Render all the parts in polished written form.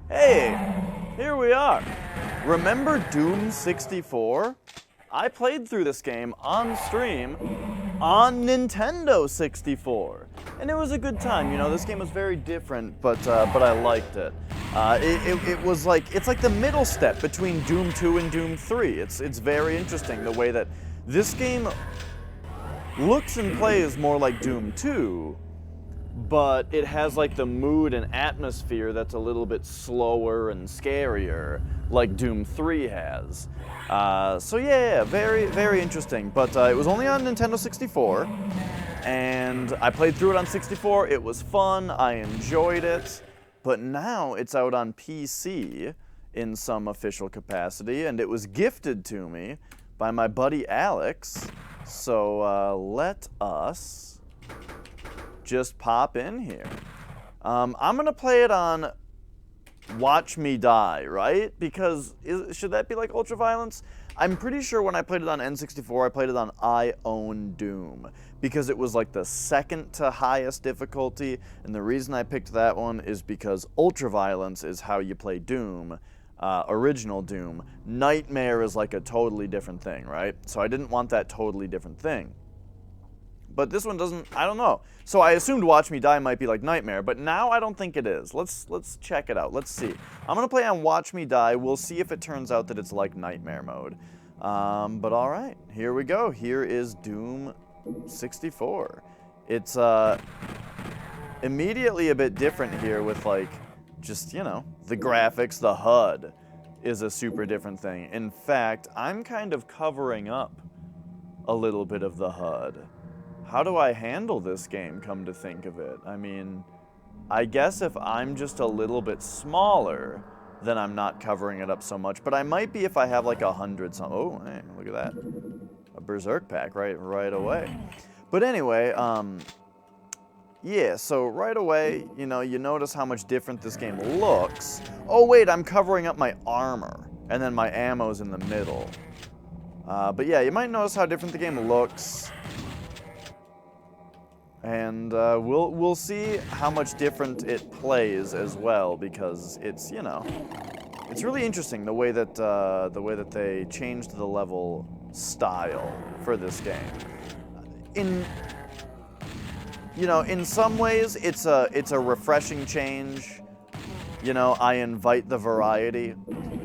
Hey, here we are. Remember Doom 64? I played through this game on stream on Nintendo 64, and it was a good time. You know, this game was very different, but I liked it. It was like, it's like the middle step between Doom 2 and Doom 3. It's very interesting the way that this game looks and plays more like Doom 2, but it has like the mood and atmosphere that's a little bit slower and scarier, like Doom 3 has. So yeah, very interesting. But it was only on Nintendo 64, and I played through it on 64. It was fun, I enjoyed it, but now it's out on PC in some official capacity, and it was gifted to me by my buddy Alex. So let us just pop in here. I'm gonna play it on Watch Me Die, right? Because should that be like Ultraviolence? I'm pretty sure when I played it on N64, I played it on I Own Doom, because it was like the second to highest difficulty, and the reason I picked that one is because Ultraviolence is how you play Doom, original Doom. Nightmare is like a totally different thing, right? So I didn't want that totally different thing. But this one doesn't, I don't know. So I assumed Watch Me Die might be like Nightmare, but now I don't think it is. Let's check it out. Let's see. I'm gonna play on Watch Me Die. We'll see if it turns out that it's like Nightmare mode. But all right, here we go. Here is Doom 64. It's immediately a bit different here with like, just, you know, the graphics, the HUD is a super different thing. In fact, I'm kind of covering up a little bit of the HUD. How do I handle this game, come to think of it? I mean, I guess if I'm just a little bit smaller, then I'm not covering it up so much. But I might be if I have like 100 something. Oh, hey, look at that. A Berserk pack right away. But anyway, yeah, so right away, you know, you notice how much different this game looks. Oh wait, I'm covering up my armor, and then my ammo's in the middle. But yeah, you might notice how different the game looks. And we'll see how much different it plays as well, because it's, you know, it's really interesting the way that they changed the level style for this game. In some ways, it's a refreshing change. You know, I invite the variety.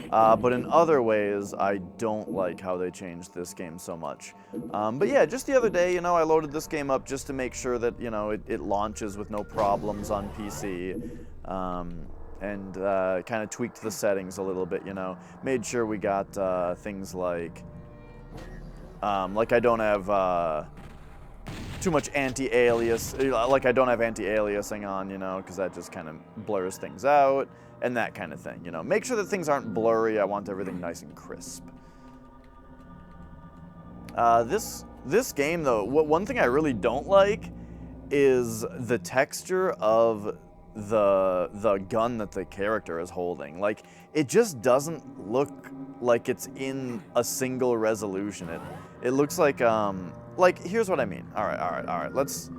But in other ways, I don't like how they changed this game so much. But yeah, just the other day, you know, I loaded this game up just to make sure that, you know, it launches with no problems on PC. And kind of tweaked the settings a little bit, you know. Made sure we got things like I don't have too much anti-alias, like I don't have anti-aliasing on, you know, because that just kind of blurs things out, and that kind of thing, you know. Make sure that things aren't blurry. I want everything nice and crisp. This game, though, one thing I really don't like is the texture of the gun that the character is holding. Like, it just doesn't look like it's in a single resolution. It looks like here's what I mean. All right. Let's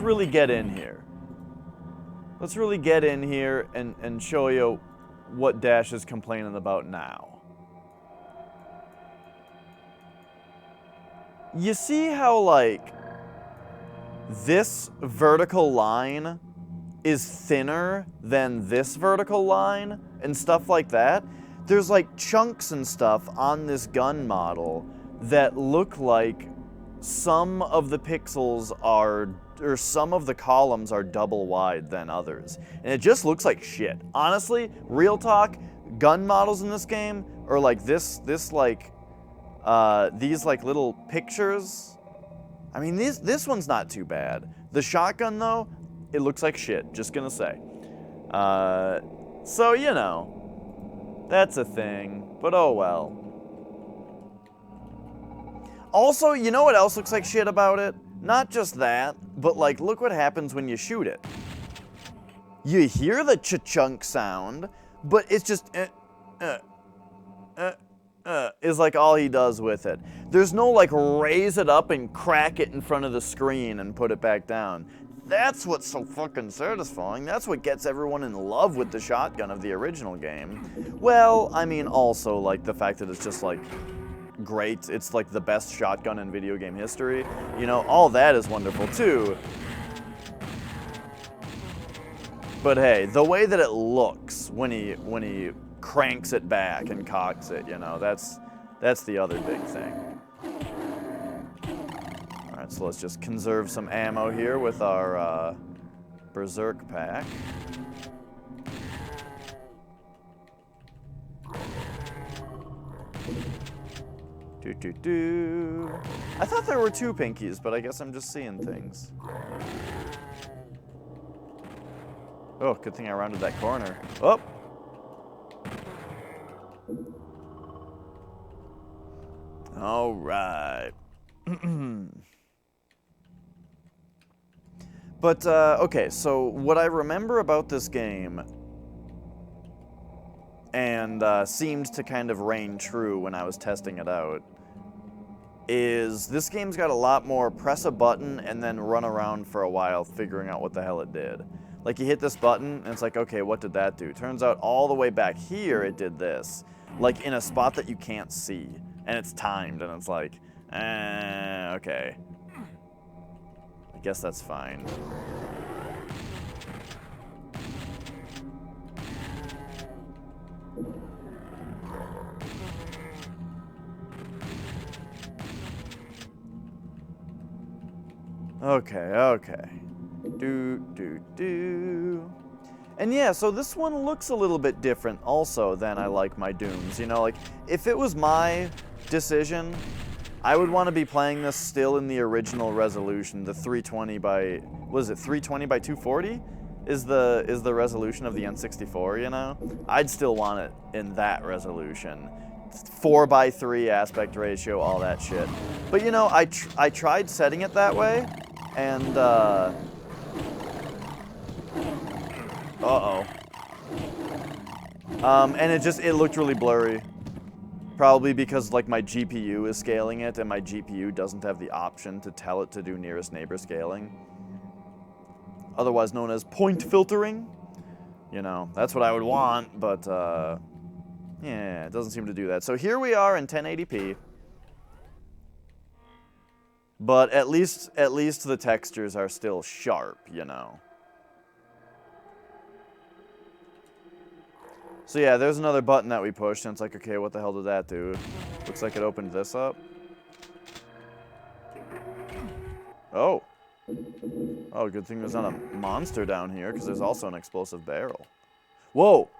really get in here. Let's really get in here and show you what Dash is complaining about now. You see how, like, this vertical line is thinner than this vertical line and stuff like that? There's, like, chunks and stuff on this gun model that look like some of the pixels are, or some of the columns are double wide than others. And it just looks like shit. Honestly, real talk, gun models in this game are like these like little pictures. I mean, this one's not too bad. The shotgun, though, it looks like shit, just gonna say. So, you know, that's a thing, but oh well. Also, you know what else looks like shit about it? Not just that, but like, look what happens when you shoot it. You hear the cha-chunk sound, but it's just is like all he does with it. There's no like raise it up and crack it in front of the screen and put it back down. That's what's so fucking satisfying. That's what gets everyone in love with the shotgun of the original game. Well, I mean, also, like, the fact that it's just, like, great. It's, like, the best shotgun in video game history. You know, all that is wonderful, too. But hey, the way that it looks when he cranks it back and cocks it, you know, that's the other big thing. Alright, so let's just conserve some ammo here with our Berserk pack. I thought there were 2 pinkies, but I guess I'm just seeing things. Oh, good thing I rounded that corner. Oh! Alright. But, okay, so what I remember about this game, and seemed to kind of reign true when I was testing it out, is this game's got a lot more press a button and then run around for a while figuring out what the hell it did. Like, you hit this button, and it's like, okay, what did that do? Turns out all the way back here it did this. Like, in a spot that you can't see. And it's timed, and it's like, okay. I guess that's fine. Okay. And yeah, so this one looks a little bit different also than I like my Dooms. You know, like, if it was my decision, I would want to be playing this still in the original resolution, the 320 by, what is it, 320 by 240? Is the resolution of the N64, you know? I'd still want it in that resolution. 4:3 aspect ratio, all that shit. But you know, I tried setting it that way, and and it looked really blurry. Probably because, like, my GPU is scaling it, and my GPU doesn't have the option to tell it to do nearest neighbor scaling. Otherwise known as point filtering. You know, that's what I would want, but, yeah, it doesn't seem to do that. So here we are in 1080p. But at least the textures are still sharp, you know. So yeah, there's another button that we pushed, and it's like, okay, what the hell did that do? Looks like it opened this up. Oh. Oh, good thing there's not a monster down here, because there's also an explosive barrel. Whoa!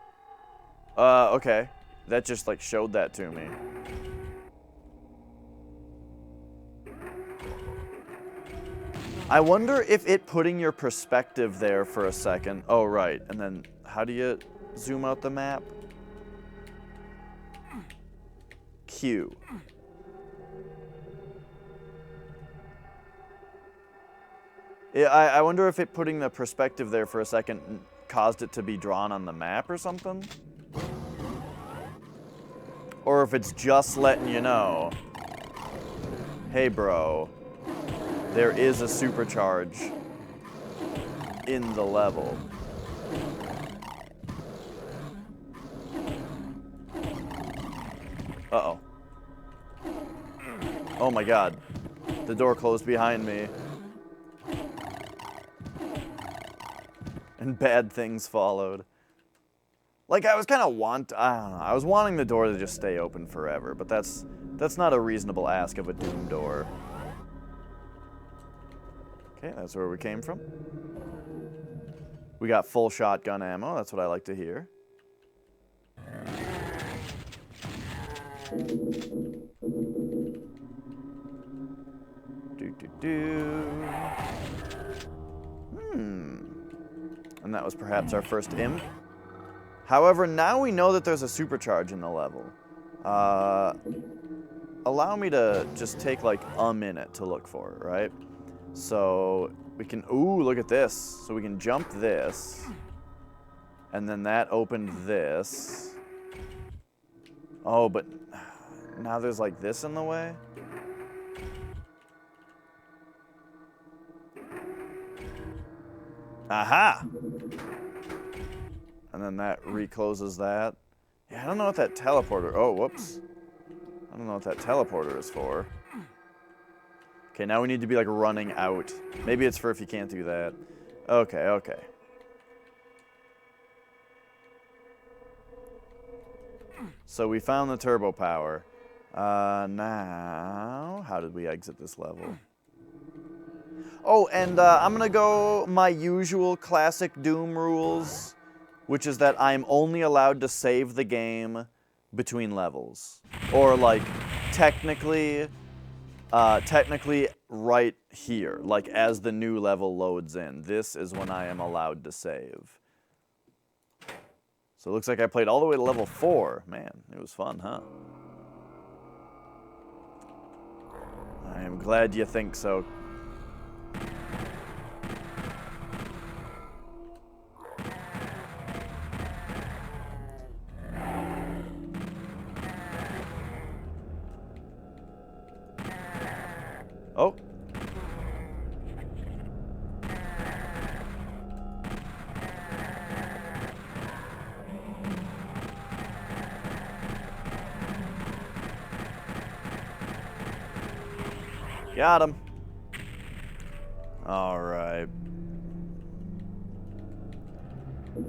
Okay. That just, like, showed that to me. I wonder if it putting your perspective there for a second... Oh, right. And then, how do you zoom out the map? Q. I wonder if it putting the perspective there for a second caused it to be drawn on the map or something? Or if it's just letting you know, hey bro, there is a supercharge in the level. Uh-oh. Oh my god. The door closed behind me. And bad things followed. Like, I was kind of I don't know, I was wanting the door to just stay open forever, but that's not a reasonable ask of a Doom door. Okay, that's where we came from. We got full shotgun ammo, that's what I like to hear. And that was perhaps our first imp. However, now we know that there's a supercharge in the level. Allow me to just take like a minute to look for it, right? So we can, ooh, look at this. So we can jump this. And then that opened this. Oh, but now there's like this in the way? Aha! And then that recloses that. Yeah, I don't know what that teleporter... Oh, whoops. I don't know what that teleporter is for. Okay, now we need to be, like, running out. Maybe it's for if you can't do that. Okay, okay. So we found the turbo power. Now... How did we exit this level? Oh, and I'm gonna go my usual classic Doom rules, which is that I'm only allowed to save the game between levels. Or, like, technically right here, like as the new level loads in. This is when I am allowed to save. So it looks like I played all the way to level 4. Man, it was fun, huh? I am glad you think so. Oh. Got him. All right.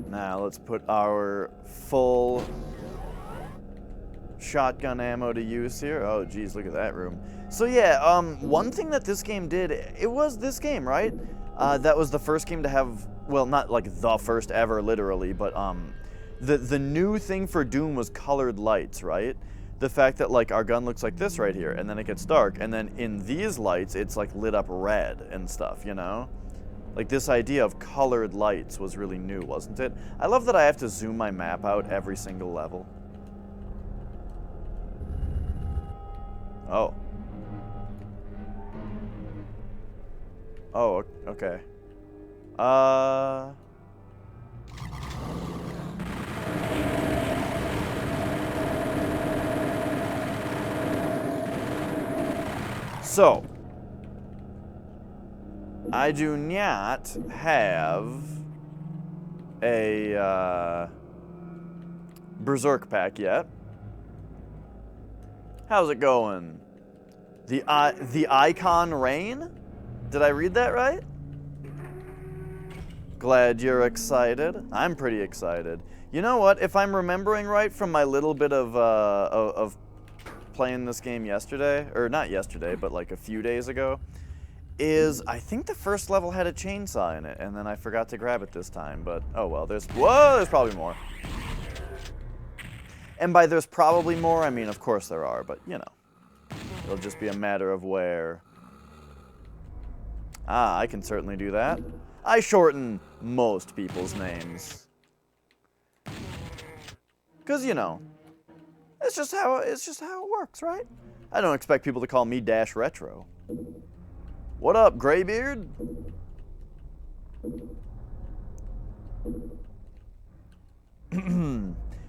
Now let's put our full shotgun ammo to use here. Oh, geez, look at that room. So yeah, one thing that this game did, it was this game, right? That was the first game to have, well, not like the first ever, literally, but the new thing for Doom was colored lights, right? The fact that, like, our gun looks like this right here, and then it gets dark, and then in these lights, it's, like, lit up red and stuff, you know? Like, this idea of colored lights was really new, wasn't it? I love that I have to zoom my map out every single level. Oh. Oh, okay. So, I do not have a Berserk pack yet. How's it going? The Icon Rain? Did I read that right? Glad you're excited. I'm pretty excited. You know what? If I'm remembering right from my little bit of playing this game yesterday, or not yesterday, but like a few days ago, is I think the first level had a chainsaw in it, and then I forgot to grab it this time, but oh well, there's probably more. And by there's probably more, I mean of course there are, but you know, it'll just be a matter of where. Ah, I can certainly do that. I shorten most people's names. 'Cause you know, it's just how it works, right? I don't expect people to call me Dash Retro. What up, Graybeard?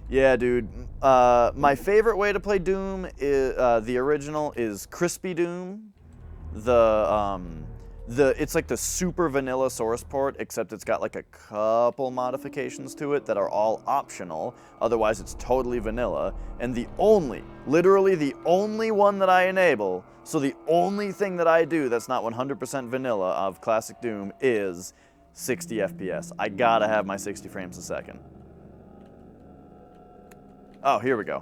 Yeah, dude. My favorite way to play Doom is the original is Crispy Doom. It's like the super vanilla source port, except it's got like a couple modifications to it that are all optional. Otherwise, it's totally vanilla. And literally the only one that I enable, so the only thing that I do that's not 100% vanilla of classic Doom is 60 FPS. I gotta have my 60 frames a second. Oh, here we go.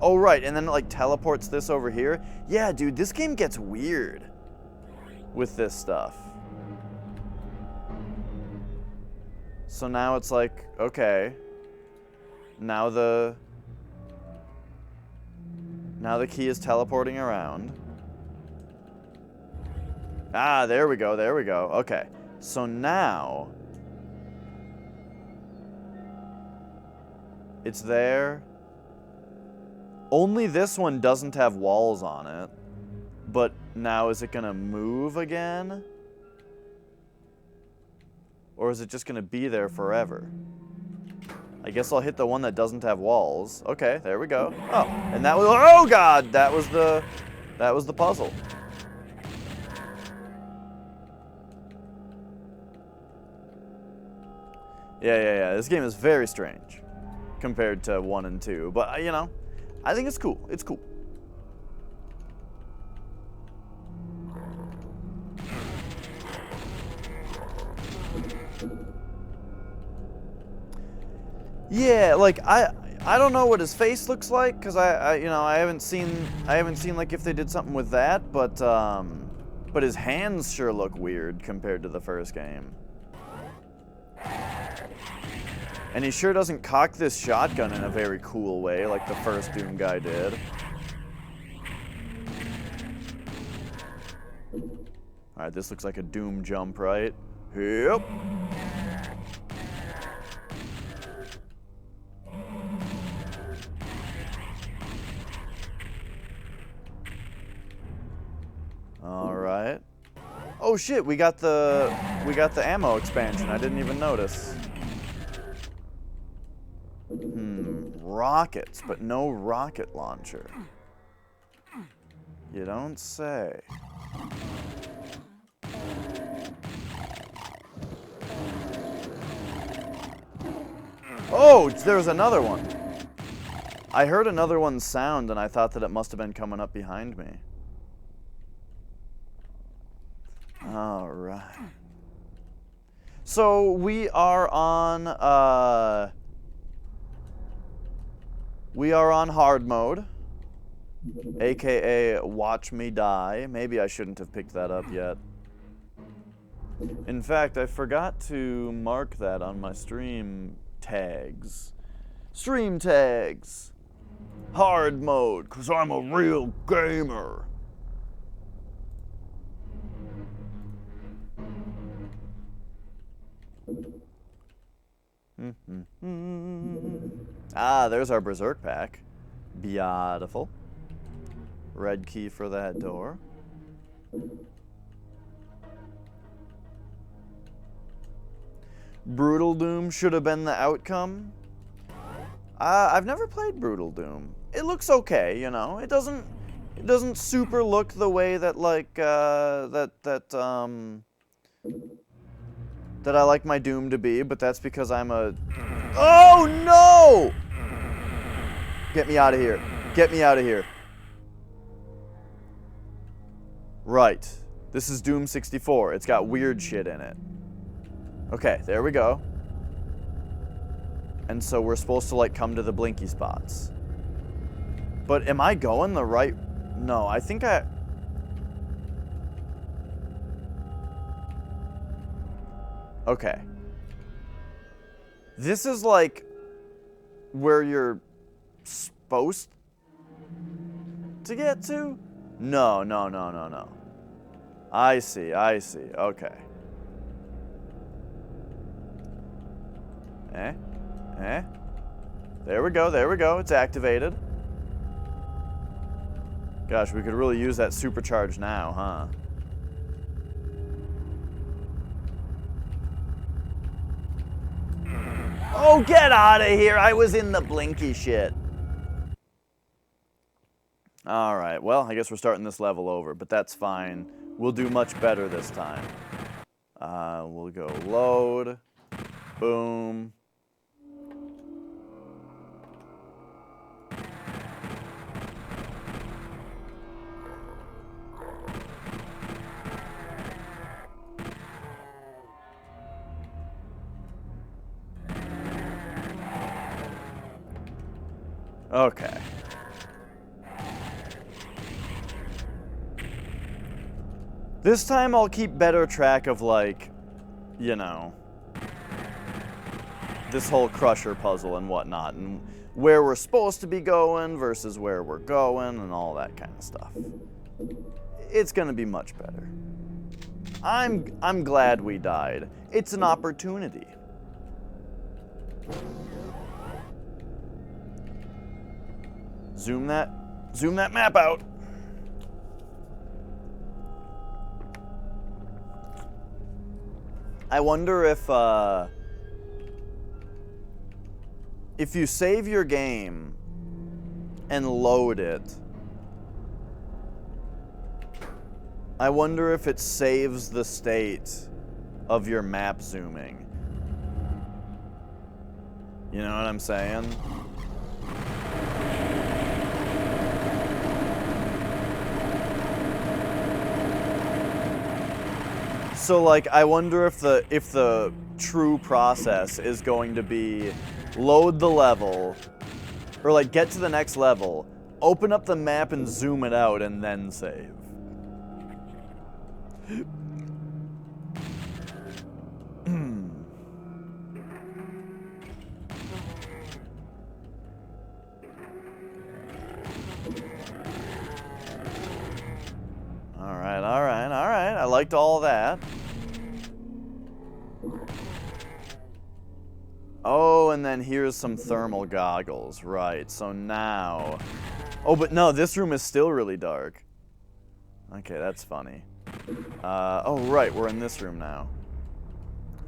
Oh, right, and then it, like, teleports this over here. Yeah, dude, this game gets weird with this stuff. So now it's like, okay. Now the key is teleporting around. Ah, there we go, there we go. Okay, so now it's there. Only this one doesn't have walls on it. But now is it gonna move again? Or is it just gonna be there forever? I guess I'll hit the one that doesn't have walls. Okay, there we go. Oh, and that was, oh god, that was the puzzle. Yeah. This game is very strange compared to 1 and 2, but you know, I think it's cool. It's cool. Yeah, like I don't know what his face looks like because I haven't seen like if they did something with that, but his hands sure look weird compared to the first game. And he sure doesn't cock this shotgun in a very cool way like the first Doom guy did. Alright, this looks like a Doom jump, right? Yep. Alright. Oh shit, we got the ammo expansion. I didn't even notice. Rockets, but no rocket launcher. You don't say. Oh, there's another one. I heard another one sound and I thought that it must have been coming up behind me. Alright. So we are on hard mode, aka watch me die. Maybe I shouldn't have picked that up yet. In fact, I forgot to mark that on my stream tags. Stream tags. Hard mode, 'cause I'm a real gamer. Ah, there's our Berserk pack. Beautiful. Red key for that door. Brutal Doom should have been the outcome. I've never played Brutal Doom. It looks okay, you know. It doesn't super look the way that like that I like my Doom to be, but that's because I'm a... Oh, no! Get me out of here. Get me out of here. Right. This is Doom 64. It's got weird shit in it. Okay, there we go. And so we're supposed to, like, come to the blinky spots. But am I going the right... No, I think I... Okay. This is like where you're supposed to get to? No. I see. Okay. There we go. It's activated. Gosh, we could really use that supercharge now, huh? Oh, get out of here! I was in the blinky shit. Alright, well, I guess we're starting this level over, but that's fine. We'll do much better this time. We'll go load. Boom. Okay. This time I'll keep better track of, like, you know, this whole crusher puzzle and whatnot, and where we're supposed to be going versus where we're going and all that kind of stuff. It's gonna be much better. I'm glad we died. It's an opportunity. Zoom that map out. I wonder if you save your game and load it, I wonder if it saves the state of your map zooming. You know what I'm saying? So like, I wonder if the true process is going to be load the level, or like get to the next level, open up the map and zoom it out, and then save. Alright. I liked all that. Oh, and then here's some thermal goggles. Right, so now... Oh, but no, this room is still really dark. Okay, that's funny. Oh, right, we're in this room now.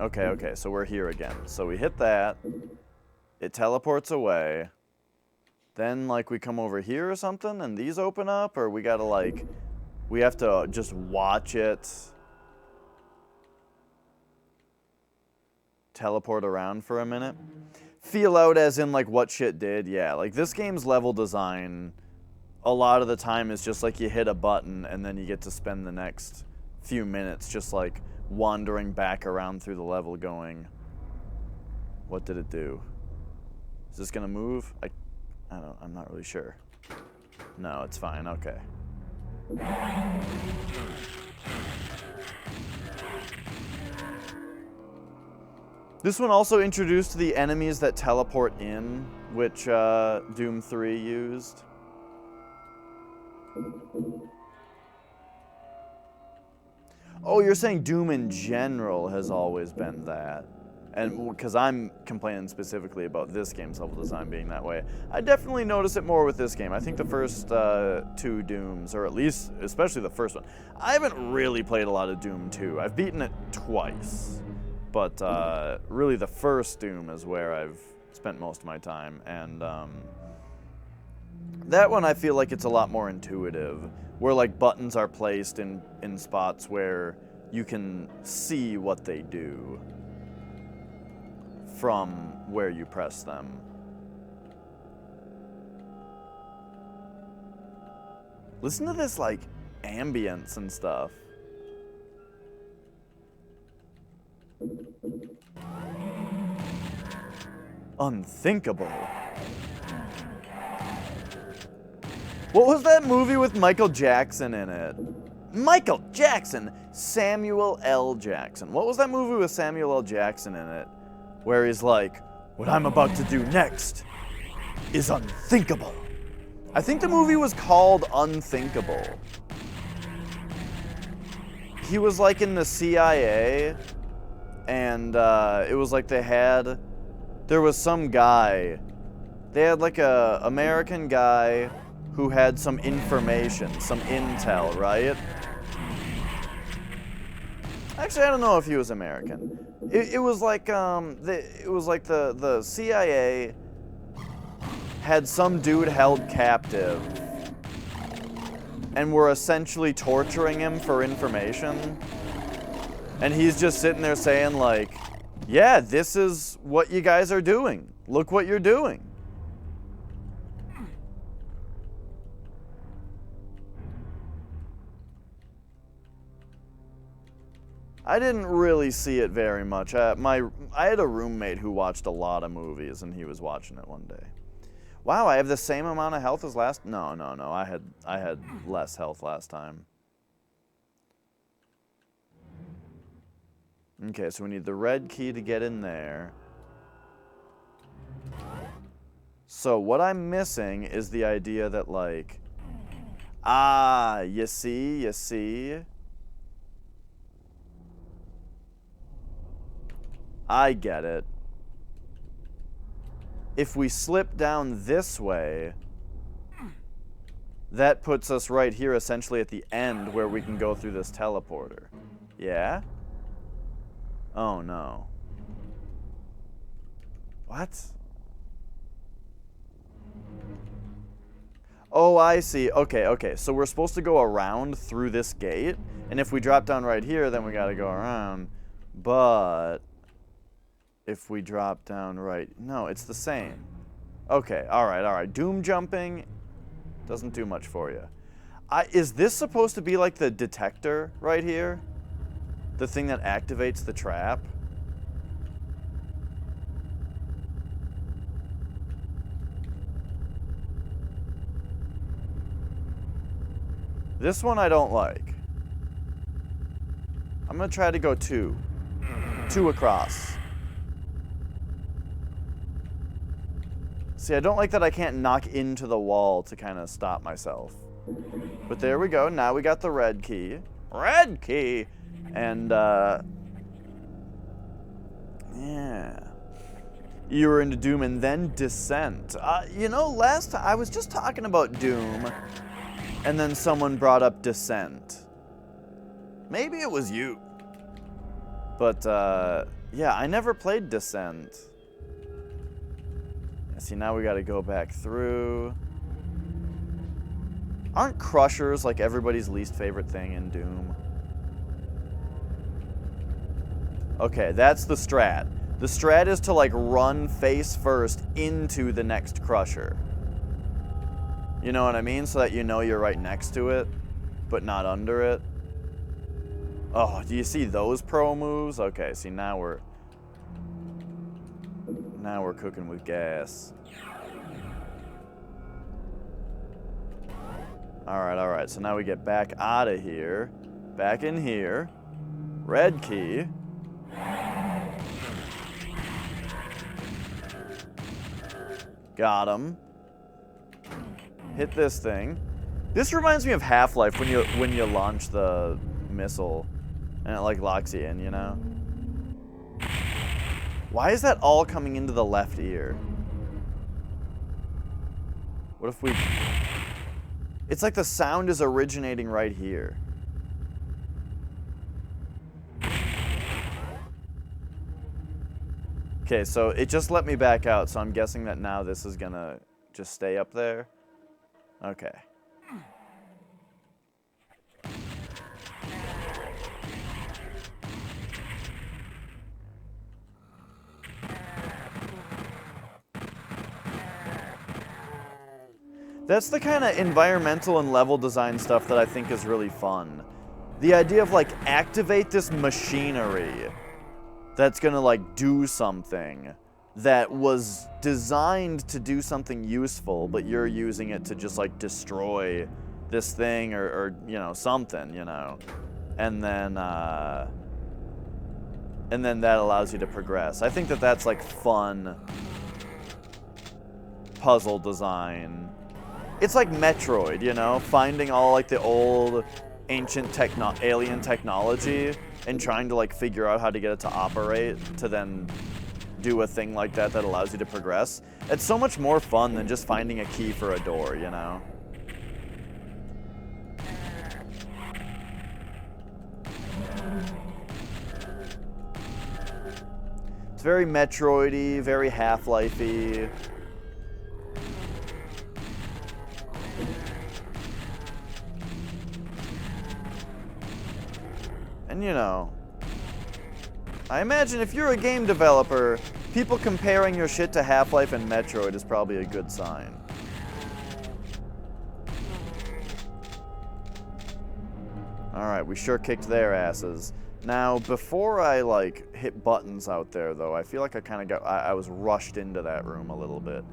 Okay, so we're here again. So we hit that. It teleports away. Then, like, we come over here or something, and these open up, or we gotta, like... We have to just watch it teleport around for a minute. Feel out as in, like, what shit did. Yeah, like, this game's level design, a lot of the time is just, like, you hit a button, and then you get to spend the next few minutes just, like, wandering back around through the level going, what did it do? Is this gonna move? I'm not really sure. No, it's fine, okay. This one also introduced the enemies that teleport in, which Doom 3 used. Oh, you're saying Doom in general has always been that. And because I'm complaining specifically about this game's level design being that way. I definitely notice it more with this game. I think the first two Dooms, or at least, especially the first one. I haven't really played a lot of Doom 2. I've beaten it twice. But really the first Doom is where I've spent most of my time. And that one I feel like it's a lot more intuitive. Where like buttons are placed in spots where you can see what they do from where you press them. Listen to this, like, ambience and stuff. Unthinkable. What was that movie with Michael Jackson in it? Michael Jackson! Samuel L. Jackson. What was that movie with Samuel L. Jackson in it? Where he's like, what I'm about to do next is unthinkable. I think the movie was called Unthinkable. He was like in the CIA, and it was like there was some guy, they had like a American guy who had some information, some intel, right? Actually, I don't know if he was American. It was like the CIA had some dude held captive and were essentially torturing him for information. And he's just sitting there saying like, yeah, this is what you guys are doing. Look what you're doing. I didn't really see it very much. I had a roommate who watched a lot of movies, and he was watching it one day. Wow, I have the same amount of health as last. No. I had less health last time. Okay, so we need the red key to get in there. So what I'm missing is the idea that like, you see. I get it. If we slip down this way, that puts us right here essentially at the end where we can go through this teleporter. Yeah? Oh no. What? Oh, I see. Okay. So we're supposed to go around through this gate, and if we drop down right here, then we gotta go around. But if we drop down right. No, it's the same. Okay, alright. Doom jumping doesn't do much for you. Is this supposed to be like the detector right here? The thing that activates the trap? This one I don't like. I'm gonna try to go 2. 2 across. See, I don't like that I can't knock into the wall to kind of stop myself. But there we go. Now we got the red key. Red key! And, yeah. You were into Doom and then Descent. You know, last time I was just talking about Doom, and then someone brought up Descent. Maybe it was you. But, yeah, I never played Descent. See, now we gotta go back through. Aren't crushers like everybody's least favorite thing in Doom? Okay, that's the strat. The strat is to, like, run face first into the next crusher. You know what I mean? So that you know you're right next to it, but not under it. Oh, do you see those pro moves? Okay, see, now we're cooking with gas. Alright, so now we get back out of here. Back in here. Red key. Got him. Hit this thing. This reminds me of Half-Life when you launch the missile and it like locks you in, you know? Why is that all coming into the left ear? What if we... It's like the sound is originating right here. Okay, so it just let me back out, so I'm guessing that now this is gonna just stay up there. Okay. That's the kind of environmental and level design stuff that I think is really fun. The idea of, like, activate this machinery that's gonna, like, do something that was designed to do something useful, but you're using it to just, like, destroy this thing or you know, something, you know. And then that allows you to progress. I think that that's, like, fun puzzle design. It's like Metroid, you know, finding all like the old ancient alien technology and trying to like figure out how to get it to operate to then do a thing like that that allows you to progress. It's so much more fun than just finding a key for a door, you know. It's very Metroid-y, very Half-Life-y. And you know, I imagine if you're a game developer, people comparing your shit to Half-Life and Metroid is probably a good sign. Alright, we sure kicked their asses. Now, before I, like, hit buttons out there, though, I feel like I kind of got... I was rushed into that room a little bit.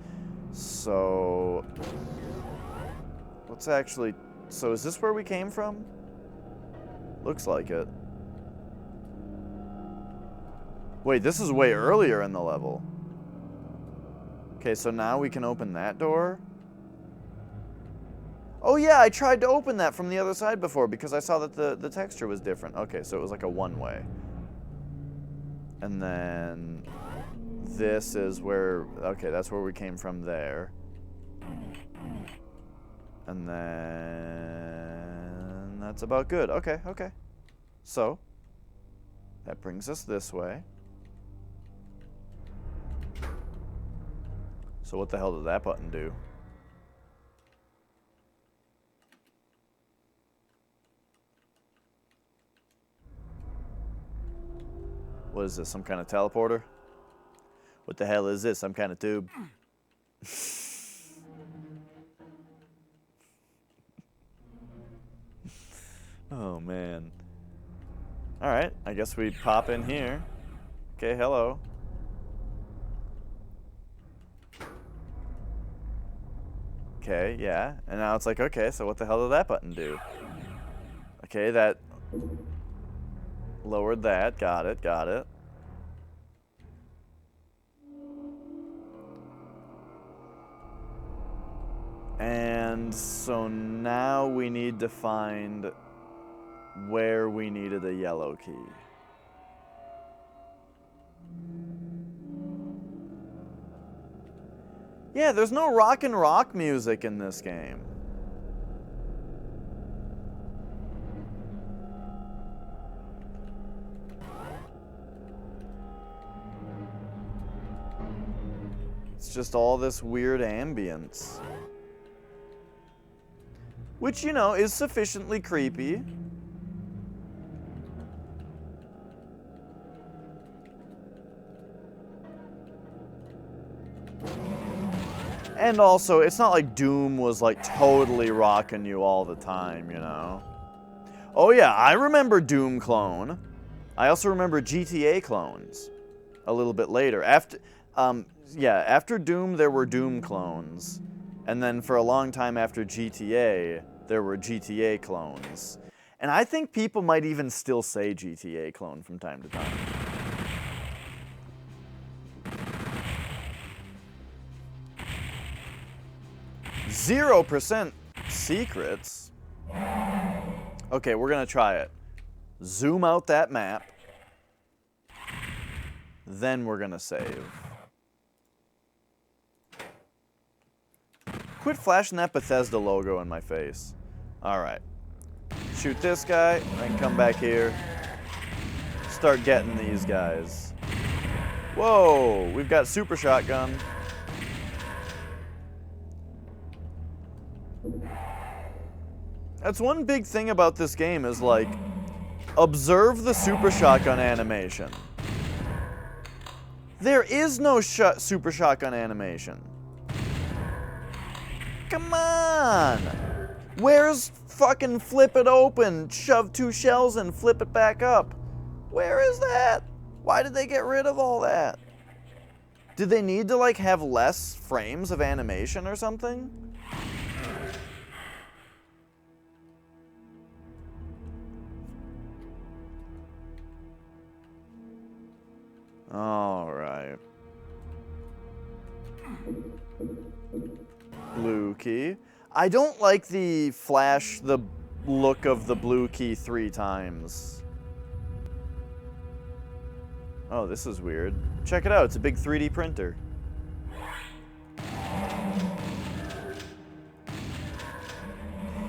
So... let's actually... So, is this where we came from? Looks like it. Wait, this is way earlier in the level. Okay, so now we can open that door. Oh yeah, I tried to open that from the other side before because I saw that the texture was different. Okay, so it was like a one-way. And then this is where... Okay, that's where we came from there. And then... that's about good. Okay, okay. So, that brings us this way. So what the hell did that button do? What is this, some kind of teleporter? What the hell is this? Some kind of tube? Oh, man. Alright, I guess we pop in here. Okay, hello. Okay, yeah. And now it's like, okay, so what the hell did that button do? Okay, that lowered that. Got it, got it. And so now we need to find where we needed a yellow key. Yeah, there's no rock and rock music in this game. It's just all this weird ambience. Which, you know, is sufficiently creepy. And also, it's not like Doom was like totally rocking you all the time, you know? Oh yeah, I remember Doom clone. I also remember GTA clones a little bit later. After Doom, there were Doom clones. And then for a long time after GTA, there were GTA clones. And I think people might even still say GTA clone from time to time. %0 secrets? Okay, we're gonna try it. Zoom out that map. Then we're gonna save. Quit flashing that Bethesda logo in my face. Alright. Shoot this guy, then come back here. Start getting these guys. Whoa, we've got super shotgun. That's one big thing about this game is like, observe the super shotgun animation. There is no super shotgun animation. Come on! Where's fucking flip it open, shove 2 shells and flip it back up? Where is that? Why did they get rid of all that? Did they need to like have less frames of animation or something? All right. Blue key. I don't like the flash the look of the blue key 3 times. Oh, this is weird. Check it out, it's a big 3D printer.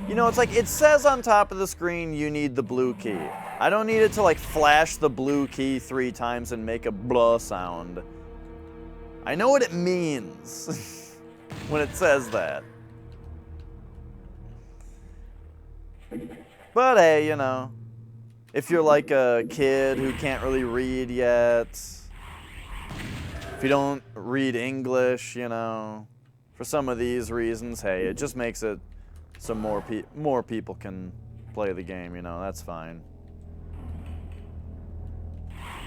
You know, it's like, it says on top of the screen you need the blue key. I don't need it to like flash the blue key 3 times and make a blah sound. I know what it means when it says that. But hey, you know, if you're like a kid who can't really read yet, if you don't read English, you know, for some of these reasons, hey, it just makes it so more people can play the game, you know, that's fine.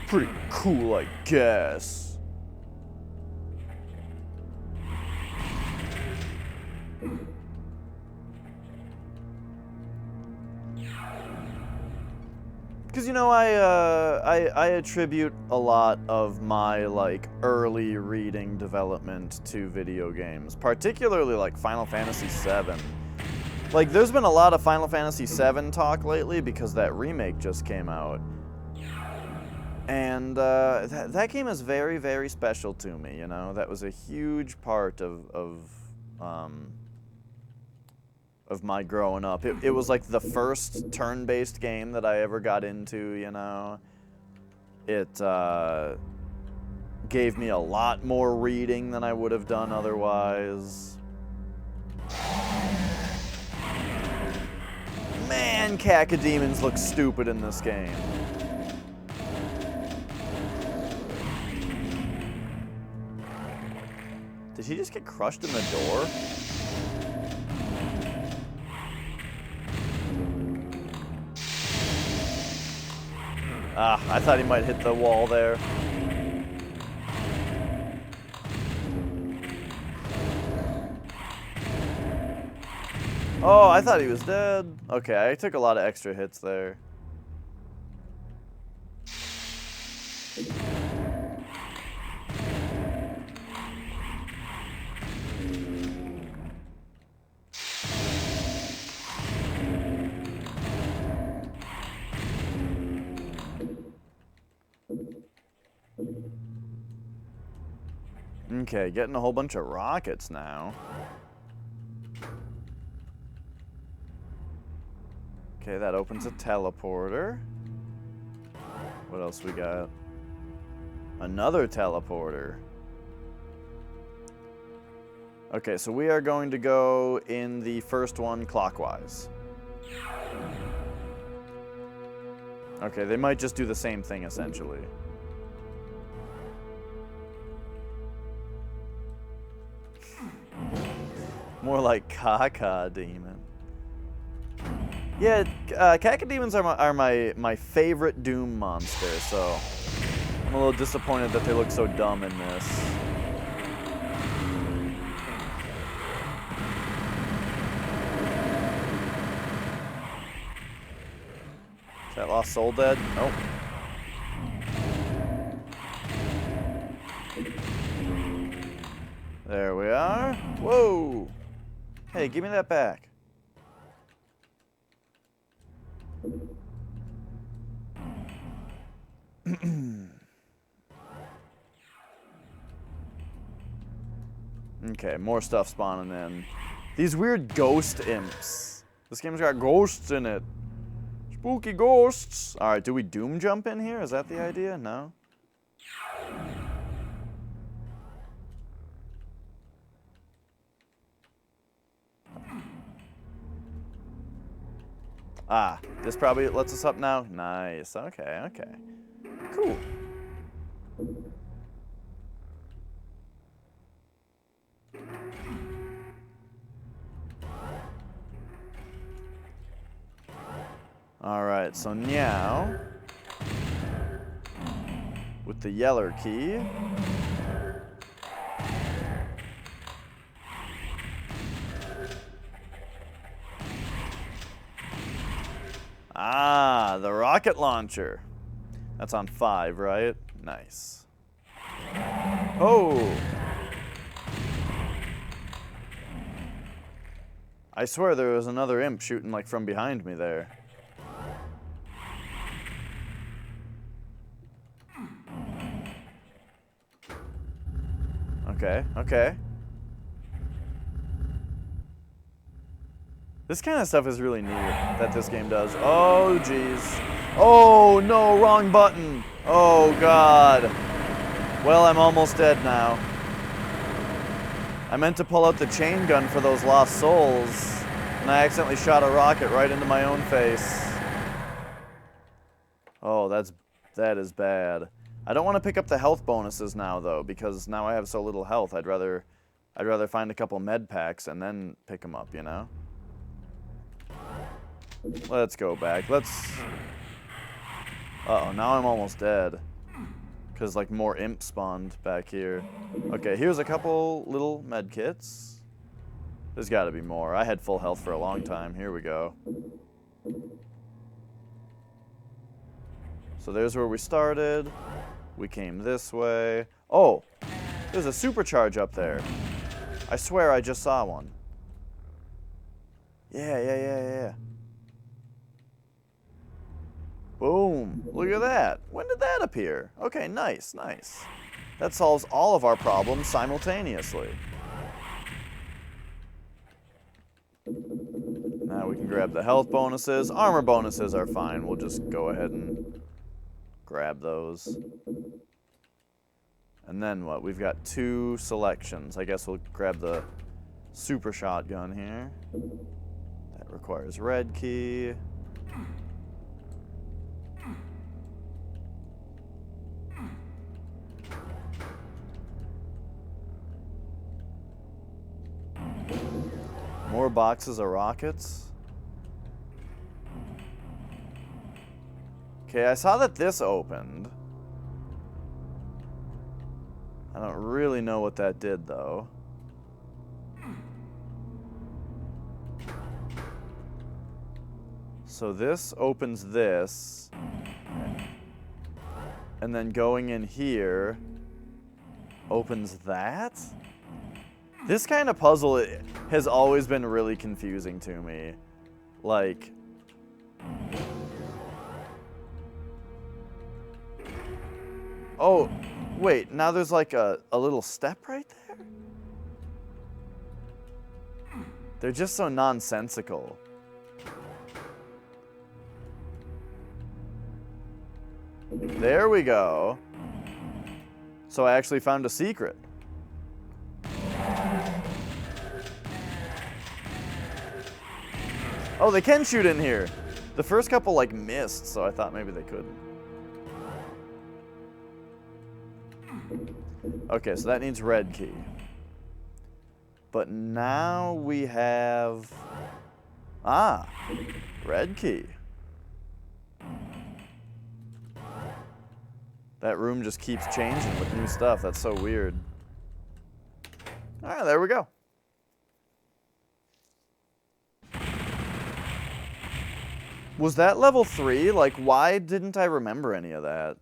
Pretty cool, I guess. Because, you know, I attribute a lot of my, like, early reading development to video games, particularly, like, Final Fantasy VII. Like, there's been a lot of Final Fantasy VII talk lately because that remake just came out. And that game is very, very special to me, you know? That was a huge part of my growing up. It was like the first turn-based game that I ever got into, you know? It gave me a lot more reading than I would have done otherwise. Man, cacodemons look stupid in this game. Did he just get crushed in the door? Ah, I thought he might hit the wall there. Oh, I thought he was dead. Okay, I took a lot of extra hits there. Okay, getting a whole bunch of rockets now. Okay, that opens a teleporter. What else we got? Another teleporter. Okay, so we are going to go in the first one clockwise. Okay, they might just do the same thing essentially. More like Caca Demon. Yeah, Cacodemons are my favorite Doom monster, so I'm a little disappointed that they look so dumb in this. Is that Lost Soul dead? Nope. There we are. Whoa! Hey, give me that back. Okay, more stuff spawning in. These weird ghost imps. This game's got ghosts in it. Spooky ghosts. Alright, do we doom jump in here? Is that the idea? No? Ah, this probably lets us up now. Nice. Okay, okay. Cool. Alright, so now, with the yeller key, ah, the rocket launcher. That's on 5, right? Nice. Oh! I swear there was another imp shooting like from behind me there. Okay, okay. This kind of stuff is really neat that this game does. Oh, jeez. Oh, no, wrong button. Oh, God. Well, I'm almost dead now. I meant to pull out the chain gun for those lost souls, and I accidentally shot a rocket right into my own face. Oh, that is bad. I don't want to pick up the health bonuses now, though, because now I have so little health. I'd rather find a couple med packs and then pick them up, you know? Let's go back. Uh-oh, now I'm almost dead. Because, like, more imps spawned back here. Okay, here's a couple little med kits. There's got to be more. I had full health for a long time. Here we go. So there's where we started. We came this way. Oh, there's a supercharge up there. I swear I just saw one. Yeah. Boom. Look at that. When did that appear? Okay, nice. That solves all of our problems simultaneously. Now we can grab the health bonuses. Armor bonuses are fine. We'll just go ahead and grab those. And then what? We've got 2 selections. I guess we'll grab the super shotgun here. That requires red key. More boxes of rockets. Okay, I saw that this opened. I don't really know what that did, though. So this opens this. And then going in here opens that? This kind of puzzle has always been really confusing to me. Like... Oh, wait, now there's like a little step right there? They're just so nonsensical. There we go. So I actually found a secret. Oh, they can shoot in here. The first couple, like, missed, so I thought maybe they couldn't. Okay, so that needs red key. But now we have... Ah, red key. That room just keeps changing with new stuff. That's so weird. All right, there we go. Was that level 3? Like, why didn't I remember any of that?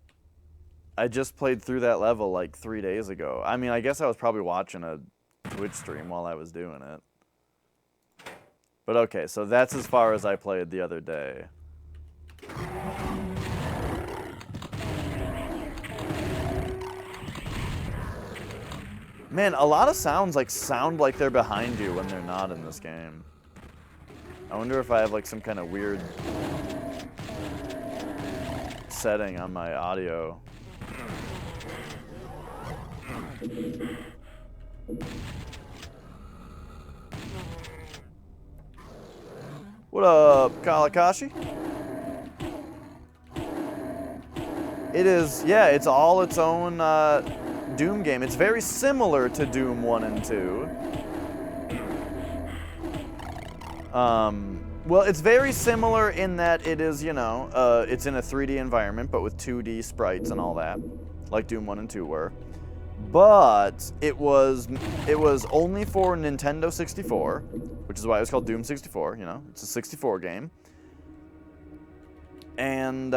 I just played through that level like 3 days ago. I mean, I guess I was probably watching a Twitch stream while I was doing it. But okay, so that's as far as I played the other day. Man, a lot of sounds like sound like they're behind you when they're not in this game. I wonder if I have like some kind of weird setting on my audio. What up, Kalakashi? It is, yeah, it's all its own Doom game. It's very similar to Doom 1 and 2. Well, it's very similar in that it is, you know, it's in a 3D environment, but with 2D sprites and all that, like Doom 1 and 2 were. But it was only for Nintendo 64, which is why it was called Doom 64, you know, it's a 64 game. And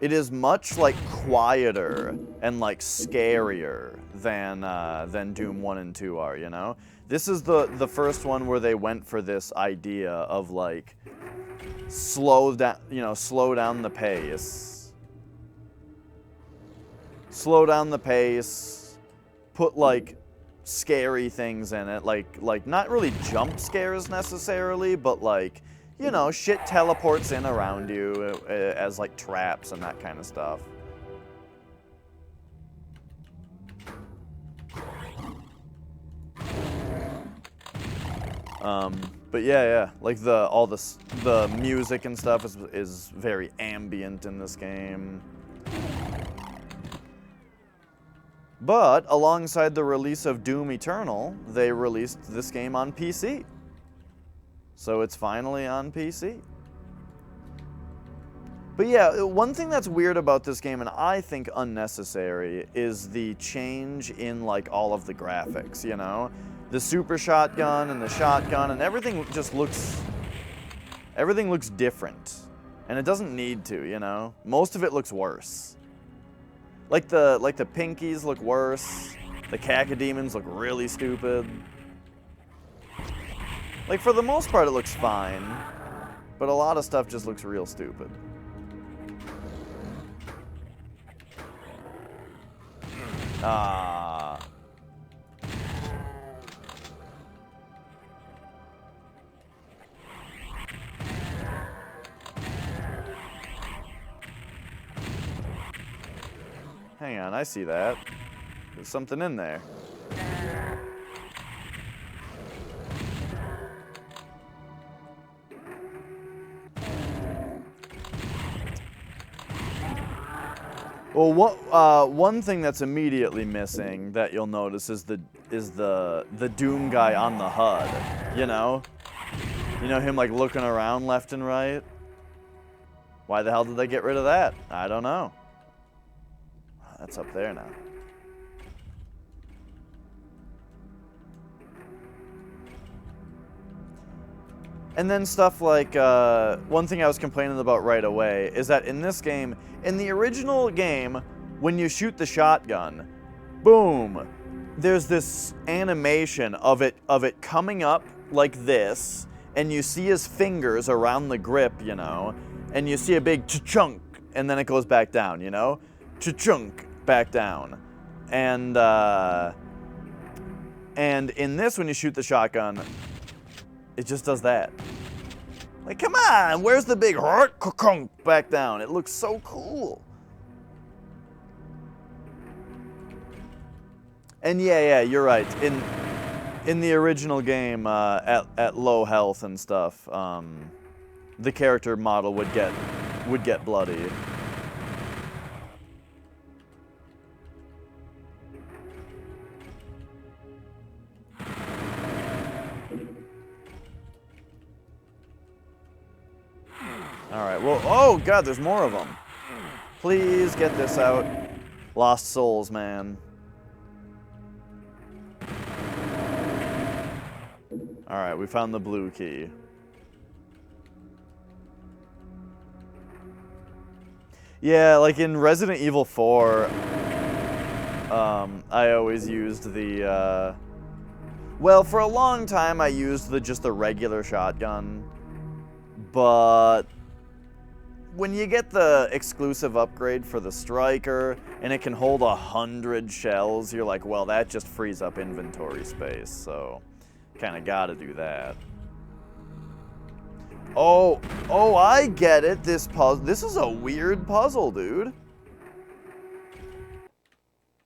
it is much like quieter and like scarier than Doom 1 and 2 are, you know? This is the first one where they went for this idea of like slow down the pace. Slow down the pace, put like scary things in it, like not really jump scares necessarily, but like, you know, shit teleports in around you as like traps and that kind of stuff. But yeah, like the music and stuff is very ambient in this game. But alongside the release of Doom Eternal, they released this game on PC. So it's finally on PC. But yeah, one thing that's weird about this game, and I think unnecessary, is the change in like all of the graphics, you know? The super shotgun and the shotgun and everything looks different. And it doesn't need to, you know? Most of it looks worse. Like the pinkies look worse. The cacodemons look really stupid. Like for the most part it looks fine, but a lot of stuff just looks real stupid. Ah. Hang on, I see that. There's something in there. Well, one thing that's immediately missing that you'll notice is the Doom guy on the HUD, you know? You know him like looking around left and right? Why the hell did they get rid of that? I don't know. That's up there now. And then stuff like, one thing I was complaining about right away is that in this game, in the original game, when you shoot the shotgun, boom, there's this animation of it coming up like this, and you see his fingers around the grip, you know, and you see a big ch-chunk, and then it goes back down, you know? Ch-chunk, back down. And in this, when you shoot the shotgun, it just does that. Like, come on, where's the big back down? It looks so cool. And yeah, you're right. In the original game, at low health and stuff, the character model would get bloody. Alright, well, oh god, there's more of them. Please get this out. Lost souls, man. Alright, we found the blue key. Yeah, like in Resident Evil 4, I always used the, well, for a long time I used just the regular shotgun, but when you get the exclusive upgrade for the striker, and it can hold 100 shells, you're like, well, that just frees up inventory space, so kind of gotta do that. Oh, I get it. This is a weird puzzle, dude.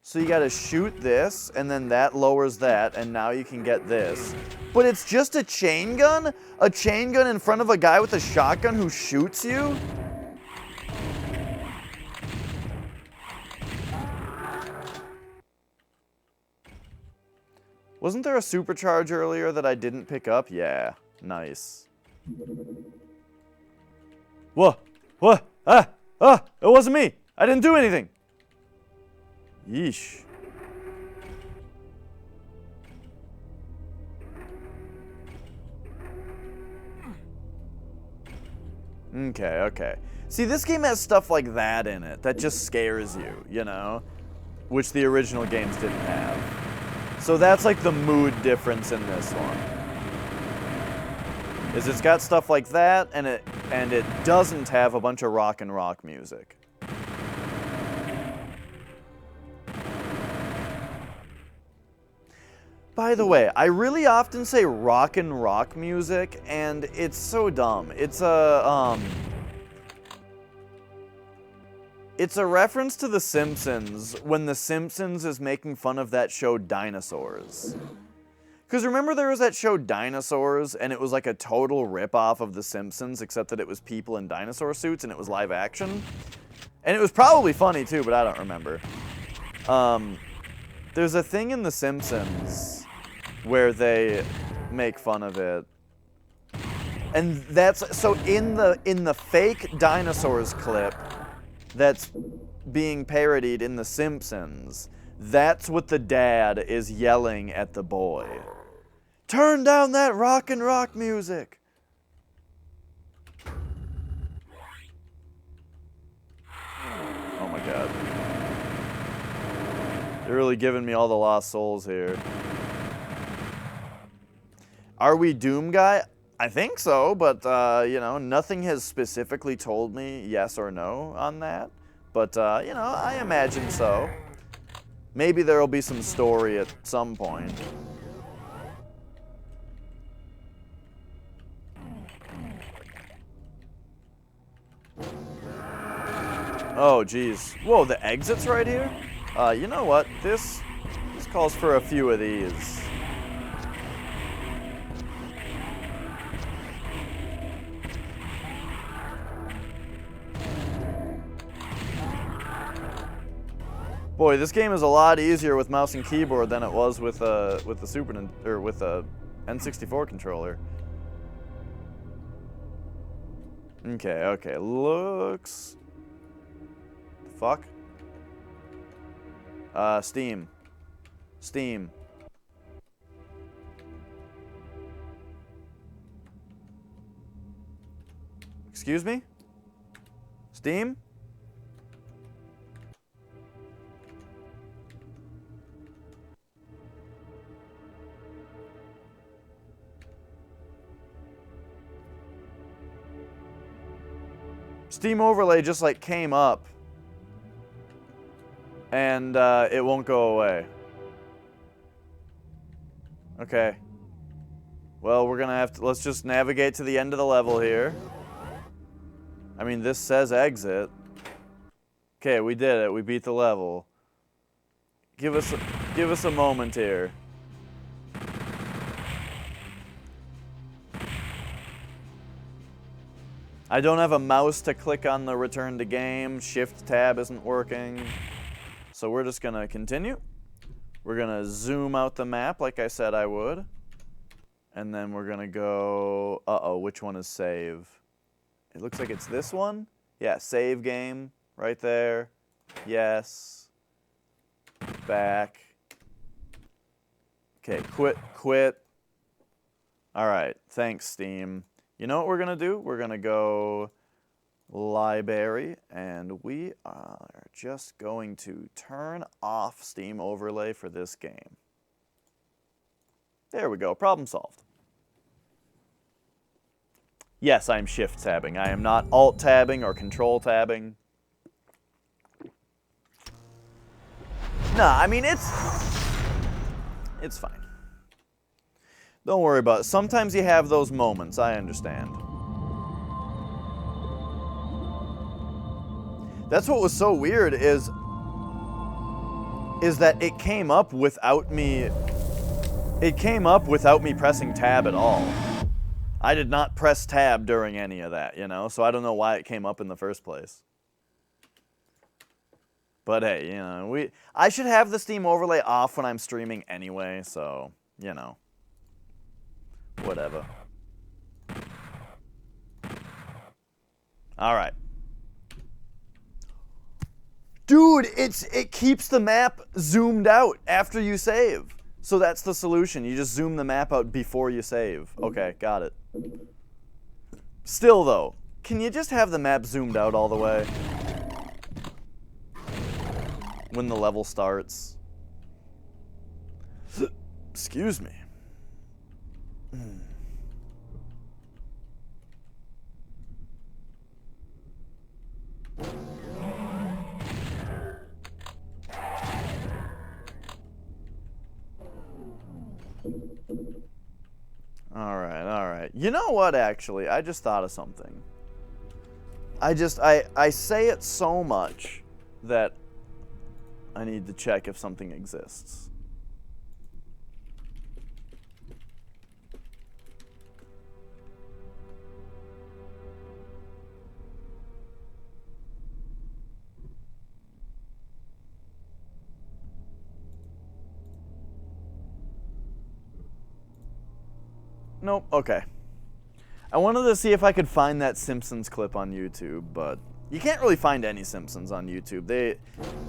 So you gotta shoot this, and then that lowers that, and now you can get this. But it's just a chain gun? A chain gun in front of a guy with a shotgun who shoots you? Wasn't there a supercharge earlier that I didn't pick up? Yeah, nice. Whoa! Ah! It wasn't me! I didn't do anything! Yeesh. Okay. See, this game has stuff like that in it that just scares you, you know? Which the original games didn't have. So that's like the mood difference in this one. Is it's got stuff like that, and it doesn't have a bunch of rock music. By the way, I really often say rock music, and it's so dumb. It's a reference to The Simpsons when The Simpsons is making fun of that show Dinosaurs. Because remember there was that show Dinosaurs, and it was like a total ripoff of The Simpsons, except that it was people in dinosaur suits and it was live action? And it was probably funny too, but I don't remember. There's a thing in The Simpsons where they make fun of it. And that's, so in the fake Dinosaurs clip that's being parodied in The Simpsons, that's what the dad is yelling at the boy. Turn down that rock music! Oh my god. They're really giving me all the lost souls here. Are we Doom guy? I think so, but, you know, nothing has specifically told me yes or no on that. But, you know, I imagine so. Maybe there'll be some story at some point. Oh, geez. Whoa, the exit's right here? You know what? This calls for a few of these. Boy, this game is a lot easier with mouse and keyboard than it was with the with a N64 controller. Okay, looks... Fuck. Steam. Excuse me? Steam? Steam overlay just like came up and it won't go away. Okay. Well, we're gonna have to, let's just navigate to the end of the level here. I mean, this says exit. Okay, we did it. We beat the level. Give us a moment here. I don't have a mouse to click on the return to game. Shift tab isn't working. So we're just gonna continue. We're gonna zoom out the map like I said I would. And then we're gonna go, uh-oh, which one is save? It looks like it's this one. Yeah, save game, right there. Yes. Back. Okay, quit. All right, thanks, Steam. You know what we're gonna do? We're gonna go library, and we are just going to turn off Steam overlay for this game. There we go, problem solved. Yes, I'm shift tabbing. I am not alt tabbing or control tabbing. Nah, I mean, it's fine. Don't worry about it. Sometimes you have those moments, I understand. That's what was so weird is that it came up without me pressing tab at all. I did not press tab during any of that, you know, so I don't know why it came up in the first place. But hey, you know, I should have the Steam overlay off when I'm streaming anyway, so, you know. Whatever. All right. Dude, it keeps the map zoomed out after you save. So that's the solution. You just zoom the map out before you save. Okay, got it. Still though, can you just have the map zoomed out all the way? When the level starts. Excuse me. All right. You know what, actually? I just thought of something. I say it so much that I need to check if something exists. Nope, okay. I wanted to see if I could find that Simpsons clip on YouTube, but you can't really find any Simpsons on YouTube.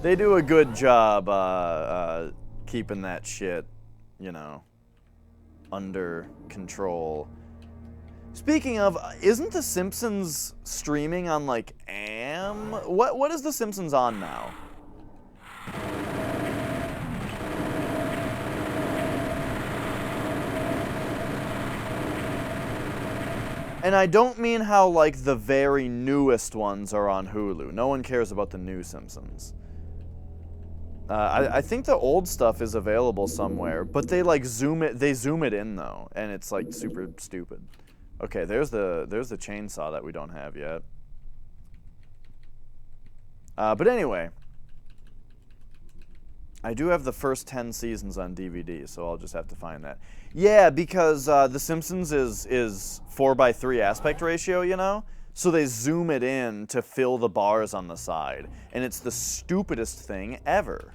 They do a good job keeping that shit, you know, under control. Speaking of, isn't the Simpsons streaming on like what is the Simpsons on now? And I don't mean how, like, the very newest ones are on Hulu. No one cares about the new Simpsons. I think the old stuff is available somewhere, but they, like, zoom it in, though, and it's, like, super stupid. Okay, there's the chainsaw that we don't have yet. But anyway, I do have the first 10 seasons on DVD, so I'll just have to find that. Yeah, because The Simpsons is 4:3 aspect ratio, you know? So they zoom it in to fill the bars on the side. And it's the stupidest thing ever.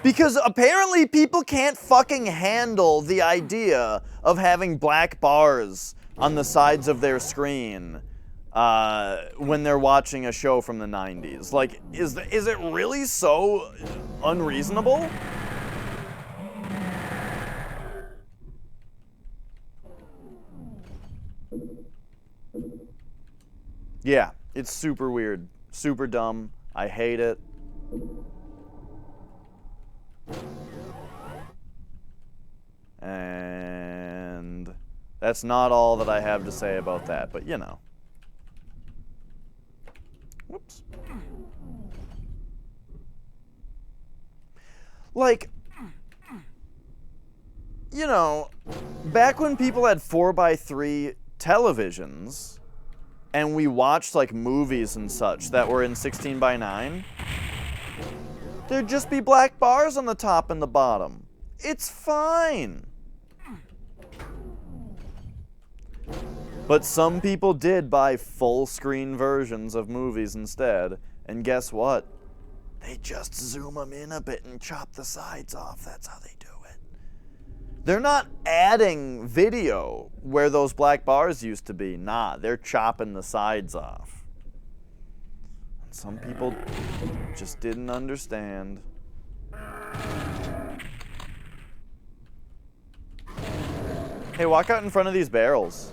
Because apparently people can't fucking handle the idea of having black bars on the sides of their screen when they're watching a show from the 90s. Like, is it really so unreasonable? Yeah, it's super weird, super dumb. I hate it. And that's not all that I have to say about that, but you know. Whoops. Like, you know, back when people had 4x3 televisions, and we watched like movies and such that were in 16:9, there'd just be black bars on the top and the bottom. It's fine. But some people did buy full screen versions of movies instead, and guess what? They just zoom them in a bit and chop the sides off. That's how they do it. They're not adding video where those black bars used to be. Nah, they're chopping the sides off. And some people just didn't understand. Hey, walk out in front of these barrels.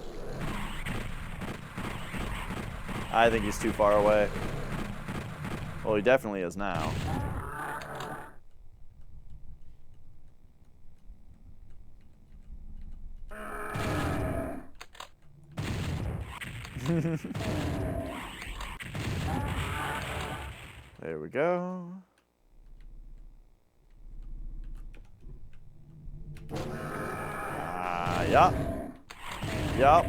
I think he's too far away. Well, he definitely is now. There we go. Yup. Yup.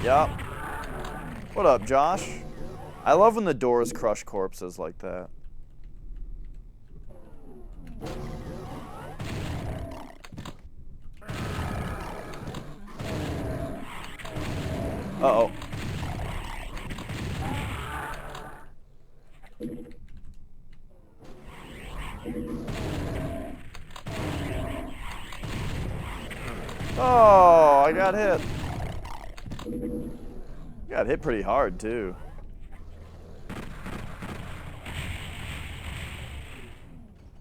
Yup. What up, Josh? I love when the doors crush corpses like that. Uh-oh. Oh, I got hit. Got hit pretty hard, too.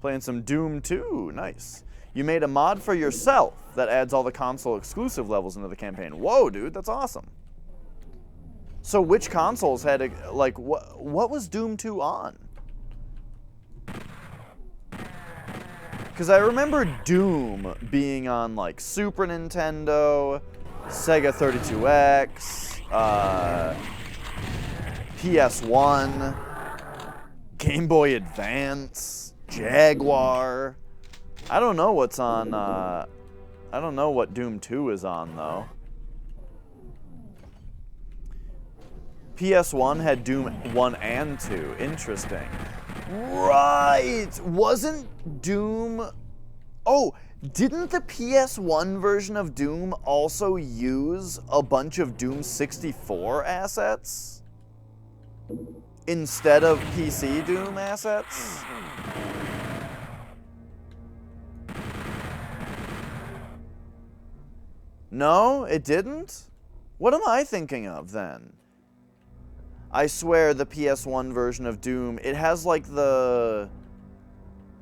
Playing some Doom 2. Nice. You made a mod for yourself that adds all the console exclusive levels into the campaign. Whoa, dude, that's awesome. So which consoles had, like, what was Doom 2 on? Because I remember Doom being on, like, Super Nintendo, Sega 32X, PS1, Game Boy Advance, Jaguar. I don't know what's on, I don't know what Doom 2 is on, though. PS1 had Doom 1 and 2. Interesting. Right! Wasn't Doom... Oh, didn't the PS1 version of Doom also use a bunch of Doom 64 assets? Instead of PC Doom assets? No, it didn't? What am I thinking of then? I swear the PS1 version of Doom, it has like the...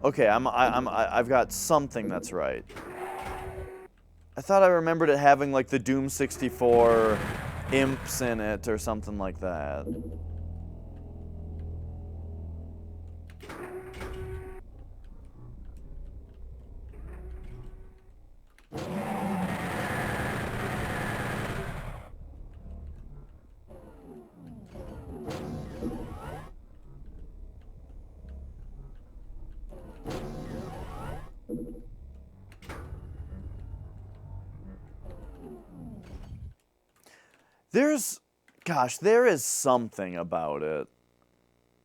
Okay, I've got something that's right. I thought I remembered it having like the Doom 64 imps in it or something like that. There is something about it.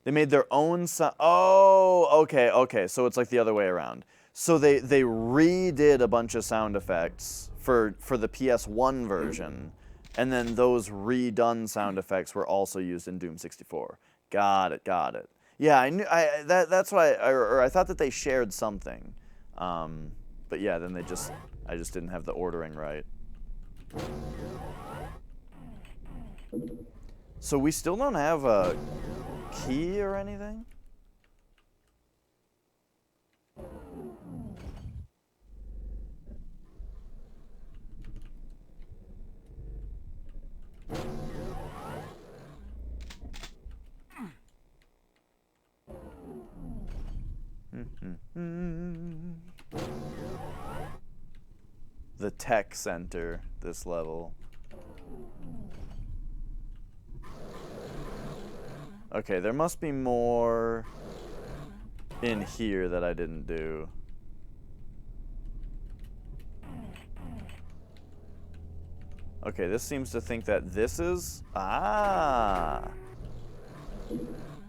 They made their own sound. Oh, okay. So it's like the other way around. So they redid a bunch of sound effects for the PS1 version, And then those redone sound effects were also used in Doom 64. Got it, got it. Yeah, I knew that's why I thought that they shared something. But yeah, then I just didn't have the ordering right. So we still don't have a key or anything? The tech center, this level. Okay, there must be more in here that I didn't do. Okay, this seems to think that this is... Ah!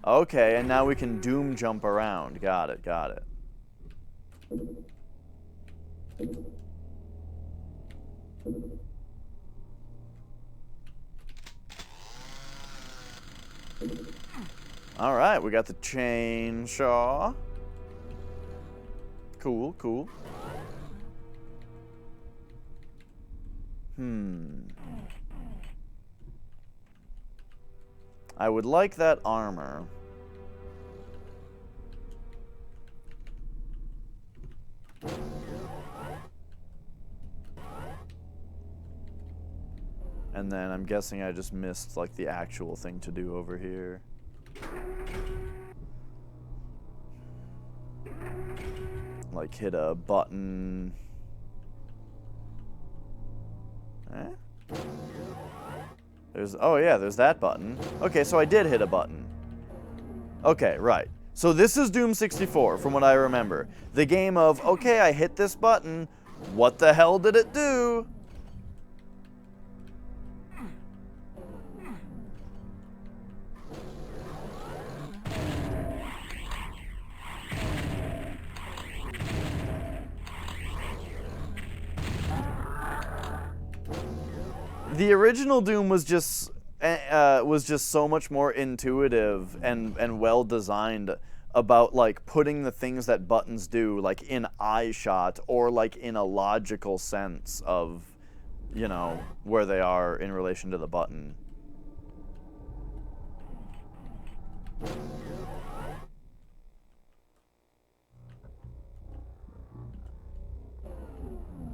Okay, and now we can Doom jump around. Got it, got it. Alright, we got the chainsaw. Cool, cool. I would like that armor. And then I'm guessing I just missed like the actual thing to do over here. Like hit a button. Eh? Oh yeah, there's that button. Okay, so I did hit a button. Okay, right. So this is Doom 64, from what I remember. The game of, okay, I hit this button, what the hell did it do? The original Doom was just so much more intuitive and well designed about like putting the things that buttons do like in eye shot or like in a logical sense of, you know, where they are in relation to the button.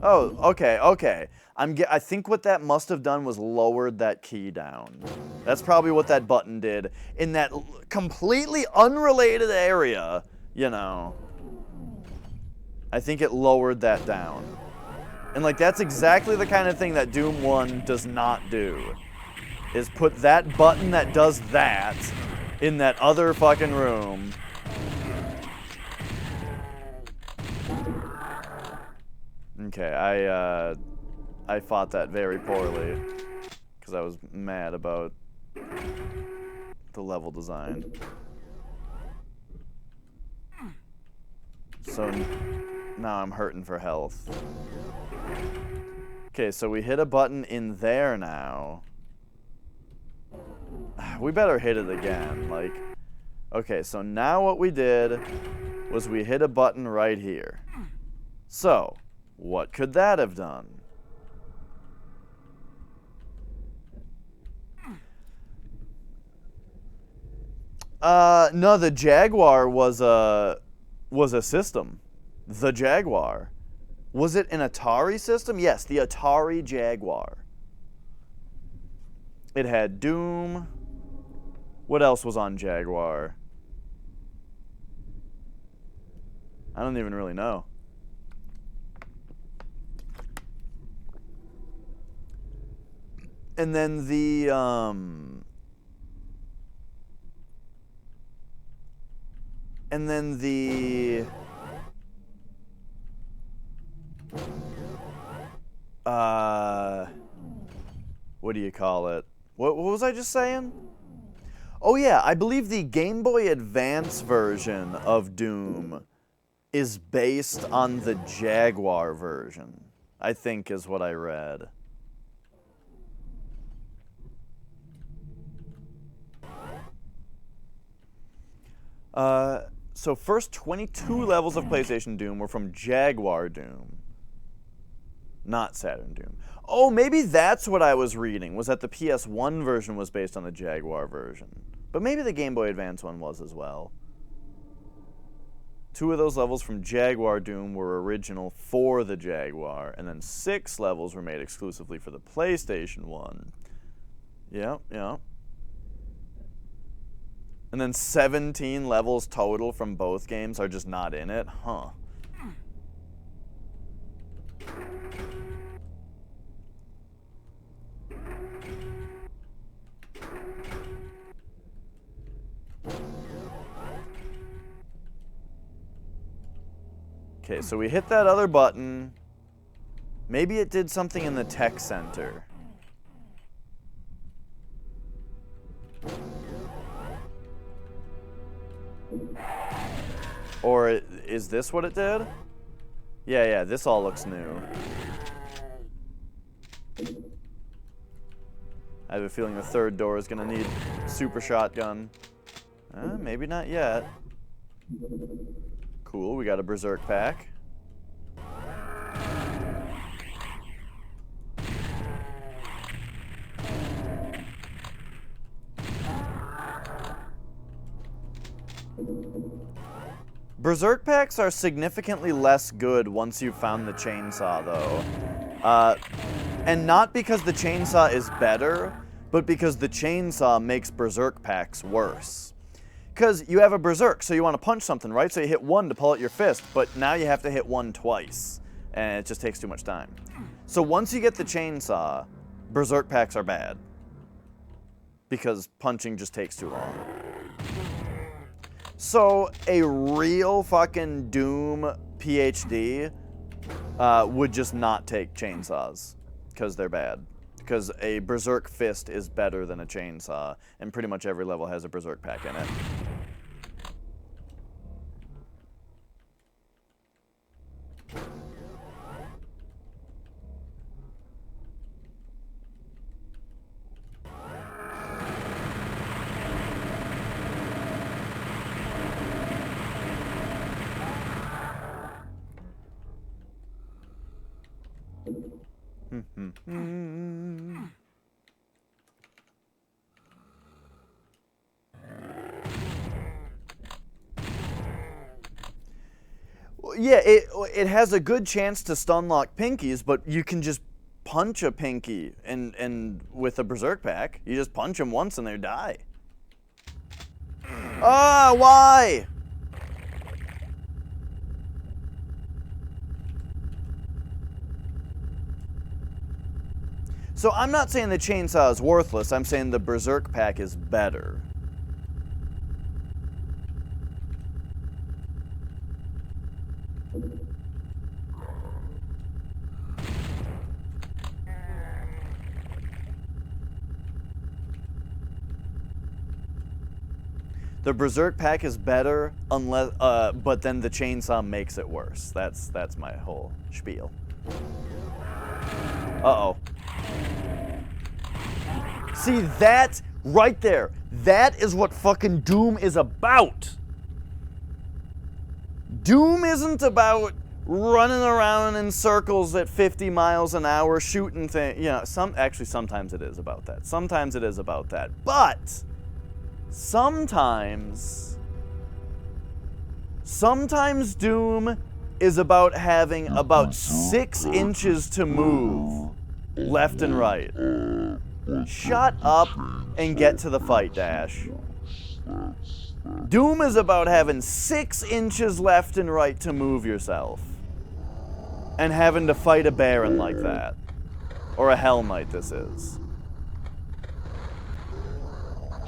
Oh, okay, okay. I think what that must have done was lowered that key down. That's probably what that button did in that completely unrelated area, you know. I think it lowered that down. And like that's exactly the kind of thing that Doom 1 does not do. Is put that button that does that in that other fucking room. Okay, I fought that very poorly because I was mad about the level design. So now I'm hurting for health. Okay, so we hit a button in there now. We better hit it again, like... Okay, so now what we did was we hit a button right here. So, what could that have done? No, the Jaguar was a system. The Jaguar. Was it an Atari system? Yes, the Atari Jaguar. It had Doom. What else was on Jaguar? I don't even really know. And then the what do you call it? What was I just saying? Oh yeah, I believe the Game Boy Advance version of Doom is based on the Jaguar version, I think is what I read. So first 22 levels of PlayStation Doom were from Jaguar Doom, not Saturn Doom. Oh, maybe that's what I was reading, was that the PS1 version was based on the Jaguar version. But maybe the Game Boy Advance one was as well. 2 of those levels from Jaguar Doom were original for the Jaguar, and then 6 levels were made exclusively for the PlayStation 1. Yep. And then 17 levels total from both games are just not in it? Huh. Okay, so we hit that other button. Maybe it did something in the tech center. Or is this what it did? Yeah, this all looks new. I have a feeling the third door is gonna need super shotgun. Maybe not yet. Cool, we got a Berserk pack. Berserk packs are significantly less good once you've found the chainsaw, though. And not because the chainsaw is better, but because the chainsaw makes Berserk packs worse. Because you have a Berserk, so you want to punch something, right? So you hit 1 to pull out your fist, but now you have to hit 1 twice, and it just takes too much time. So once you get the chainsaw, Berserk packs are bad. Because punching just takes too long. So a real fucking Doom PhD would just not take chainsaws, because they're bad. Because a Berserk fist is better than a chainsaw, and pretty much every level has a Berserk pack in it. Yeah, it has a good chance to stun lock pinkies, but you can just punch a pinky and with a Berserk pack, you just punch them once and they die. Ah, why? So I'm not saying the chainsaw is worthless, I'm saying the Berserk pack is better. The Berserk pack is better, unless, but then the chainsaw makes it worse. That's my whole spiel. Uh-oh. See, that right there, that is what fucking Doom is about. Doom isn't about running around in circles at 50 miles an hour shooting things. You know, sometimes it is about that. Sometimes it is about that. But sometimes Doom is about having about 6 inches to move left and right. Shut up and get to the fight, Dash. Doom is about having 6 inches left and right to move yourself. And having to fight a Baron like that. Or a Hell Knight, this is.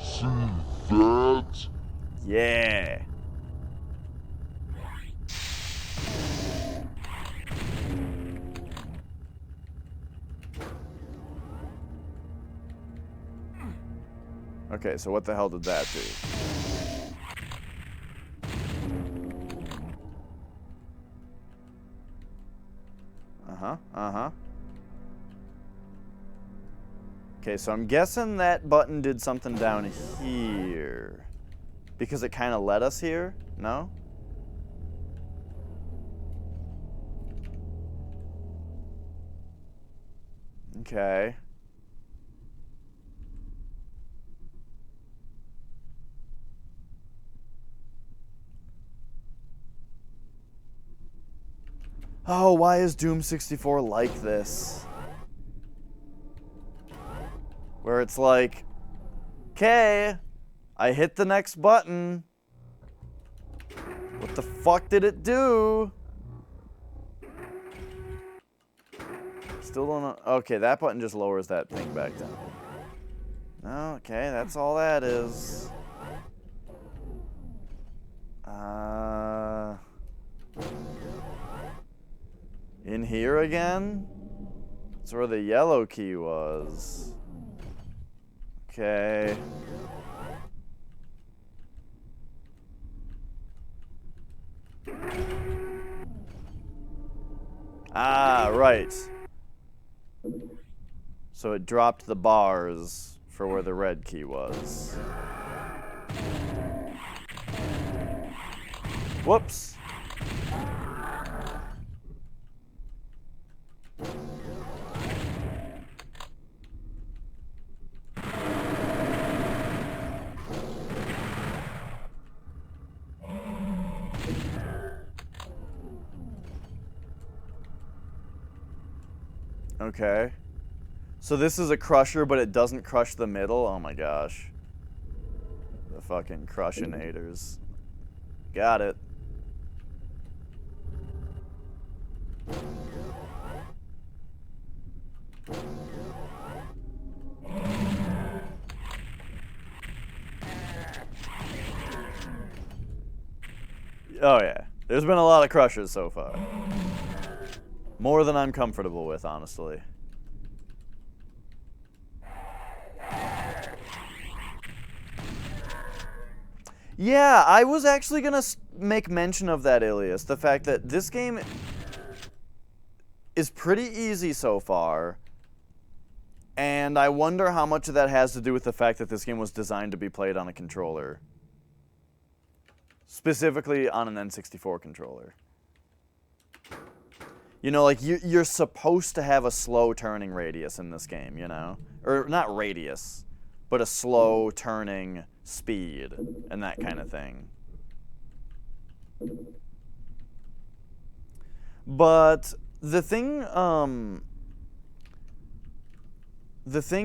See that? Yeah. Okay, so what the hell did that do? Okay, so I'm guessing that button did something down here. Because it kind of led us here? No? Okay. Oh, why is Doom 64 like this? Where it's like, okay, I hit the next button. What the fuck did it do? Still don't know. Okay, that button just lowers that thing back down. Okay, that's all that is. In here again? That's where the yellow key was. Okay. Ah, right. So it dropped the bars for where the red key was. Whoops. Okay. So this is a crusher, but it doesn't crush the middle? Oh my gosh. The fucking crushionators. Got it. Oh yeah. There's been a lot of crushers so far. More than I'm comfortable with, honestly. Yeah, I was actually gonna make mention of that, Ilias. The fact that this game is pretty easy so far. And I wonder how much of that has to do with the fact that this game was designed to be played on a controller. Specifically on an N64 controller. You know, like, you're supposed to have a slow turning radius in this game, you know? Or, not radius, but a slow turning speed and that kind of thing. But the thing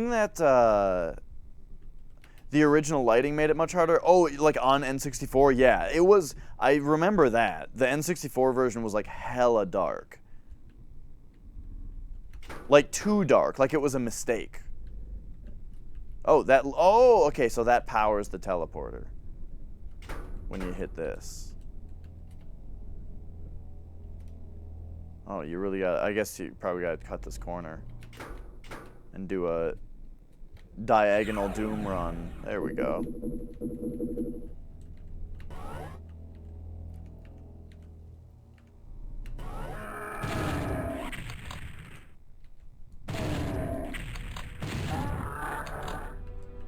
that the original lighting made it much harder. Oh, like on N64, yeah, it was. I remember that the N64 version was like hella dark, like too dark, like it was a mistake. Oh, that. Oh, okay, so that powers the teleporter when you hit this. Oh, you really got. I guess you probably got to cut this corner and do a diagonal Doom run. There we go.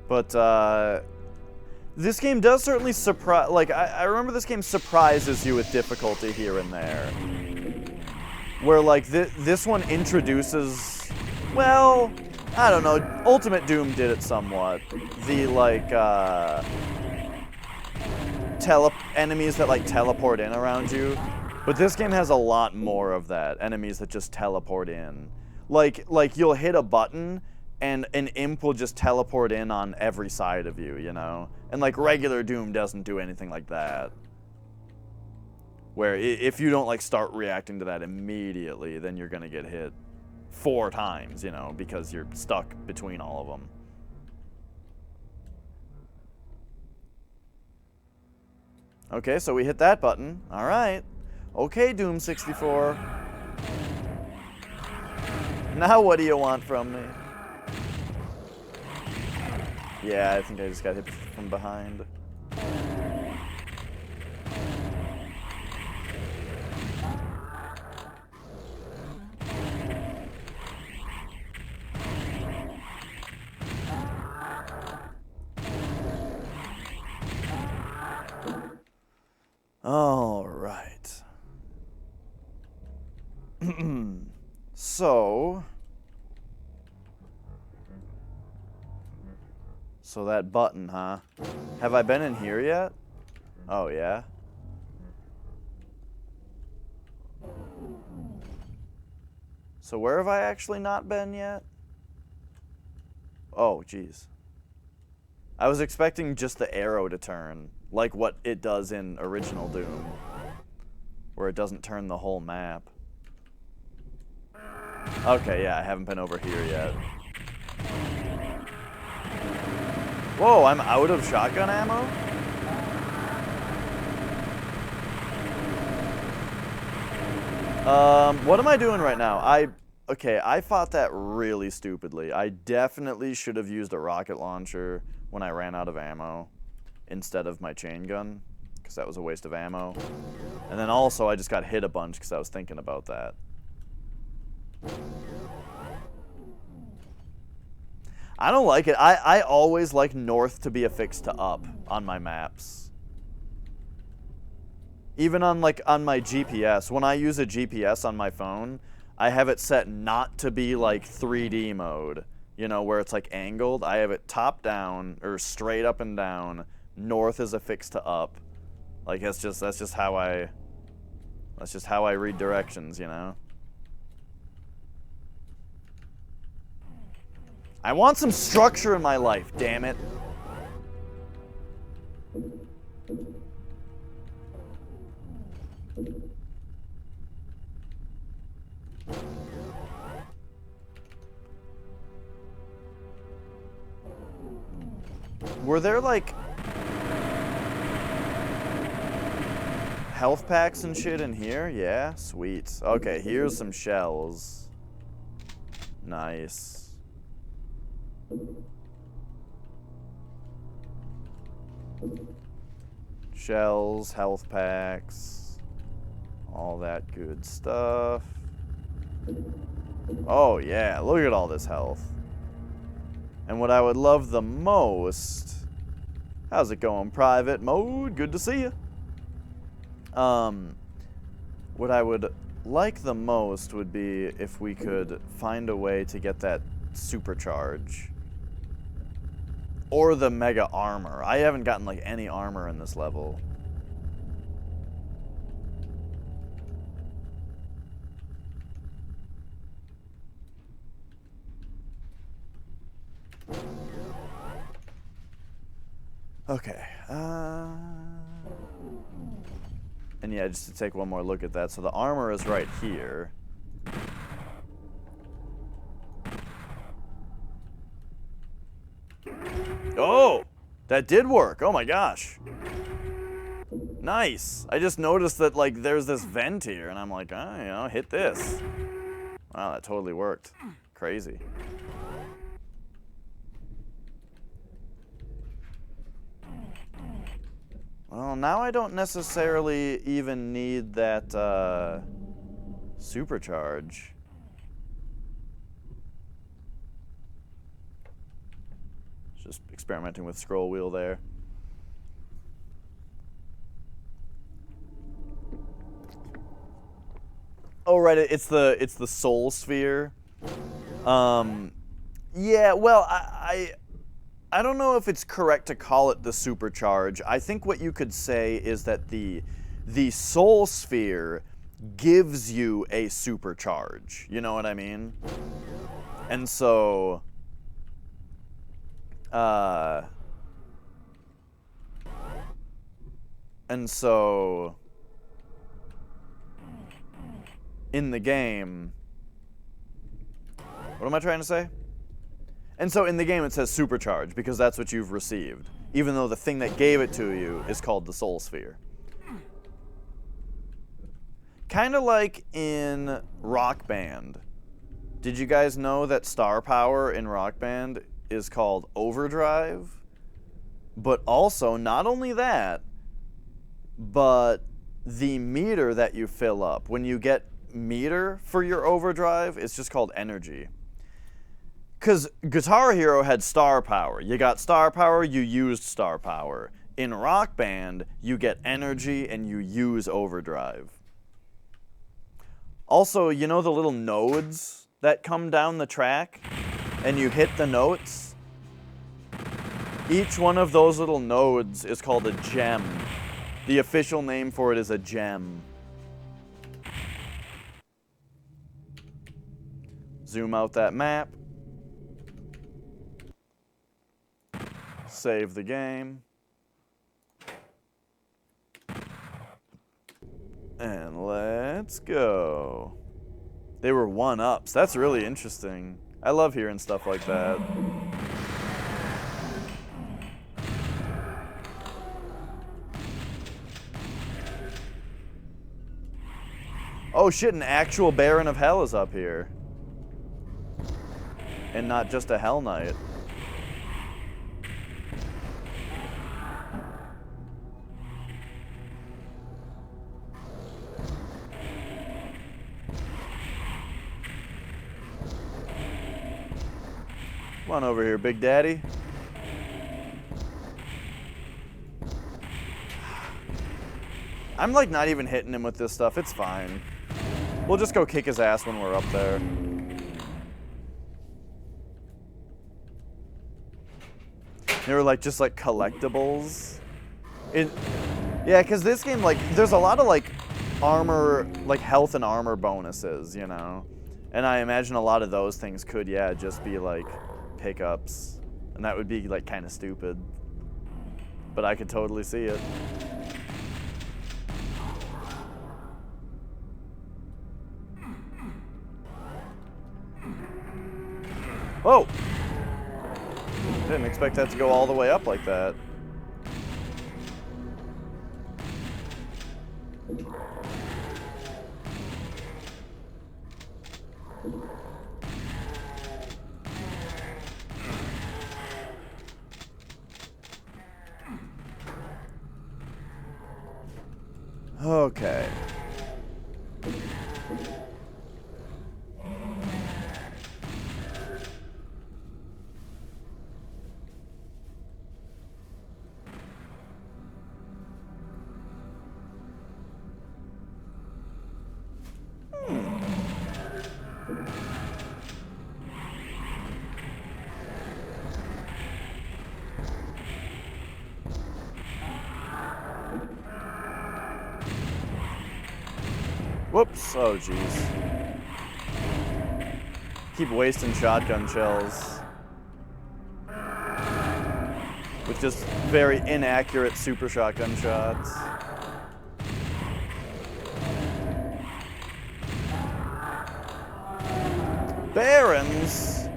But this game does certainly surprise. Like I remember this game surprises you with difficulty here and there. Where like this one introduces, well, I don't know. Ultimate Doom did it somewhat. The like enemies that like teleport in around you, but this game has a lot more of that. Enemies that just teleport in. Like you'll hit a button and an imp will just teleport in on every side of you, you know? And like regular Doom doesn't do anything like that. Where if you don't like start reacting to that immediately, then you're gonna get hit 4 times, you know, because you're stuck between all of them. Okay, so we hit that button. All right. Okay, Doom 64. Now what do you want from me? Yeah, I think I just got hit from behind. All right. So that button, huh? Have I been in here yet? Oh, yeah. So where have I actually not been yet? Oh, geez. I was expecting just the arrow to turn, like what it does in original Doom, where it doesn't turn the whole map. Okay, yeah, I haven't been over here yet. Whoa, I'm out of shotgun ammo? What am I doing right now? Okay, I fought that really stupidly. I definitely should have used a rocket launcher when I ran out of ammo instead of my chain gun, because that was a waste of ammo. And then also I just got hit a bunch because I was thinking about that. I don't like it. I always like north to be affixed to up on my maps. Even on my GPS, when I use a GPS on my phone, I have it set not to be like 3D mode, you know, where it's like angled. I have it top down or straight up and down. North is affixed to up. Like that's just how I read directions, you know. I want some structure in my life, damn it. Were there like health packs and shit in here? Yeah, sweet. Okay, here's some shells. Nice. Shells, health packs, all that good stuff. Oh yeah, look at all this health. And what I would love the most... How's it going, private mode? Good to see you. What I would like the most would be if we could find a way to get that supercharge. Or the mega armor. I haven't gotten like any armor in this level. Okay. And yeah, just to take one more look at that. So the armor is right here. Oh! That did work. Oh my gosh. Nice. I just noticed that like there's this vent here and I'm like, oh, you know, hit this. Wow, that totally worked. Crazy. Well, now I don't necessarily even need that supercharge. Just experimenting with scroll wheel there. Oh right, it's the soul sphere. Yeah, well, I don't know if it's correct to call it the supercharge. I think what you could say is that the soul sphere gives you a supercharge. You know what I mean? And so in the game, what am I trying to say? And so in the game it says supercharge because that's what you've received, even though the thing that gave it to you is called the soul sphere. Kind of like in Rock Band. Did you guys know that star power in Rock Band is called overdrive? But also, not only that, but the meter that you fill up, when you get meter for your overdrive, it's just called energy. Because Guitar Hero had star power. You got star power, you used star power. In Rock Band, you get energy and you use overdrive. Also, you know the little nodes that come down the track and you hit the notes? Each one of those little nodes is called a gem. The official name for it is a gem. Zoom out that map. Save the game. And let's go. They were 1-ups. That's really interesting. I love hearing stuff like that. Oh shit, an actual Baron of Hell is up here. And not just a Hell Knight. Come on over here, Big Daddy. I'm like not even hitting him with this stuff. It's fine. We'll just go kick his ass when we're up there. They were like just like collectibles. Yeah, because this game, like, there's a lot of like armor, like health and armor bonuses, you know? And I imagine a lot of those things could, yeah, just be like pickups. And that would be like kind of stupid. But I could totally see it. Whoa! Didn't expect that to go all the way up like that. Okay. Whoops. Oh, jeez. Keep wasting shotgun shells. With just very inaccurate super shotgun shots. Barons!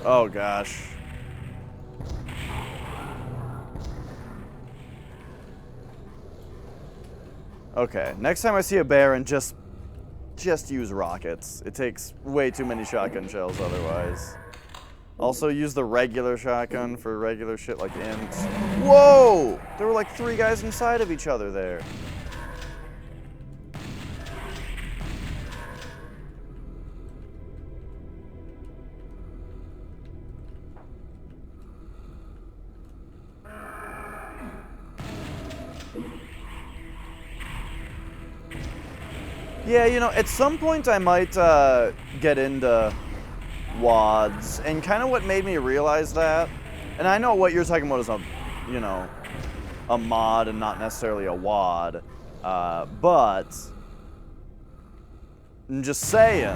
Oh, gosh. Okay, next time I see a Baron, just use rockets. It takes way too many shotgun shells otherwise. Also use the regular shotgun for regular shit like imps. Whoa! There were like 3 guys inside of each other there. Yeah, you know, at some point I might get into WADs, and kind of what made me realize that, and I know what you're talking about is a, you know, a mod and not necessarily a WAD, but I'm just saying,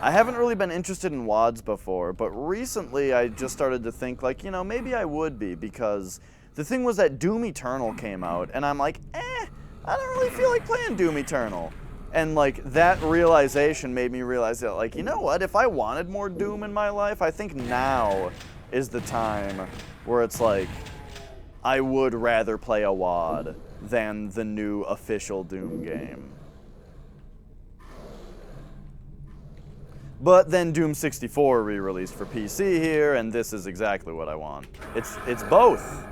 I haven't really been interested in WADs before, but recently I just started to think like, you know, maybe I would be, because the thing was that Doom Eternal came out, and I'm like, I don't really feel like playing Doom Eternal. And like that realization made me realize that, like, you know what, if I wanted more Doom in my life, I think now is the time where it's like, I would rather play a WAD than the new official Doom game. But then Doom 64 re-released for PC here, and this is exactly what I want. It's both.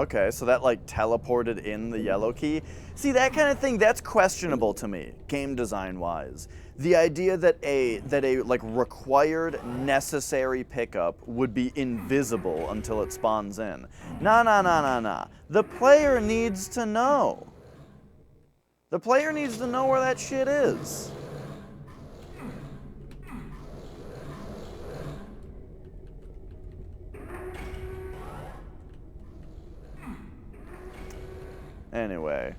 okay, so that like teleported in the yellow key. See, that kind of thing, that's questionable to me, game design wise. The idea that a like required necessary pickup would be invisible until it spawns in. Nah. The player needs to know. The player needs to know where that shit is. Anyway.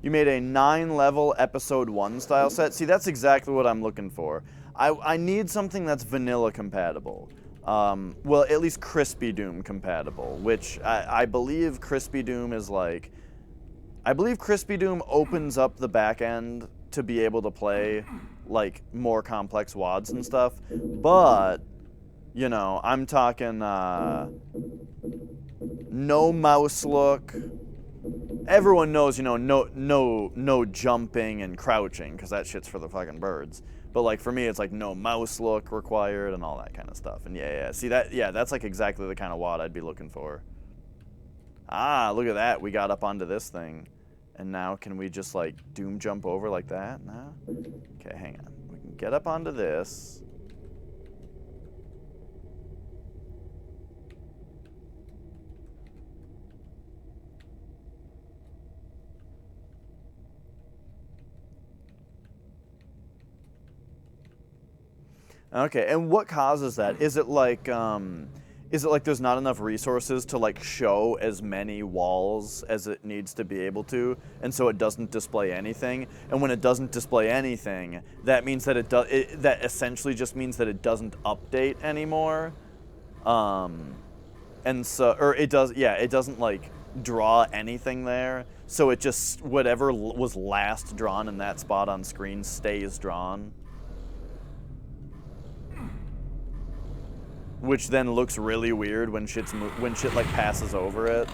You made a 9-level episode 1 style set. See, that's exactly what I'm looking for. I need something that's vanilla compatible. Well, at least Crispy Doom compatible, which I believe Crispy Doom is like... I believe Crispy Doom opens up the back end to be able to play like more complex WADs and stuff, but... You know, I'm talking no mouse look. Everyone knows, you know, no jumping and crouching, because that shit's for the fucking birds. But like for me, it's like no mouse look required and all that kind of stuff. And yeah. See that? Yeah, that's like exactly the kind of WAD I'd be looking for. Ah, look at that. We got up onto this thing, and now can we just like doom jump over like that? No. Okay, hang on. We can get up onto this. Okay, and what causes that? Is it like there's not enough resources to like show as many walls as it needs to be able to, and so it doesn't display anything? And when it doesn't display anything, that means that that essentially just means that it doesn't update anymore. And so, or it does, yeah, it doesn't like draw anything there. So it just, whatever was last drawn in that spot on screen stays drawn. Which then looks really weird when shit like passes over it.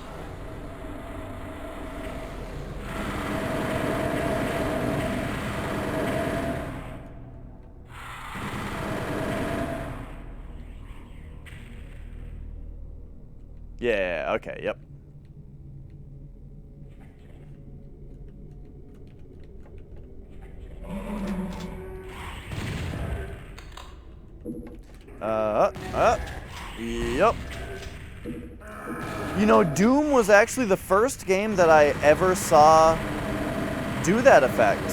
Yeah, okay, yep. Yep. You know, Doom was actually the first game that I ever saw do that effect.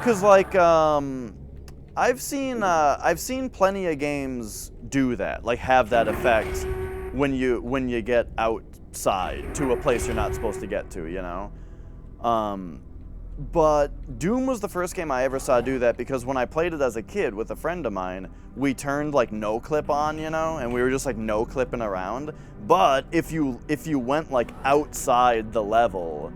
'Cause like, I've seen plenty of games do that, like have that effect when you get outside to a place you're not supposed to get to, you know? But Doom was the first game I ever saw do that, because when I played it as a kid with a friend of mine, we turned like no clip on, you know, and we were just like no clipping around. But if you went like outside the level,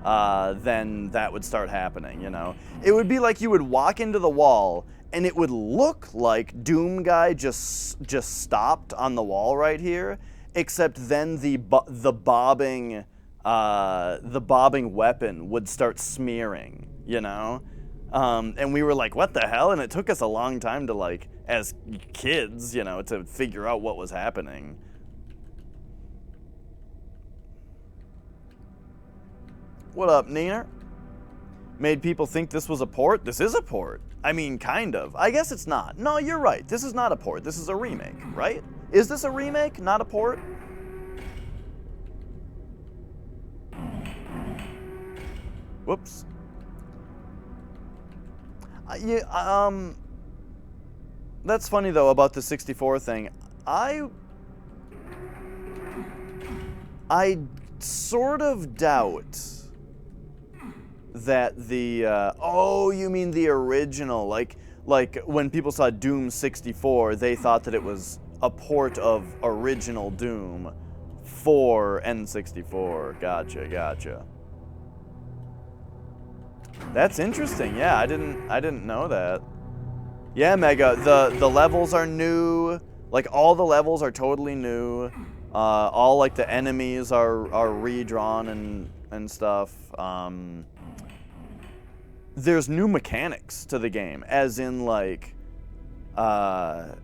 then that would start happening, you know. It would be like you would walk into the wall and it would look like Doom Guy just stopped on the wall right here, except then the bobbing weapon would start smearing, you know? And we were like, what the hell? And it took us a long time to, like, as kids, you know, to figure out what was happening. What up, Neener? Made people think this was a port? This is a port. I mean, kind of. I guess it's not. No, you're right. This is not a port. This is a remake, right? Is this a remake, not a port? Whoops. That's funny though about the 64 thing. I sort of doubt that the oh, you mean the original, like when people saw Doom 64, they thought that it was a port of original Doom for N64. Gotcha. That's interesting. Yeah, I didn't know that. Yeah, Mega, the levels are new. Like all the levels are totally new. All like the enemies are redrawn and stuff. There's new mechanics to the game, as in like like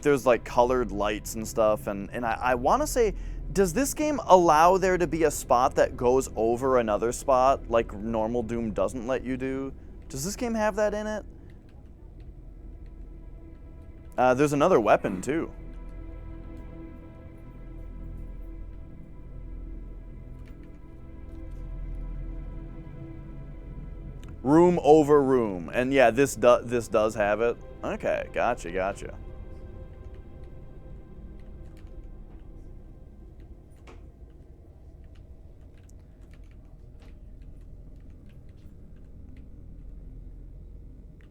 there's like colored lights and stuff, and I want to say, does this game allow there to be a spot that goes over another spot like normal Doom doesn't let you do? Does this game have that in it? There's another weapon too. Room over room, and yeah, this does have it. Okay, gotcha.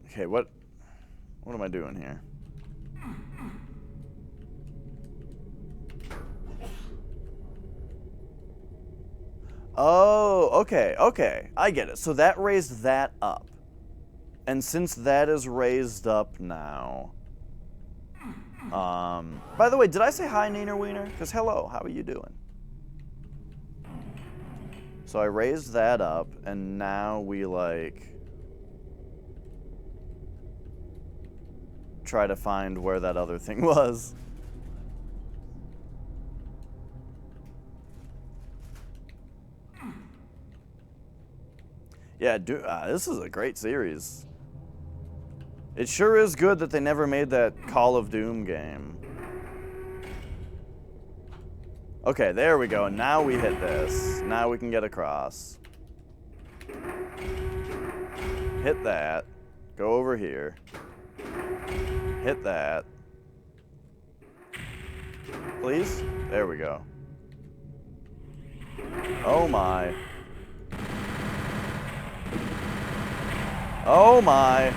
Okay, what am I doing here? Oh, okay. I get it. So that raised that up. And since that is raised up now... by the way, did I say hi, Neener Wiener? Because hello, how are you doing? So I raised that up, and now we, like... try to find where that other thing was. Yeah, this is a great series. It sure is good that they never made that Call of Doom game. Okay, there we go. Now we hit this. Now we can get across. Hit that. Go over here. Hit that. Please? There we go. Oh my. Oh my.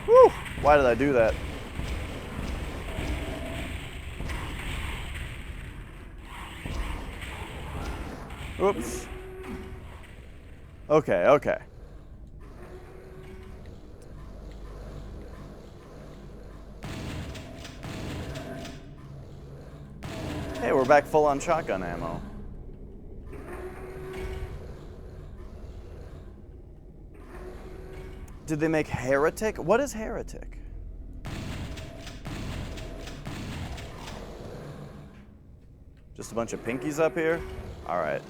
Whew. Why did I do that? Oops. Okay. Hey, we're back full on shotgun ammo. Did they make Heretic? What is Heretic? Just a bunch of pinkies up here? All right.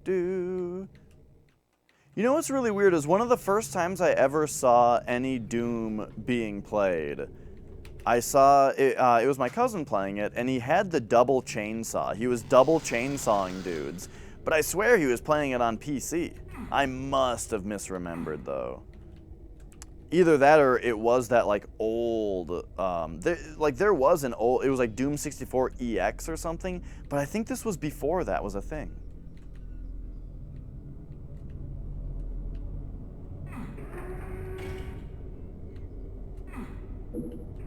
Do. You know what's really weird is one of the first times I ever saw any Doom being played, I saw it, it was my cousin playing it, and he had the double chainsaw. He was double chainsawing dudes, but I swear he was playing it on PC. I must have misremembered though. Either that or it was that like old, there was an old, it was like Doom 64 EX or something, but I think this was before that was a thing.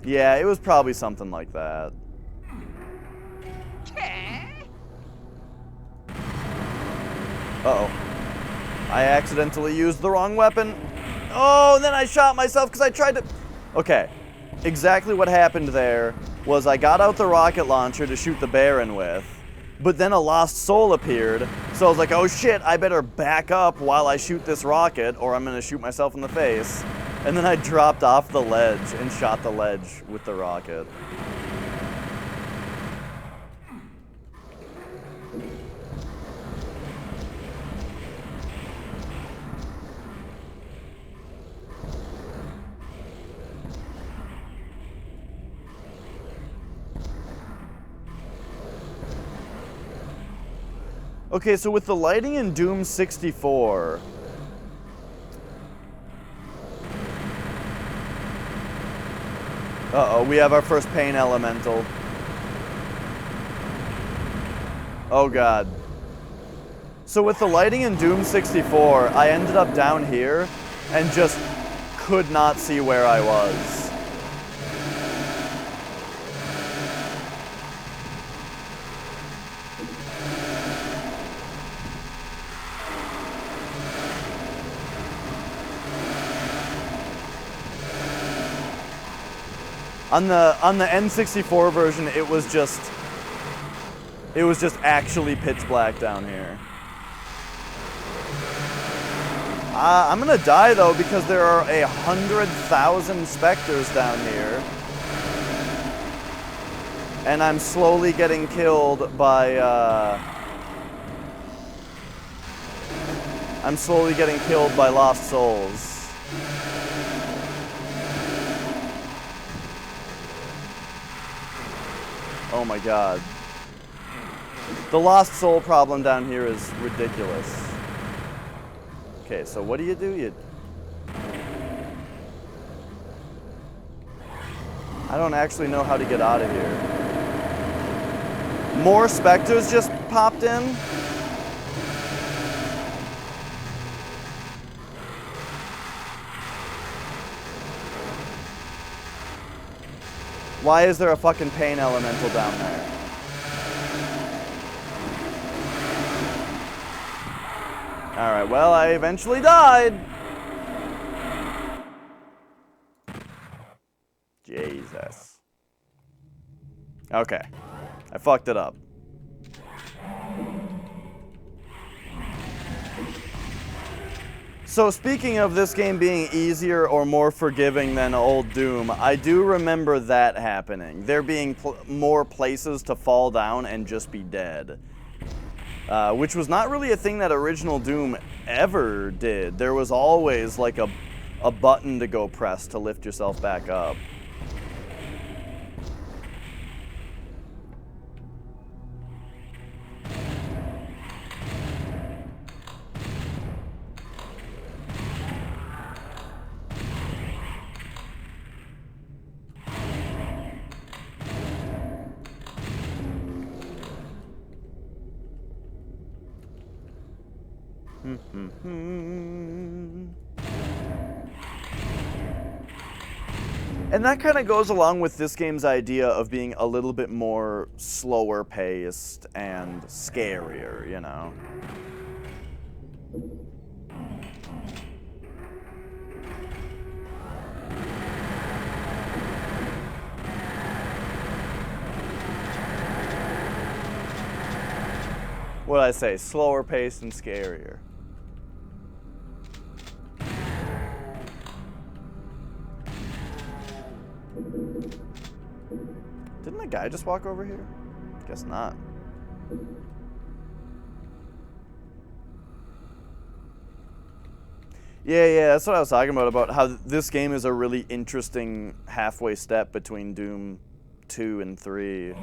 Yeah, it was probably something like that. Uh-oh. I accidentally used the wrong weapon. Oh, and then I shot myself because I tried to... Okay, exactly what happened there was I got out the rocket launcher to shoot the Baron with, but then a lost soul appeared, so I was like, oh shit, I better back up while I shoot this rocket or I'm going to shoot myself in the face. And then I dropped off the ledge and shot the ledge with the rocket. Okay, so with the lighting in Doom 64... Uh-oh, we have our first pain elemental. Oh god. So with the lighting in Doom 64, I ended up down here, and just could not see where I was. On the N64 version, it was just actually pitch black down here. I'm gonna die though because there are 100,000 specters down here, and I'm slowly getting killed by lost souls. Oh my god. The lost soul problem down here is ridiculous. Okay, so what do? I don't actually know how to get out of here. More specters just popped in? Why is there a fucking pain elemental down there? Alright, well, I eventually died. Jesus. Okay. I fucked it up. So speaking of this game being easier or more forgiving than old Doom, I do remember that happening. There being more places to fall down and just be dead. Which was not really a thing that original Doom ever did. There was always like a button to go press to lift yourself back up. And that kind of goes along with this game's idea of being a little bit more slower paced and scarier, you know? What did I say? Slower paced and scarier. Didn't the guy just walk over here? Guess not. Yeah, that's what I was talking about how this game is a really interesting halfway step between Doom 2 and 3.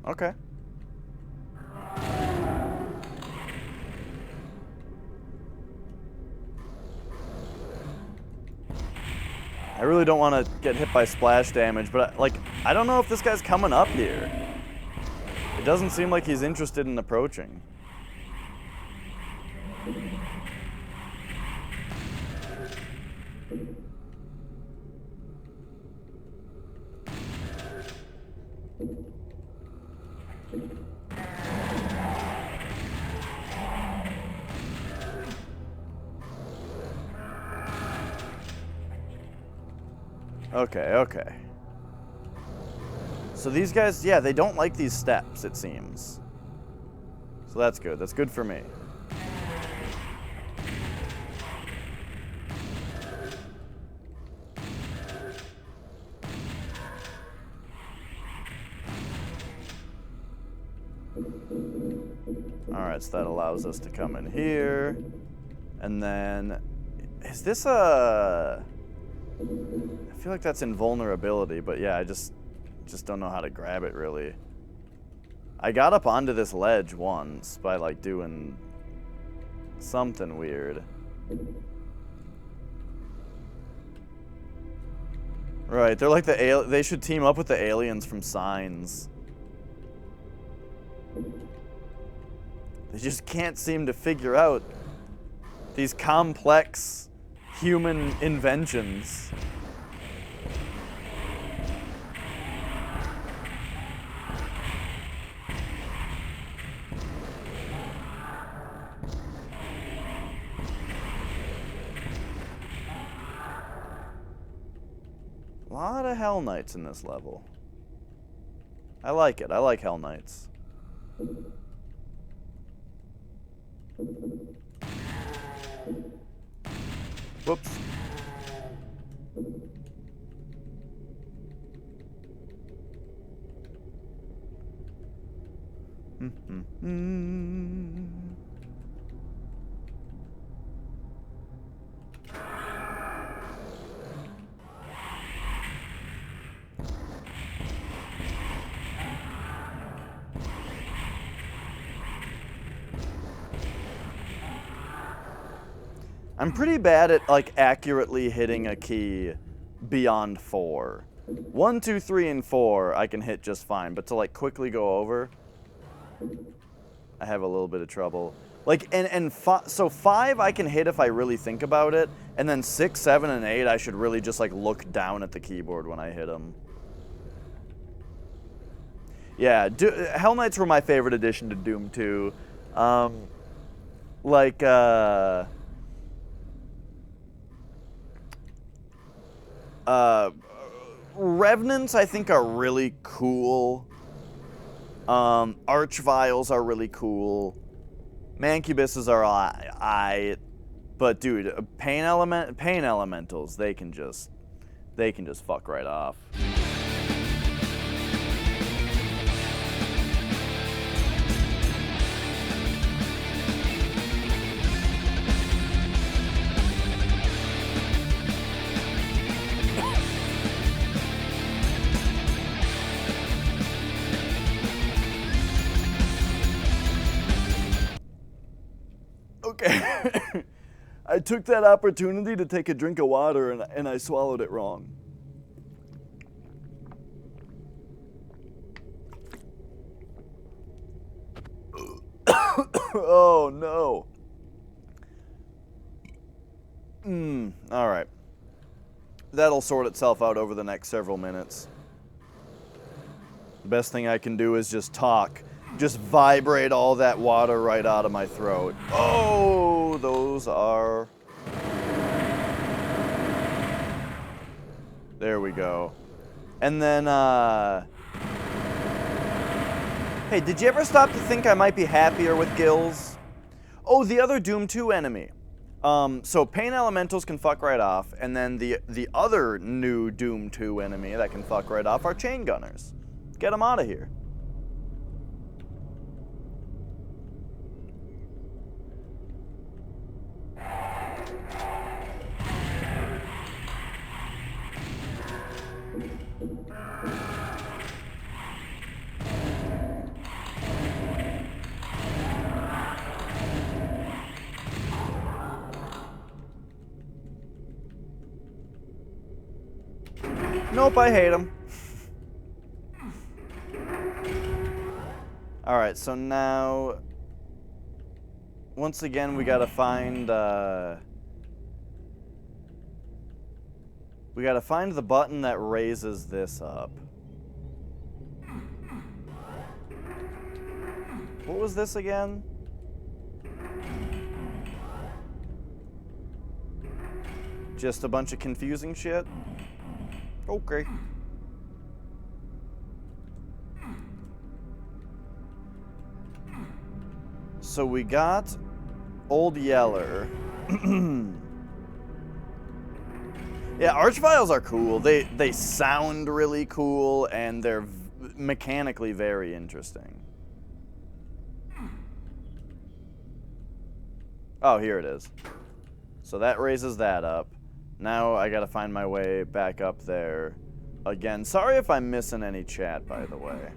Okay. I really don't want to get hit by splash damage, but I don't know if this guy's coming up here. It doesn't seem like he's interested in approaching. Okay. So these guys, yeah, they don't like these steps, it seems. So that's good. That's good for me. Alright, so that allows us to come in here. And then, is this a... I feel like that's invulnerability, but yeah, I just don't know how to grab it, really. I got up onto this ledge once by, like, doing something weird. Right, they're like they should team up with the aliens from Signs. They just can't seem to figure out these complex human inventions. A lot of Hell Knights in this level. I like it. I like Hell Knights. Whoops. I'm pretty bad at, like, accurately hitting a key beyond 4. 1, 2, 3, and 4 I can hit just fine, but to, like, quickly go over, I have a little bit of trouble. Like, so 5 I can hit if I really think about it, and then 6, 7, and 8 I should really just, like, look down at the keyboard when I hit them. Yeah, Hell Knights were my favorite addition to Doom 2. Revenants, I think, are really cool. Archviles are really cool. Mancubuses are I. But dude, pain elementals, they can just fuck right off. Okay. I took that opportunity to take a drink of water and I swallowed it wrong. Oh no. All right. That'll sort itself out over the next several minutes. The best thing I can do is just talk. Just vibrate all that water right out of my throat. Oh, those are... There we go. And then, hey, did you ever stop to think I might be happier with gills? Oh, the other Doom 2 enemy. So Pain Elementals can fuck right off, and then the other new Doom 2 enemy that can fuck right off are Chain Gunners. Get them out of here. Nope, I hate him. Alright, so now... Once again, we gotta find, we gotta find the button that raises this up. What was this again? Just a bunch of confusing shit? Okay. So we got Old Yeller. Yeah, Archviles are cool. They sound really cool, and they're mechanically very interesting. Oh, here it is. So that raises that up. Now I gotta find my way back up there again. Sorry if I'm missing any chat, by the way.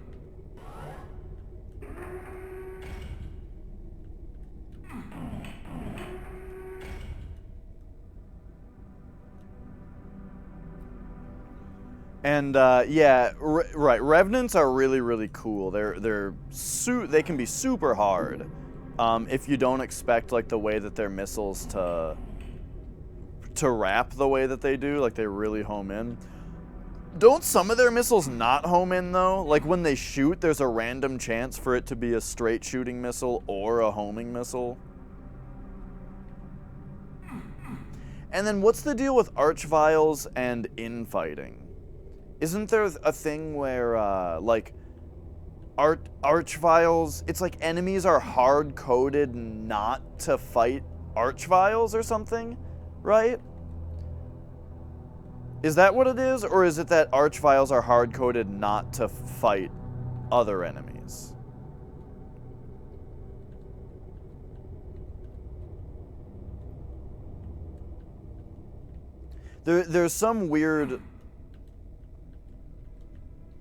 And yeah, right. Revenants are really, really cool. They can be super hard if you don't expect like the way that their missiles to wrap the way that they do. Like they really home in. Don't some of their missiles not home in though? Like when they shoot, there's a random chance for it to be a straight shooting missile or a homing missile. And then what's the deal with archviles and infighting? Isn't there a thing where, like, archviles, it's like enemies are hard-coded not to fight archviles or something, right? Is that what it is, or is it that archviles are hard-coded not to fight other enemies? There's some weird...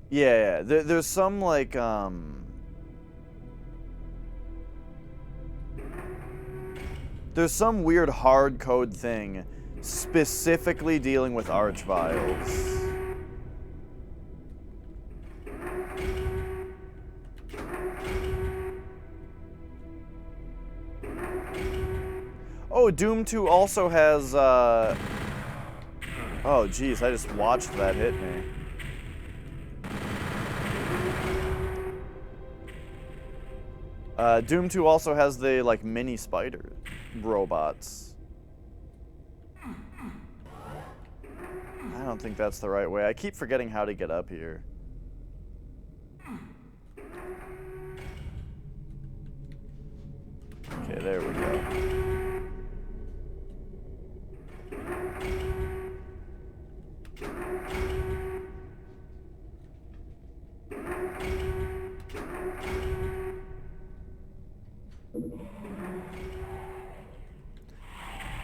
Yeah, there's some, like, there's some weird hard code thing specifically dealing with archviles. Oh, Doom 2 also has, oh, geez, I just watched that hit me. Doom 2 also has the, like, mini spider robots. I don't think that's the right way. I keep forgetting how to get up here. Okay, there we go.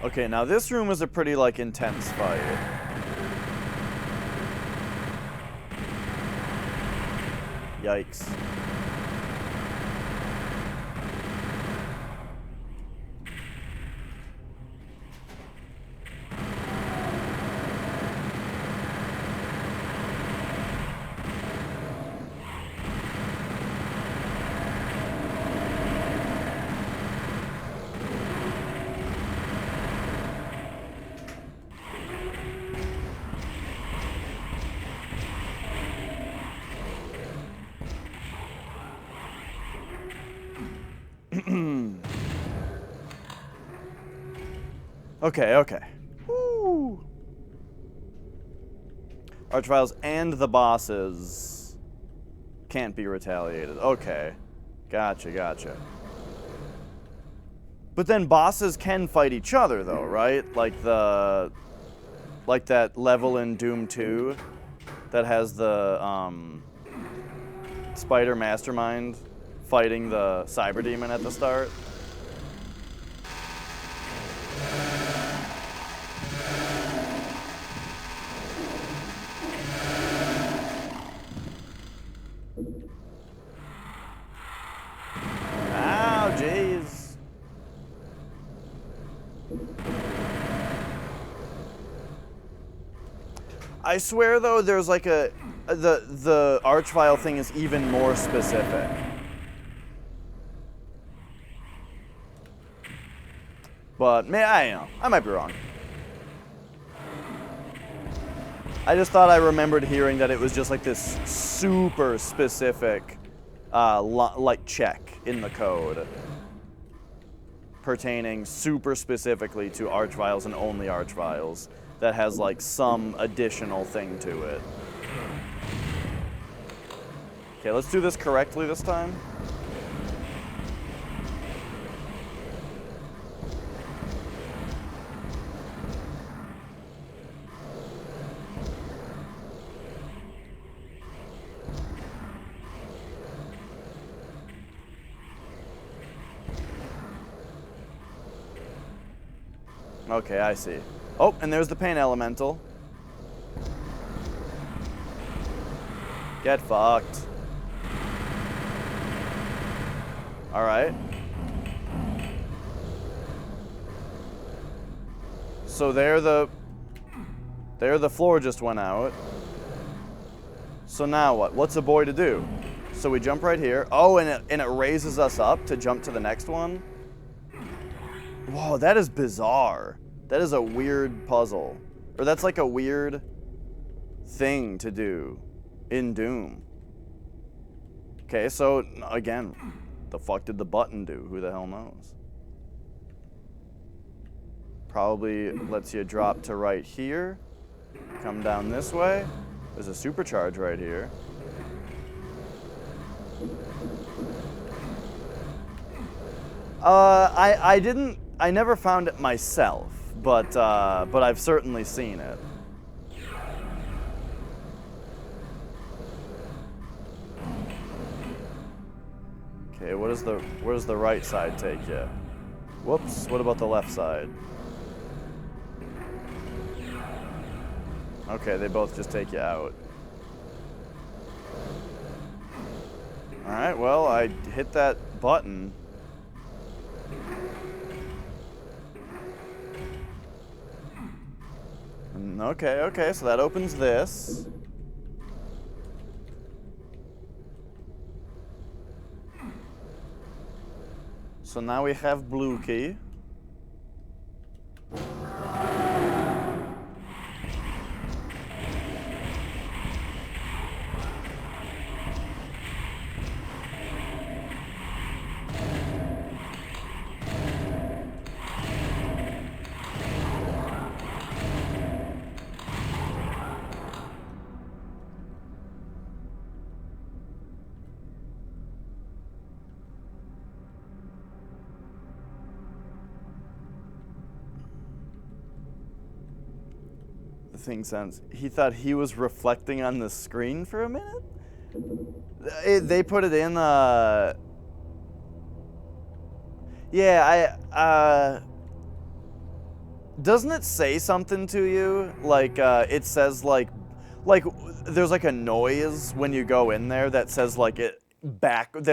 Okay, now this room is a pretty, like, intense fight. Yikes. Okay. Woo. Archviles and the bosses can't be retaliated. Okay. Gotcha. But then bosses can fight each other though, right? Like that level in Doom 2 that has the Spider Mastermind fighting the Cyber Demon at the start. Ow, jeez. I swear though, there's like the Archvile thing is even more specific. But I don't know. I might be wrong. I just thought I remembered hearing that it was just like this super specific like check in the code pertaining super specifically to Archviles and only Archviles that has like some additional thing to it. Okay, let's do this correctly this time. Okay, I see. Oh, and there's the pain elemental. Get fucked. Alright. So there the floor just went out. So now what? What's a boy to do? So we jump right here. Oh, and it raises us up to jump to the next one. Whoa, that is bizarre. That is a weird puzzle. Or that's like a weird thing to do in Doom. Okay, so again, the fuck did the button do? Who the hell knows? Probably lets you drop to right here. Come down this way. There's a supercharge right here. I never found it myself, but I've certainly seen it. Okay, where does the right side take you? Whoops, what about the left side? Okay, they both just take you out. Alright, well, I hit that button. Okay, so that opens this. So now we have blue key. The thing sounds... He thought he was reflecting on the screen for a minute? They put it in, Yeah, doesn't it say something to you? Like, it says, like, there's, like, a noise when you go in there that says, like, they,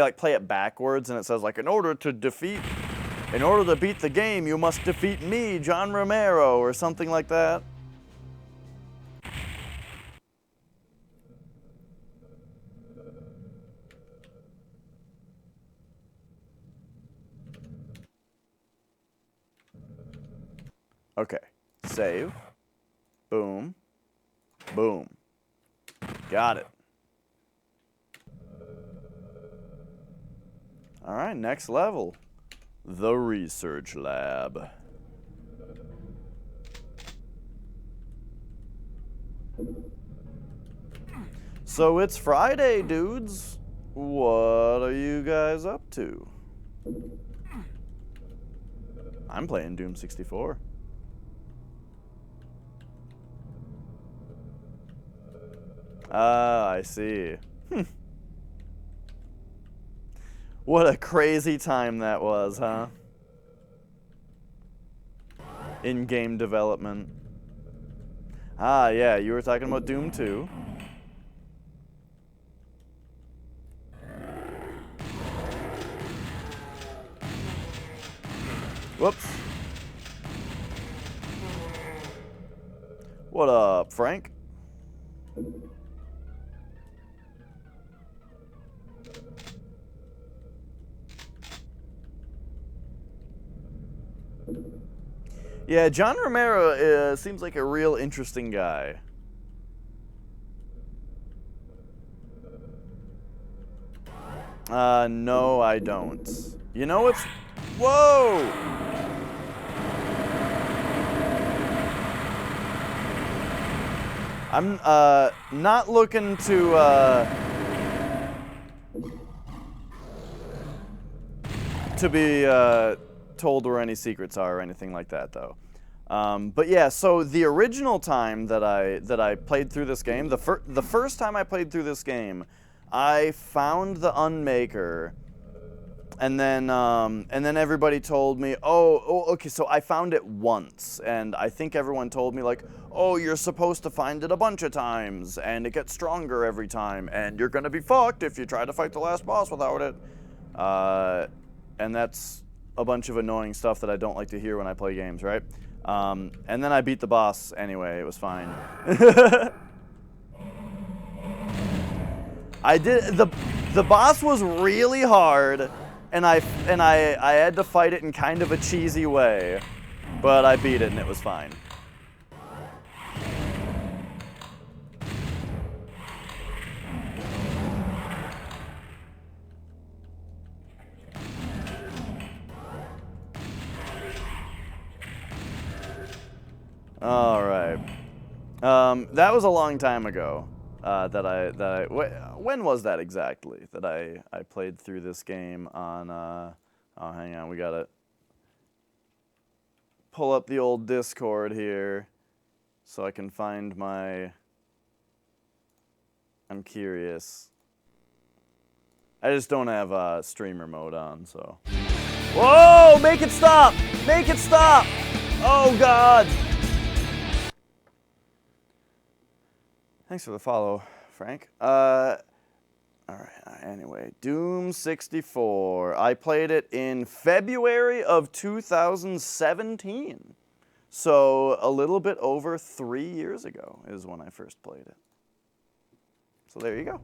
like, play it backwards, and it says, like, in order to beat the game, you must defeat me, John Romero, or something like that. Okay, save, boom, boom, got it. All right, next level, the research lab. So it's Friday, dudes. What are you guys up to? I'm playing Doom 64. Ah, I see. What a crazy time that was, huh? In game development. Ah, yeah, you were talking about Doom 2. Whoops. What up, Frank? Yeah, John Romero seems like a real interesting guy. No, I don't. You know what's... Whoa! I'm, not looking to be, told where any secrets are or anything like that, though. But yeah, so the original time that I played through this game, the first time I played through this game, I found the Unmaker, and then everybody told me, oh, okay, so I found it once, and I think everyone told me, like, oh, you're supposed to find it a bunch of times, and it gets stronger every time, and you're gonna be fucked if you try to fight the last boss without it. And that's a bunch of annoying stuff that I don't like to hear when I play games, right? And then I beat the boss anyway, it was fine. I did. The boss was really hard, and I had to fight it in kind of a cheesy way, but I beat it and it was fine. All right. That was a long time ago. When was that exactly that I played through this game on? Oh, hang on, we gotta pull up the old Discord here, so I can find my. I'm curious. I just don't have streamer mode on, so. Whoa! Make it stop! Make it stop! Oh God! Thanks for the follow, Frank. All right, anyway, Doom 64. I played it in February of 2017. So a little bit over 3 years ago is when I first played it. So there you go.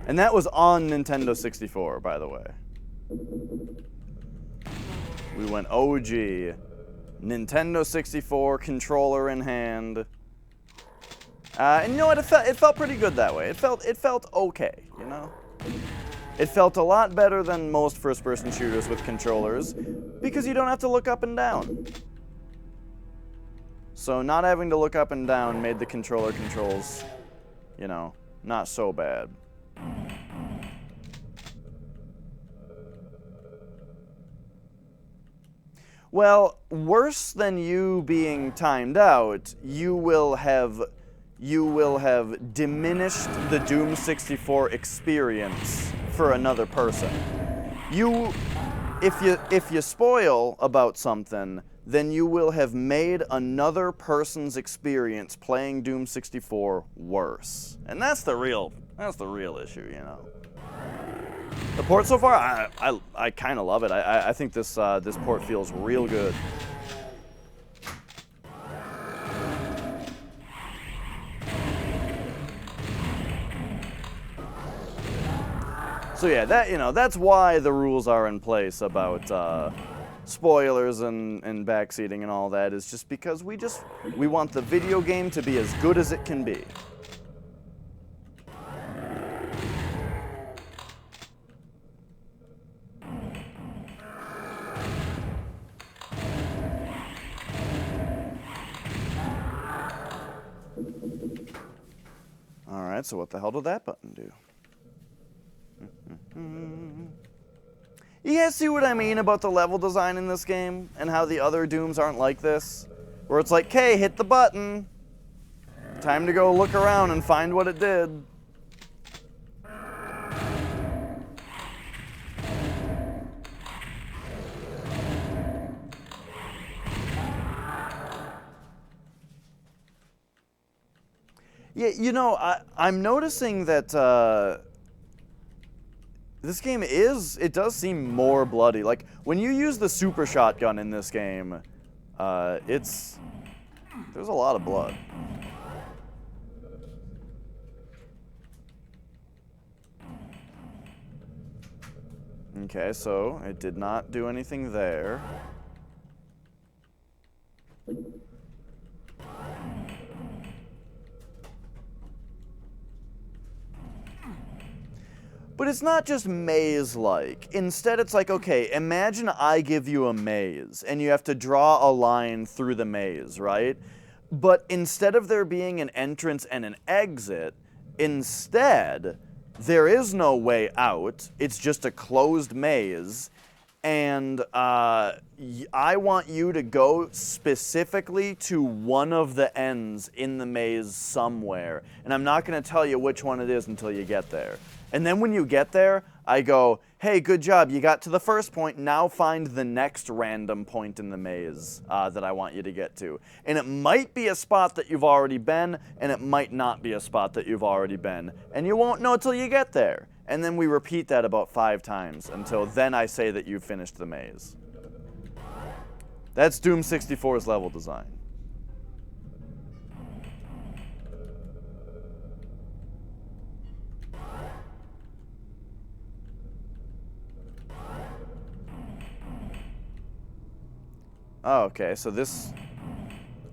And that was on Nintendo 64, by the way. We went OG. Nintendo 64, controller in hand. And you know what? It felt pretty good that way. It felt okay, you know? It felt a lot better than most first-person shooters with controllers, because you don't have to look up and down. So not having to look up and down made the controller controls, you know, not so bad. Well, worse than you being timed out, you will have diminished the Doom 64 experience for another person. If you spoil about something, then you will have made another person's experience playing Doom 64 worse. And that's the real issue, you know. The port so far, I kind of love it. I think this port feels real good. So yeah, that's why the rules are in place about spoilers and backseating and all that, is just because we want the video game to be as good as it can be. Alright, so what the hell did that button do? You guys see what I mean about the level design in this game? And how the other Dooms aren't like this? Where it's like, okay, hit the button. Time to go look around and find what it did. Yeah, you know, I'm noticing that this game it does seem more bloody. Like, when you use the super shotgun in this game, there's a lot of blood. Okay, so it did not do anything there. But it's not just maze-like. Instead, it's like, okay, imagine I give you a maze, and you have to draw a line through the maze, right? But instead of there being an entrance and an exit, instead, there is no way out. It's just a closed maze, and I want you to go specifically to one of the ends in the maze somewhere. And I'm not going to tell you which one it is until you get there. And then when you get there, I go, hey, good job, you got to the first point, now find the next random point in the maze that I want you to get to. And it might be a spot that you've already been, and it might not be a spot that you've already been. And you won't know till you get there. And then we repeat that about 5 times until then I say that you've finished the maze. That's Doom 64's level design. Oh, okay, so this...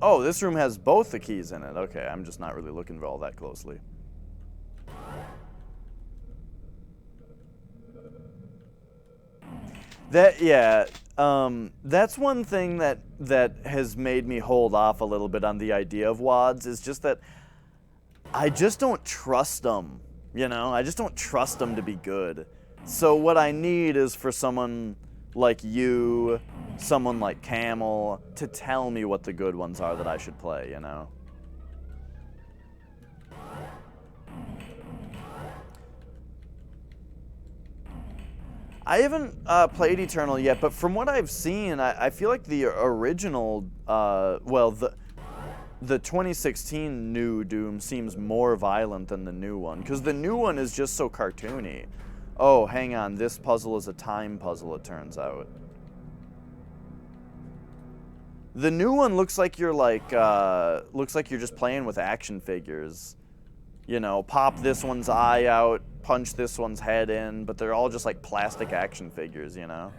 Oh, this room has both the keys in it. Okay, I'm just not really looking all that closely. That's one thing that has made me hold off a little bit on the idea of WADs, is just that I just don't trust them, you know? I just don't trust them to be good. So what I need is for someone like you, someone like Camel, to tell me what the good ones are that I should play, you know? I haven't played Eternal yet, but from what I've seen, I feel like the original, the 2016 new Doom seems more violent than the new one, because the new one is just so cartoony. Oh, hang on, this puzzle is a time puzzle, it turns out. The new one looks like you're just playing with action figures. You know, pop this one's eye out, punch this one's head in, but they're all just like plastic action figures, you know?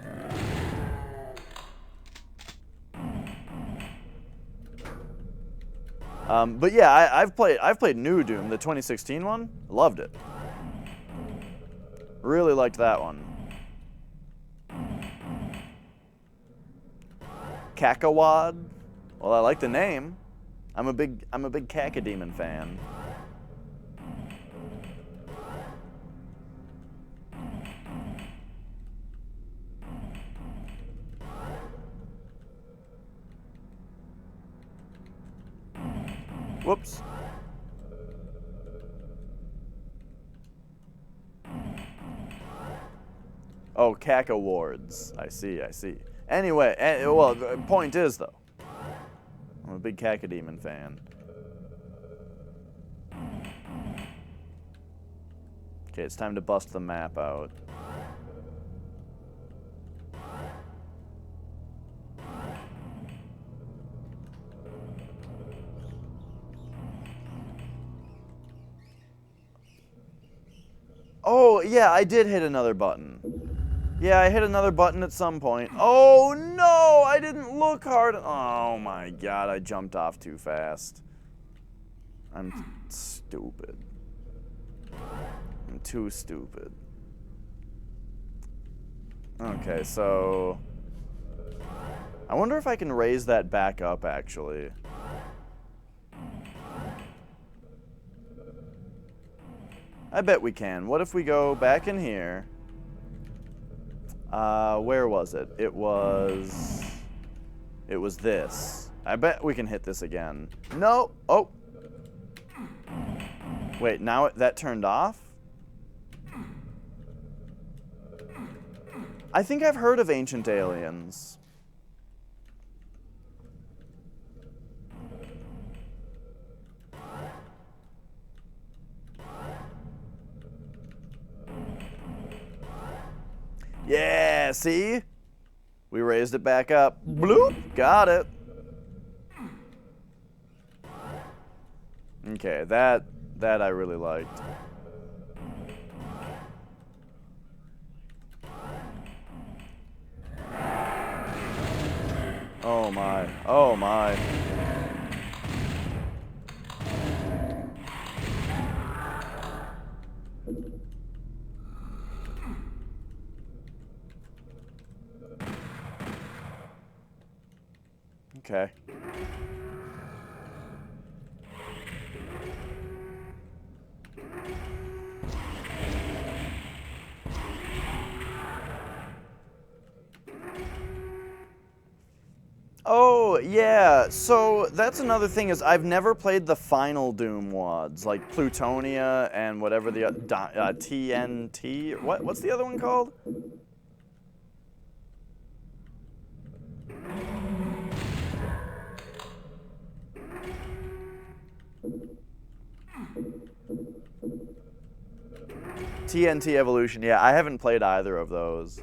But yeah, I've played New Doom, the 2016 one. Loved it. Really liked that one. Kakawad. Well, I like the name. I'm a big Cacodemon fan. Whoops. Oh, CAC Awards. I see. Anyway, well, the point is, though, I'm a big Cacodemon fan. Okay, it's time to bust the map out. Oh, yeah, I did hit another button. Yeah, I hit another button at some point. Oh, no! I didn't look hard. Oh, my God. I jumped off too fast. I'm stupid. I'm too stupid. Okay, so... I wonder if I can raise that back up, actually. I bet we can. What if we go back in here? Where was it? It was this. I bet we can hit this again. No! Oh! Wait, now that turned off? I think I've heard of Ancient Aliens. Yeah, see? We raised it back up. Bloop! Got it. Okay, that I really liked. Oh my. Oh my. Okay. Oh, yeah. So that's another thing is I've never played the final Doom WADs, like Plutonia and whatever the TNT. What's the other one called? TNT Evolution. Yeah, I haven't played either of those.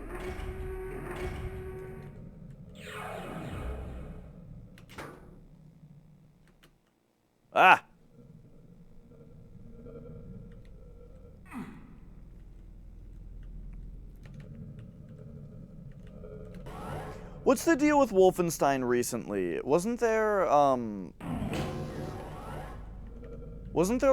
Ah! What's the deal with Wolfenstein recently? Wasn't there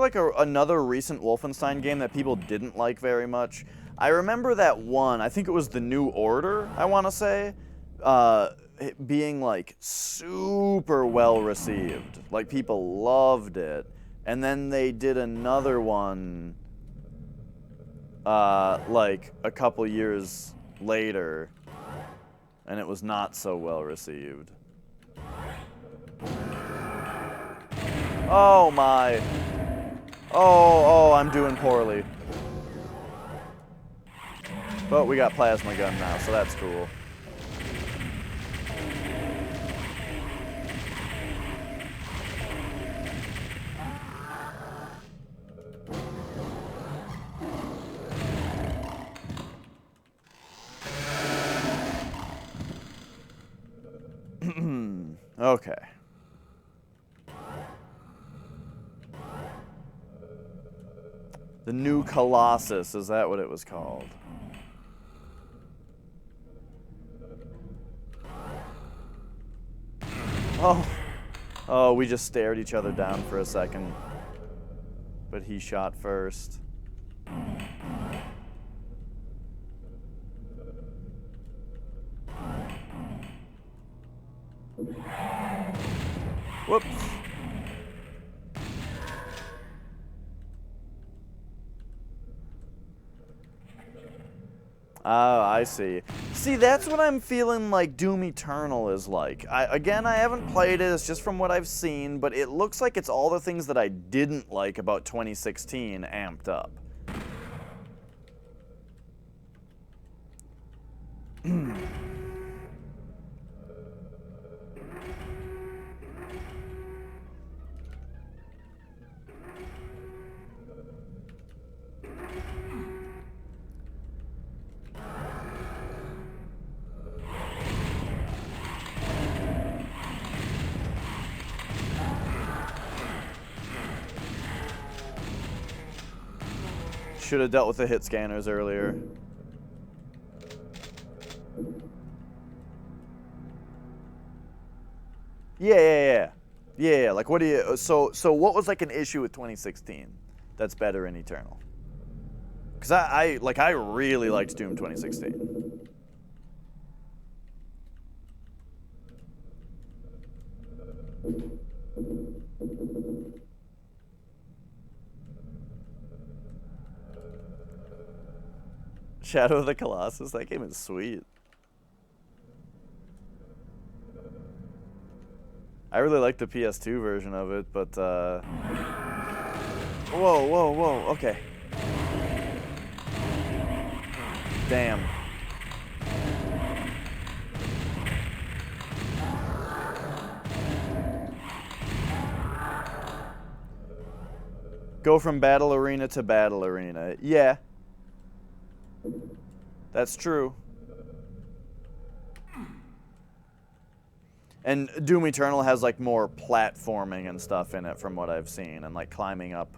like another recent Wolfenstein game that people didn't like very much? I remember that one, I think it was The New Order, I want to say, it being like super well received. Like people loved it. And then they did another one like a couple years later, and it was not so well received. Oh my. Oh, I'm doing poorly. But we got plasma gun now, so that's cool. Okay. The New Colossus, is that what it was called? Oh, we just stared each other down for a second. But he shot first. Whoops. Oh, I see. See, that's what I'm feeling like Doom Eternal is like. Again, I haven't played it, it's just from what I've seen, but it looks like it's all the things that I didn't like about 2016 amped up. Should have dealt with the hit scanners earlier. Yeah, like what do you, so what was like an issue with 2016 that's better in Eternal? Because I really liked Doom 2016. Shadow of the Colossus, that game is sweet. I really like the PS2 version of it, but whoa, okay. Damn. Go from battle arena to battle arena. Yeah. That's true. And Doom Eternal has like more platforming and stuff in it from what I've seen, and like climbing up,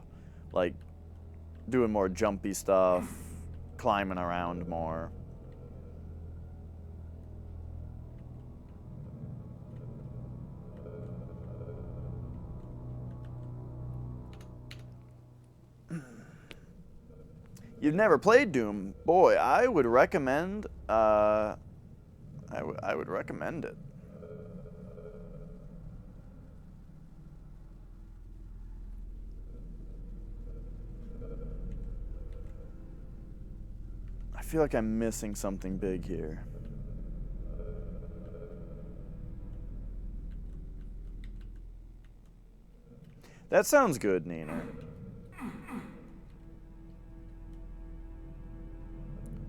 like doing more jumpy stuff, climbing around more. You've never played Doom? Boy, I would recommend, I would recommend it. I feel like I'm missing something big here. That sounds good, Nina.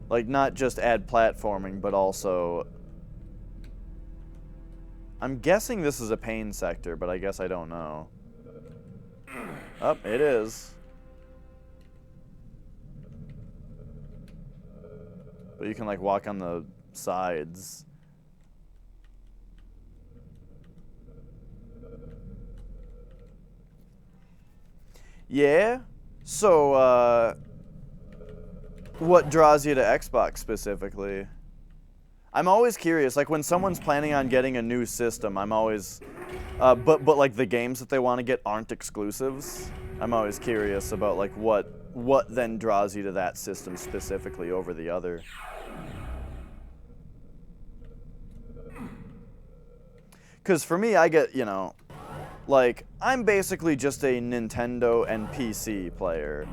Like, not just add platforming, but also... I'm guessing this is a pain sector, but I guess I don't know. Oh, it is. But you can, like, walk on the sides. Yeah? So, what draws you to Xbox specifically? I'm always curious, like when someone's planning on getting a new system, I'm always, but like the games that they want to get aren't exclusives. I'm always curious about like what then draws you to that system specifically over the other. Because for me, I get, you know, like I'm basically just a Nintendo and PC player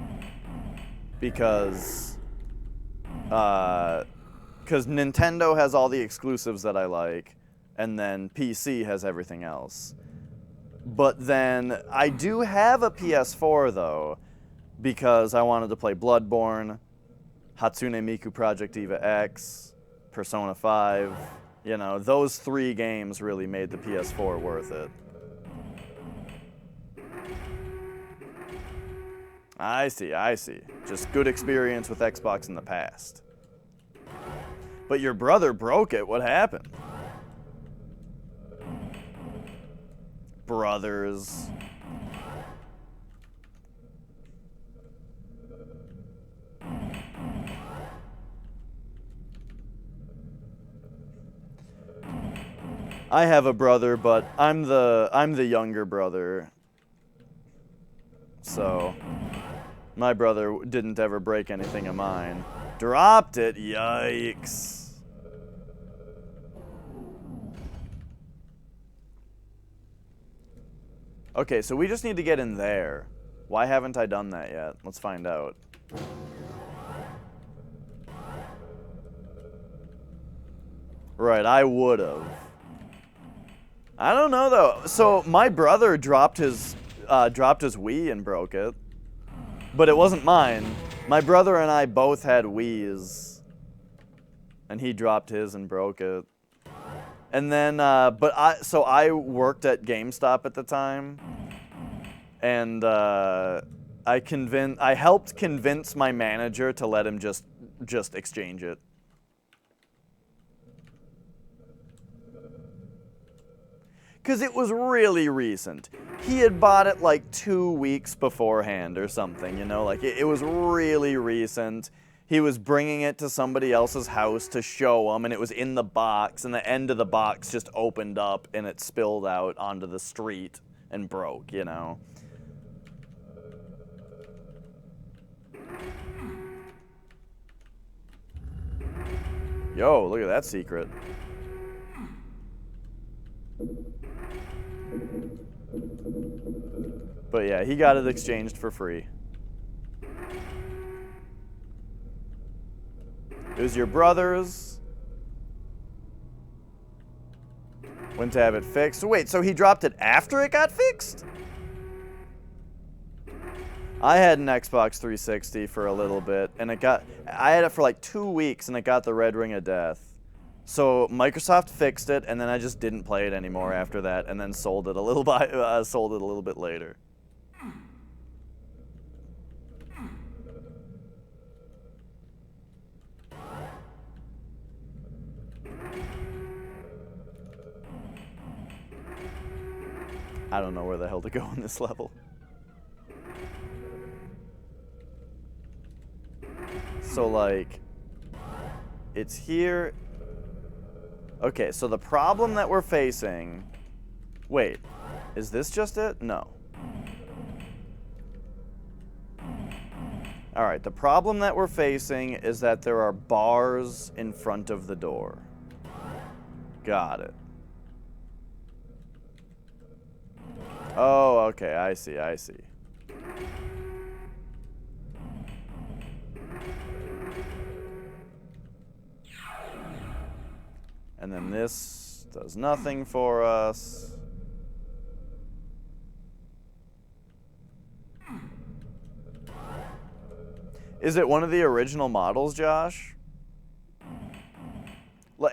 because Nintendo has all the exclusives that I like, and then PC has everything else. But then I do have a PS4 though, because I wanted to play Bloodborne, Hatsune Miku Project Eva X, Persona 5. You know, those 3 games really made the PS4 worth it. I see, I see. Just good experience with Xbox in the past. But your brother broke it. What happened? Brothers. I have a brother, but I'm the younger brother. So my brother didn't ever break anything of mine. Dropped it. Yikes. Okay, so we just need to get in there. Why haven't I done that yet? Let's find out. Right, I would've. I don't know though. So my brother dropped his Wii and broke it, but it wasn't mine. My brother and I both had Wiis, and he dropped his and broke it. And then, so I worked at GameStop at the time, and I helped convince my manager to let him just exchange it. Because it was really recent. He had bought it like 2 weeks beforehand or something, you know? Like, it was really recent. He was bringing it to somebody else's house to show him, and it was in the box, and the end of the box just opened up, and it spilled out onto the street and broke, you know? Yo, look at that secret. But yeah, he got it exchanged for free. It was your brother's. Went to have it fixed. Wait, so he dropped it after it got fixed? I had an Xbox 360 for a little bit, and I had it for like 2 weeks, and it got the red ring of death. So Microsoft fixed it, and then I just didn't play it anymore after that, and then sold it a little bit later. I don't know where the hell to go in this level. So like, it's here. Okay, so the problem that we're facing, wait, is this just it? No. All right, the problem that we're facing is that there are bars in front of the door. Got it. Oh, okay, I see, I see. And then this does nothing for us. Is it one of the original models, Josh?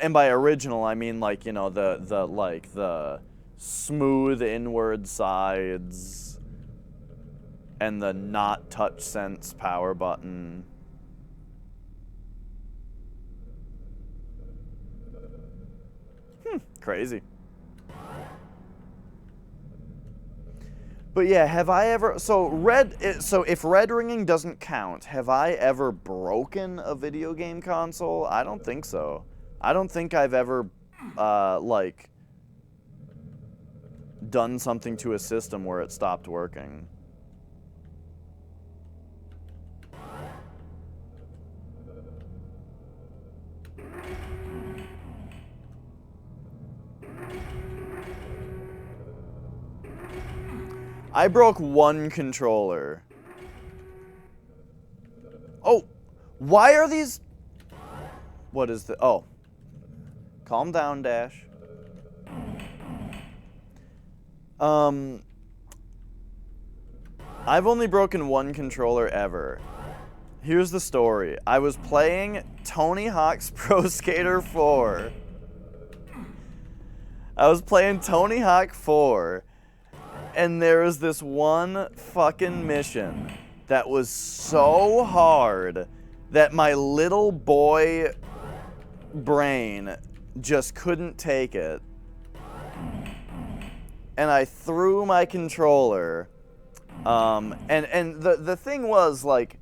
And by original, I mean like, you know, the smooth inward sides and the not touch sense power button. Crazy. But yeah, have I ever, so if red ringing doesn't count, have I ever broken a video game console? I don't think so. I don't think I've ever, like, done something to a system where it stopped working. I broke one controller. Oh, why are these... What is the... Oh. Calm down, Dash. I've only broken one controller ever. Here's the story. I was playing Tony Hawk's Pro Skater 4. I was playing Tony Hawk 4. And there was this one fucking mission that was so hard that my little boy brain just couldn't take it. And I threw my controller. And the thing was, like,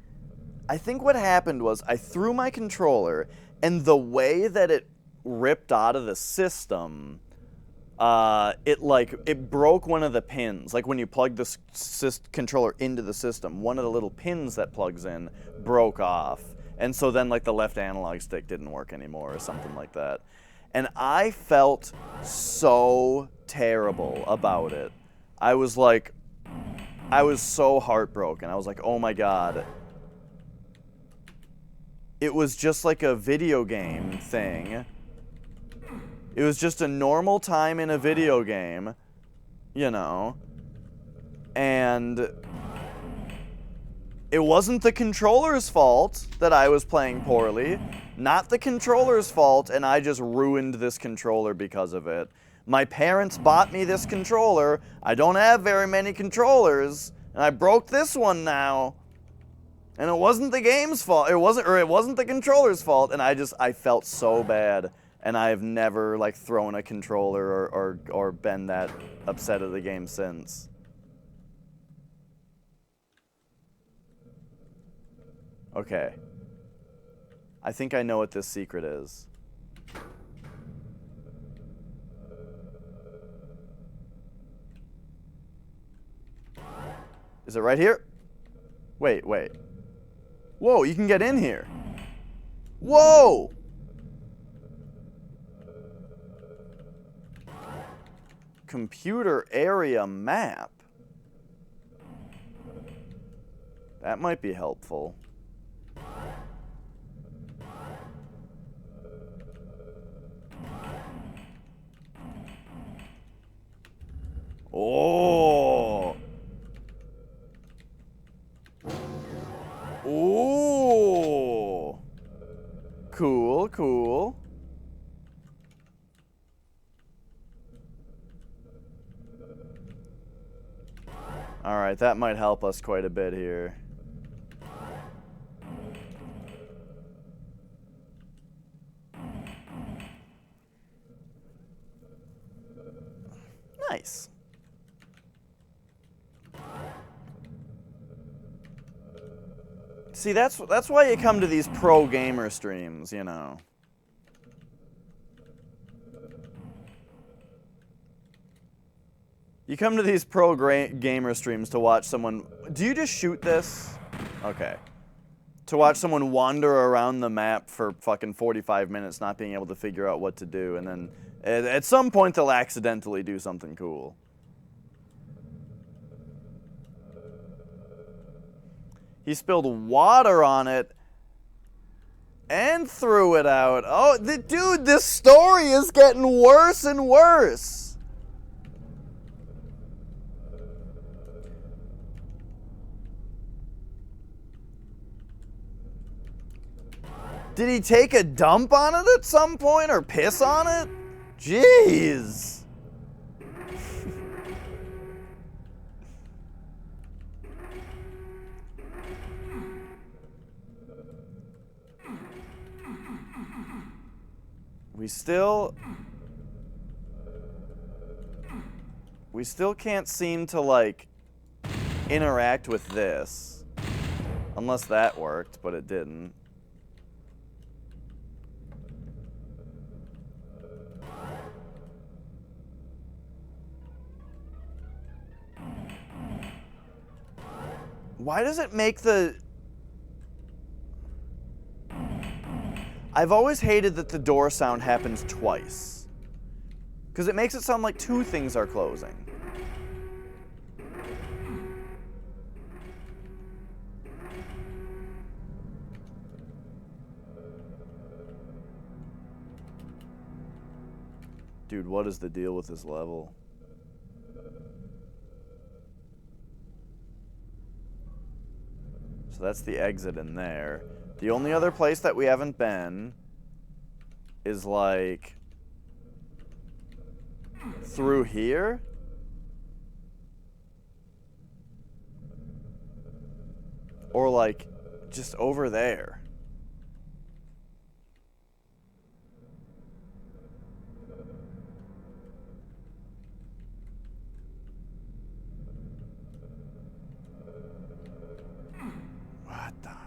I think what happened was I threw my controller, and the way that it ripped out of the system... it broke one of the pins. Like when you plug the controller into the system, one of the little pins that plugs in broke off. And so then like the left analog stick didn't work anymore or something like that. And I felt so terrible about it. I was so heartbroken. I was like, oh my God. It was just like a video game thing. It was just a normal time in a video game, you know, and it wasn't the controller's fault that I was playing poorly, not the controller's fault, and I just ruined this controller because of it. My parents bought me this controller. I don't have very many controllers, and I broke this one now. And it wasn't the game's fault. It wasn't the controller's fault, and I felt so bad. And I've never, like, thrown a controller or been that upset at the game since. Okay. I think I know what this secret is. Is it right here? Wait. Whoa, you can get in here. Whoa! Computer area map. That might be helpful. Oh. Ooh. Cool. Alright, that might help us quite a bit here. Nice. See, that's why you come to these pro gamer streams, you know. You come to these pro gamer streams to watch someone... Do you just shoot this? Okay. To watch someone wander around the map for fucking 45 minutes not being able to figure out what to do, and then at some point they'll accidentally do something cool. He spilled water on it and threw it out. Oh, dude, this story is getting worse and worse. Did he take a dump on it at some point or piss on it? Jeez. We still can't seem to, like, interact with this. Unless that worked, but it didn't. Why does it make the... I've always hated that the door sound happens twice. Because it makes it sound like two things are closing. Dude, what is the deal with this level? So that's the exit in there. The only other place that we haven't been is, like, through here? Or, like, just over there. What the fuck?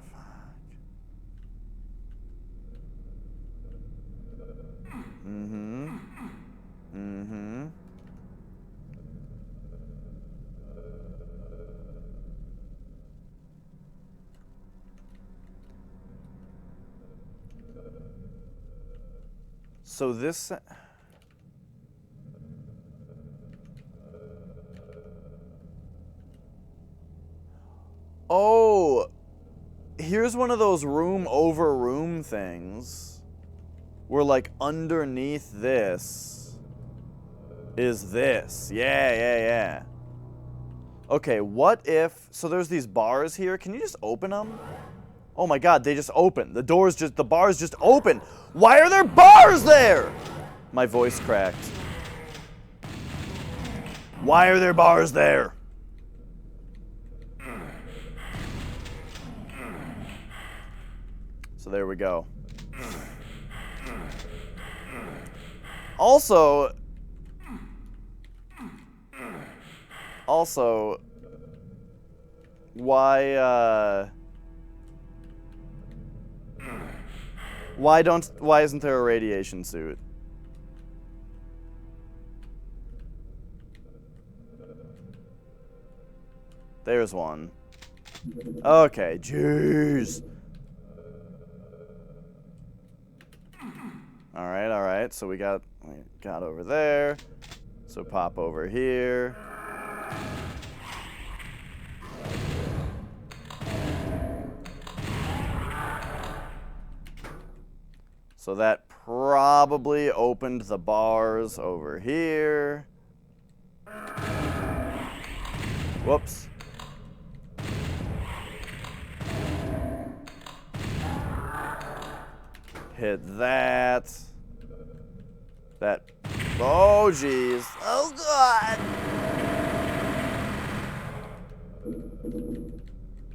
Mm-hmm. Mm-hmm. So this... Oh! Here's one of those room over room things. Where, like, underneath this is this. Yeah. Okay, what if... So there's these bars here. Can you just open them? Oh my god, they just open. The bars just open. Why are there bars there? My voice cracked. Why are there bars there? So there we go. Also, why isn't there a radiation suit? There's one. Okay, jeez. All right. So we got over there. So pop over here. So that probably opened the bars over here. Whoops. Hit that. Oh, jeez. Oh, God.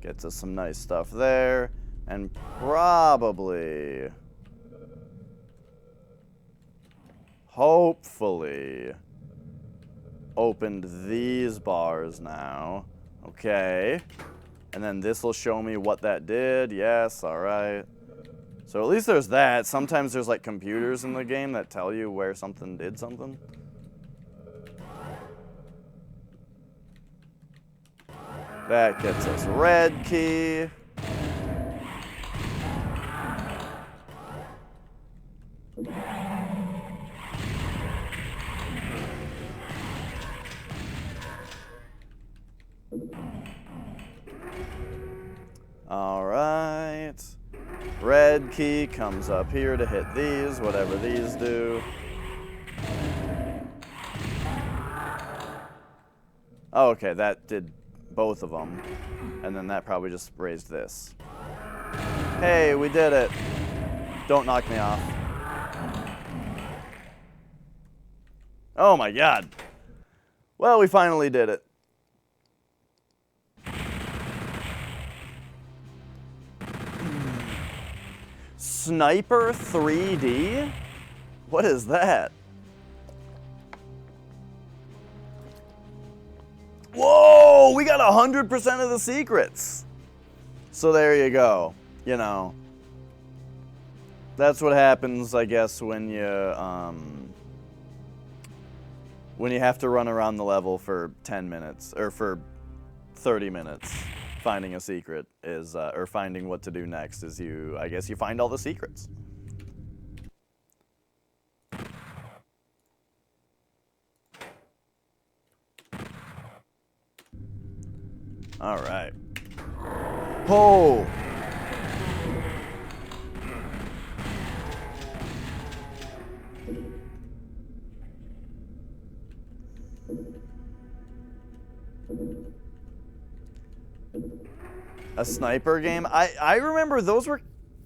Gets us some nice stuff there. And probably... hopefully... opened these bars now. Okay. And then this will show me what that did. Yes, all right. So at least there's that. Sometimes there's like computers in the game that tell you where something did something. That gets us red key. All right. Red key comes up here to hit these, whatever these do. Oh, okay, that did both of them. And then that probably just raised this. Hey, we did it. Don't knock me off. Oh my god. Well, we finally did it. Sniper 3D? What is that? Whoa! We got 100% of the secrets. So there you go. You know. That's what happens, I guess, when you have to run around the level for 10 minutes, or for 30 minutes. Finding a secret is, or finding what to do next is I guess you find all the secrets. All right. Oh! A sniper game? I remember those were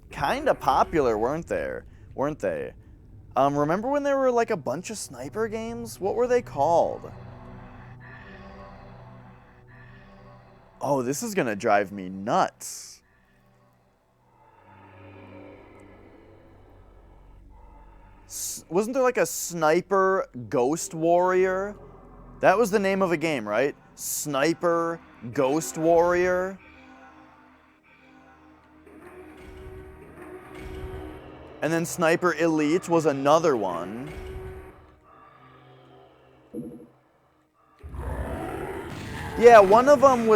kind of popular, weren't they? Remember when there were like a bunch of sniper games? What were they called? Oh, this is gonna drive me nuts. Wasn't there like a Sniper Ghost Warrior? That was the name of a game, right? Sniper Ghost Warrior? And then Sniper Elite was another one. Yeah, one of them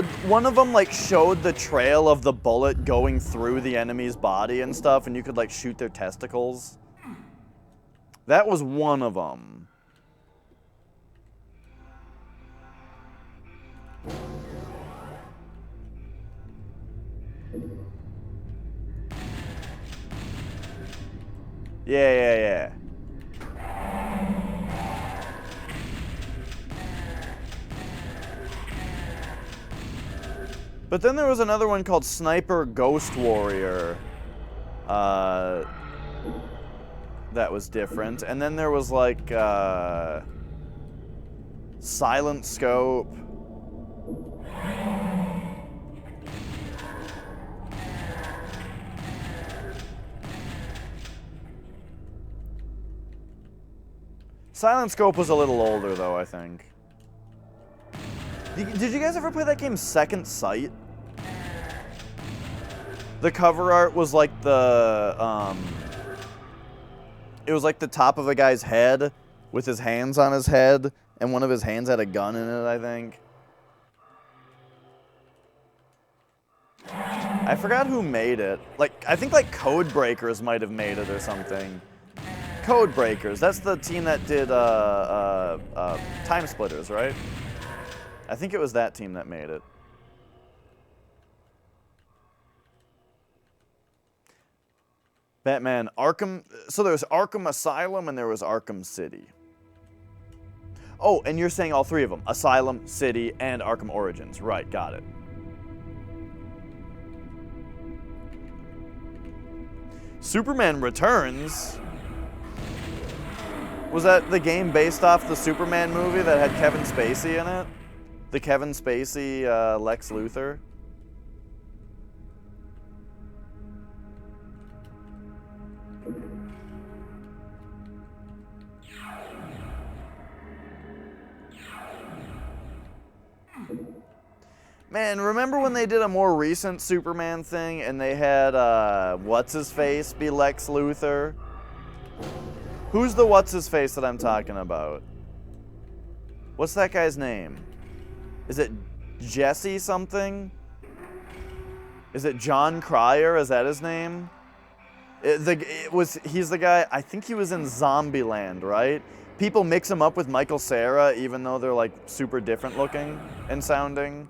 like showed the trail of the bullet going through the enemy's body and stuff, and you could like shoot their testicles. That was one of them. Yeah. But then there was another one called Sniper Ghost Warrior. That was different. And then there was like Silent Scope. Silent Scope was a little older though, I think. Did you guys ever play that game Second Sight? The cover art was like it was like the top of a guy's head with his hands on his head, and one of his hands had a gun in it, I think. I forgot who made it. Like, I think like Codebreakers might have made it or something. Codebreakers, that's the team that did Time Splitters, right? I think it was that team that made it. Batman Arkham, so there was Arkham Asylum and there was Arkham City. Oh, and you're saying all three of them, Asylum, City, and Arkham Origins. Right, got it. Superman Returns? Was that the game based off the Superman movie that had Kevin Spacey in it? The Kevin Spacey Lex Luthor? Man, remember when they did a more recent Superman thing and they had what's-his-face be Lex Luthor? Who's the what's-his-face that I'm talking about? What's that guy's name? Is it Jesse something? Is it John Cryer? Is that his name? He's the guy, I think he was in Zombieland, right? People mix him up with Michael Cera even though they're like super different looking and sounding.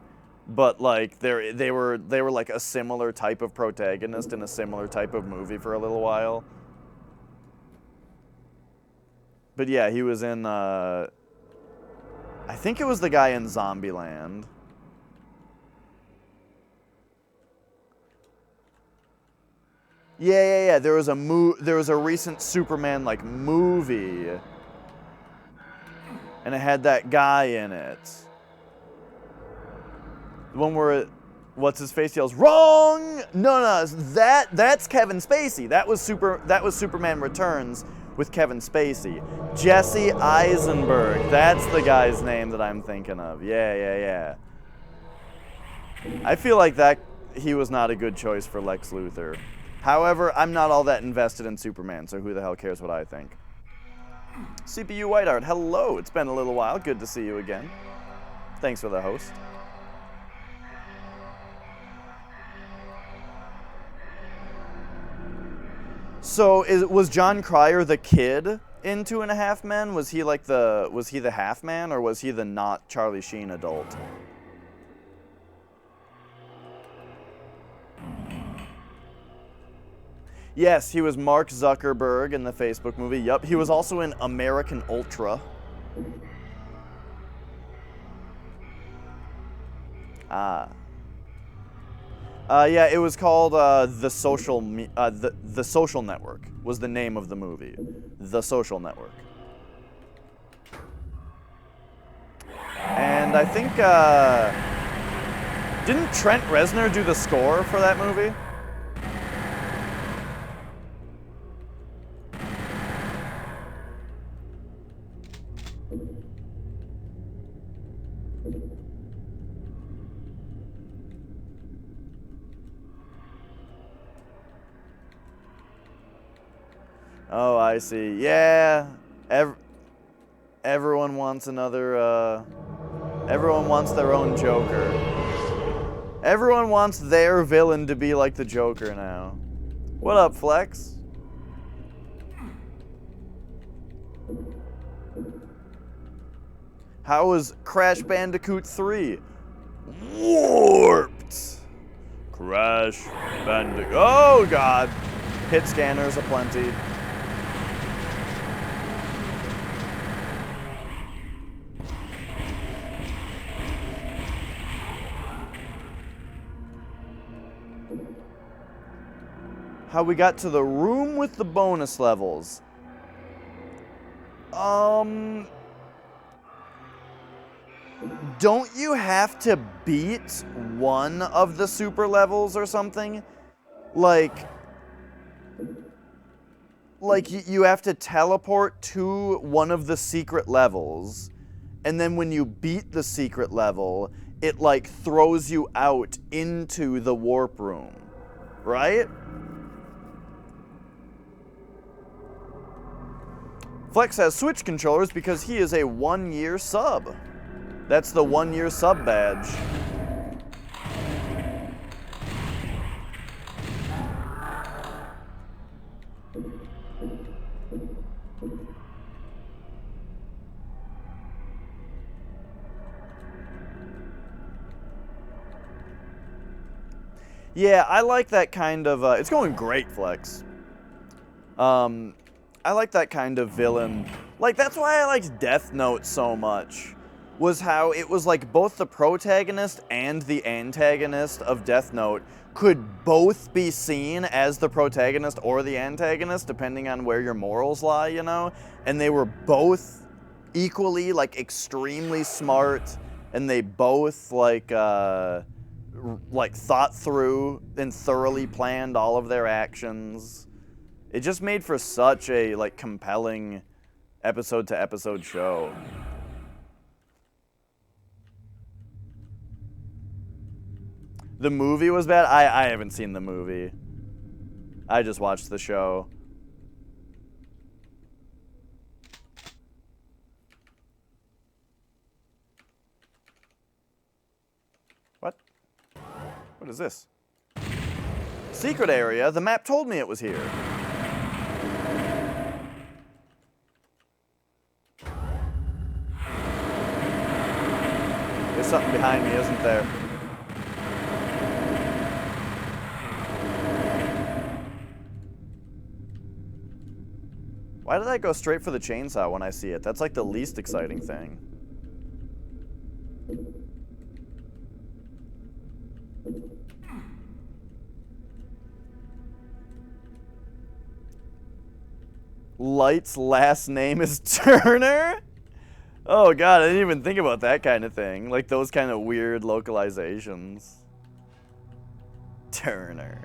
But like they were like a similar type of protagonist in a similar type of movie for a little while. But yeah, he was in I think it was the guy in Zombieland. Yeah. There was a recent Superman like movie, and it had that guy in it. The one where what's his face yells wrong. No, that's Kevin Spacey. That was Superman Returns with Kevin Spacey. Jesse Eisenberg. That's the guy's name that I'm thinking of. Yeah. I feel like that he was not a good choice for Lex Luthor. However, I'm not all that invested in Superman, so who the hell cares what I think? CPU Whiteheart, hello. It's been a little while. Good to see you again. Thanks for the host. So was John Cryer the kid in 2.5 Men? Was he the half man, or was he the not Charlie Sheen adult? Yes, he was Mark Zuckerberg in the Facebook movie. Yup, he was also in American Ultra. Yeah, it was called The Social Network was the name of the movie. The Social Network. And I think, didn't Trent Reznor do the score for that movie? Oh, I see. Yeah, everyone wants another, everyone wants their own Joker. Everyone wants their villain to be like the Joker now. What up, Flex? How was Crash Bandicoot 3? Warped! Crash Bandicoot. Oh, God. Hit scanners aplenty. How we got to the room with the bonus levels. Don't you have to beat one of the super levels or something? Like you have to teleport to one of the secret levels, and then when you beat the secret level, it like throws you out into the warp room, right? Flex has Switch controllers because he is a 1-year sub. That's the 1-year sub badge. Yeah, I like that kind of, it's going great, Flex. I like that kind of villain. Like, that's why I liked Death Note so much, was how it was like both the protagonist and the antagonist of Death Note could both be seen as the protagonist or the antagonist, depending on where your morals lie, you know? And they were both equally, like, extremely smart, and they both, like thought through and thoroughly planned all of their actions. It just made for such a, like, compelling episode-to-episode show. The movie was bad? I haven't seen the movie. I just watched the show. What? What is this? Secret area? The map told me it was here. There's something behind me, isn't there? Why did I go straight for the chainsaw when I see it? That's like the least exciting thing. Light's last name is Turner? Oh god, I didn't even think about that kind of thing. Like those kind of weird localizations. Turner.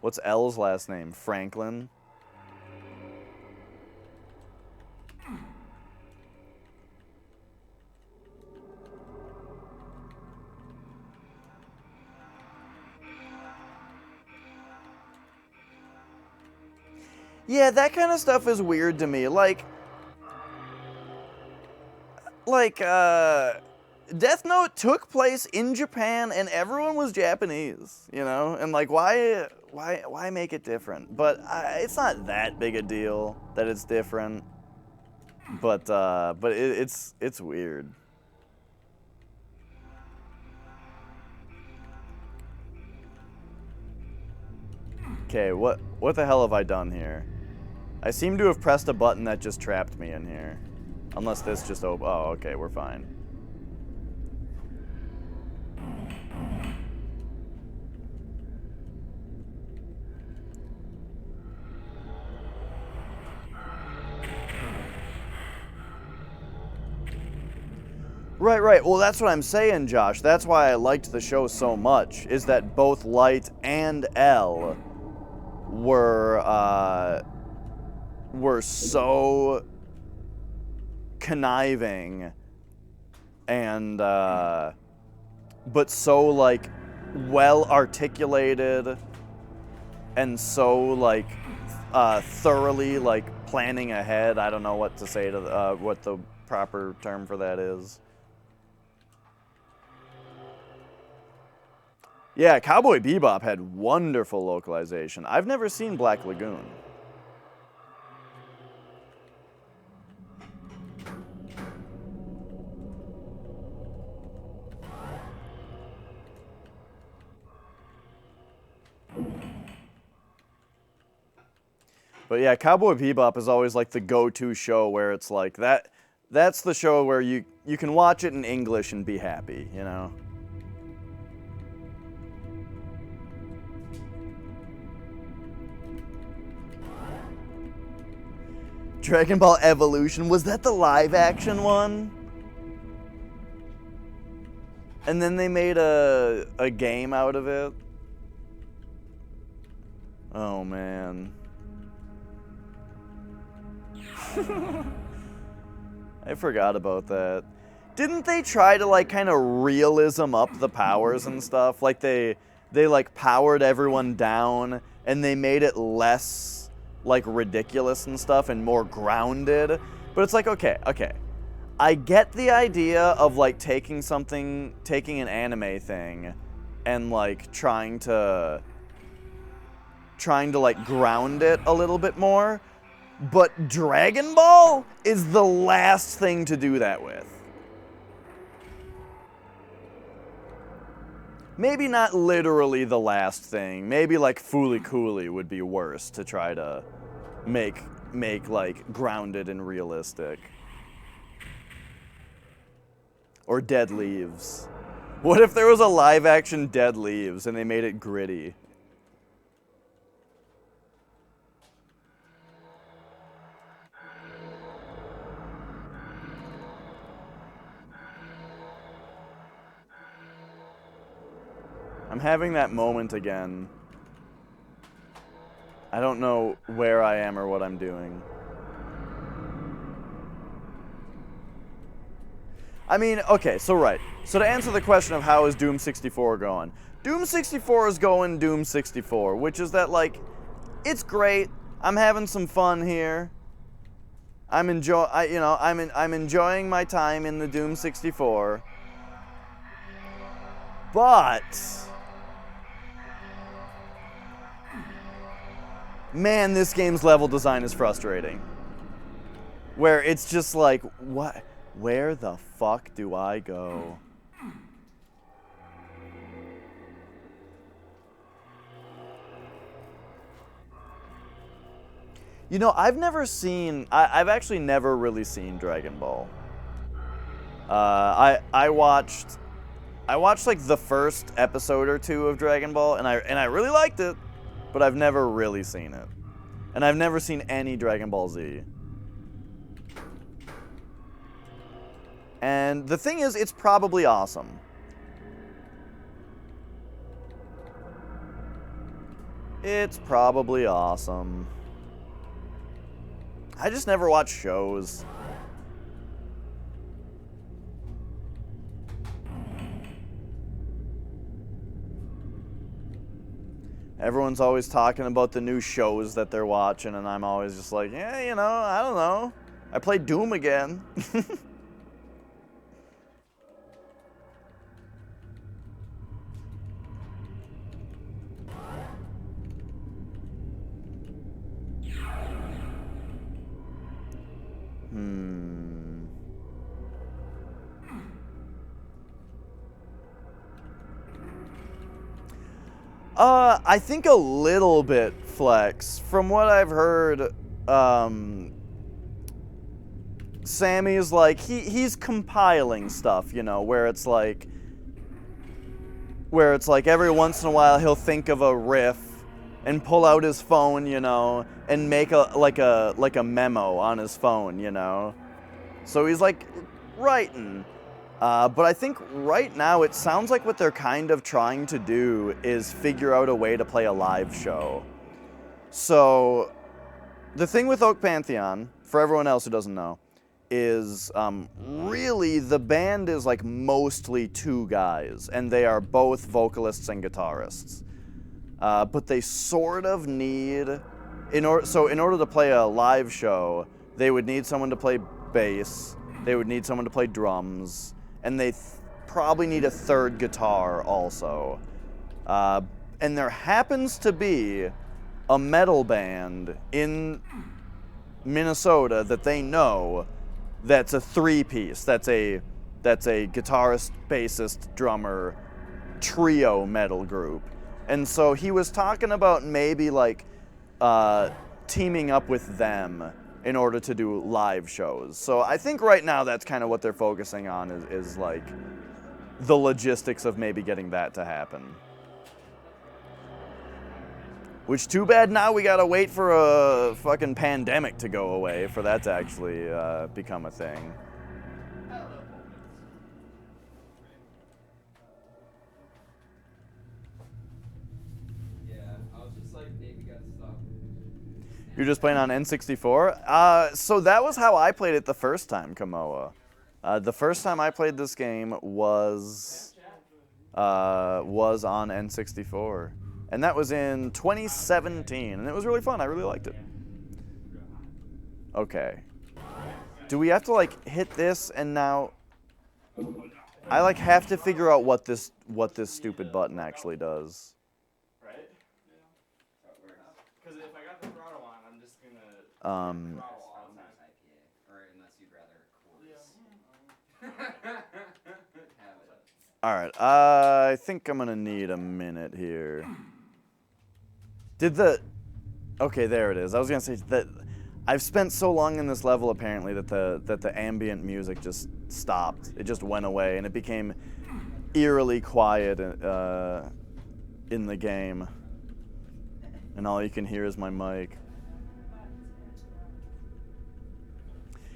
What's L's last name? Franklin? Yeah, that kind of stuff is weird to me. Like, Death Note took place in Japan and everyone was Japanese, you know? And like, why make it different? But it's not that big a deal that it's different. But it's weird. Okay, what the hell have I done here? I seem to have pressed a button that just trapped me in here. Unless this just oh, okay, we're fine. Right. Well, that's what I'm saying, Josh. That's why I liked the show so much, is that both Light and L were so conniving and but so like well articulated and so like thoroughly like planning ahead. I don't know what to say to what the proper term for that is. Yeah, Cowboy Bebop had wonderful localization. I've never seen Black Lagoon. But yeah, Cowboy Bebop is always like the go-to show where it's like that's the show where you can watch it in English and be happy, you know? Dragon Ball Evolution, was that the live action one? And then they made a game out of it? Oh man. I forgot about that. Didn't they try to like kind of realism up the powers and stuff? Like they like powered everyone down and they made it less like ridiculous and stuff and more grounded. But it's like, okay. I get the idea of like taking an anime thing and like trying to like ground it a little bit more. But Dragon Ball is the last thing to do that with. Maybe not literally the last thing. Maybe like Fooly Cooly would be worse to try to make like grounded and realistic. Or Dead Leaves. What if there was a live action Dead Leaves and they made it gritty? I'm having that moment again. I don't know where I am or what I'm doing. I mean, okay, so right. So to answer the question of how is Doom 64 going, Doom 64 is going Doom 64, which is that like, it's great. I'm having some fun here. I'm enjoying my time in the Doom 64. But man, this game's level design is frustrating. Where it's just like, what? Where the fuck do I go? You know, I've actually never really seen Dragon Ball. I watched I watched like the first episode or two of Dragon Ball, and I really liked it, but I've never really seen it, and I've never seen any Dragon Ball Z. And the thing is, it's probably awesome. It's probably awesome. I just never watch shows. Everyone's always talking about the new shows that they're watching, and I'm always just like, yeah, you know, I don't know. I played Doom again. I think a little bit, Flex. From what I've heard, Sammy's like, he's compiling stuff, you know, where it's like every once in a while he'll think of a riff and pull out his phone, you know, and make a memo on his phone, you know. So he's like writing. But I think right now it sounds like what they're kind of trying to do is figure out a way to play a live show. So the thing with Oak Pantheon, for everyone else who doesn't know, is really the band is like mostly two guys, and they are both vocalists and guitarists. But they sort of need, in order to play a live show, they would need someone to play bass, they would need someone to play drums, and they probably need a third guitar also. And there happens to be a metal band in Minnesota that they know that's a three-piece. That's a guitarist, bassist, drummer, trio metal group. And so he was talking about maybe like teaming up with them in order to do live shows. So I think right now that's kind of what they're focusing on is like the logistics of maybe getting that to happen. Which, too bad now we gotta wait for a fucking pandemic to go away for that to actually become a thing. You're just playing on N64? So that was how I played it the first time, Kamoa. The first time I played this game was on N64. And that was in 2017, and it was really fun. I really liked it. Okay. Do we have to like hit this and now I like have to figure out what this stupid button actually does. Right? Because if I got the throttle on, I'm just gonna throttle all the time. Or unless you'd rather chorus. All right, I think I'm gonna need a minute here. Okay, there it is. I was gonna say that I've spent so long in this level apparently that the ambient music just stopped. It just went away and it became eerily quiet in the game. And all you can hear is my mic.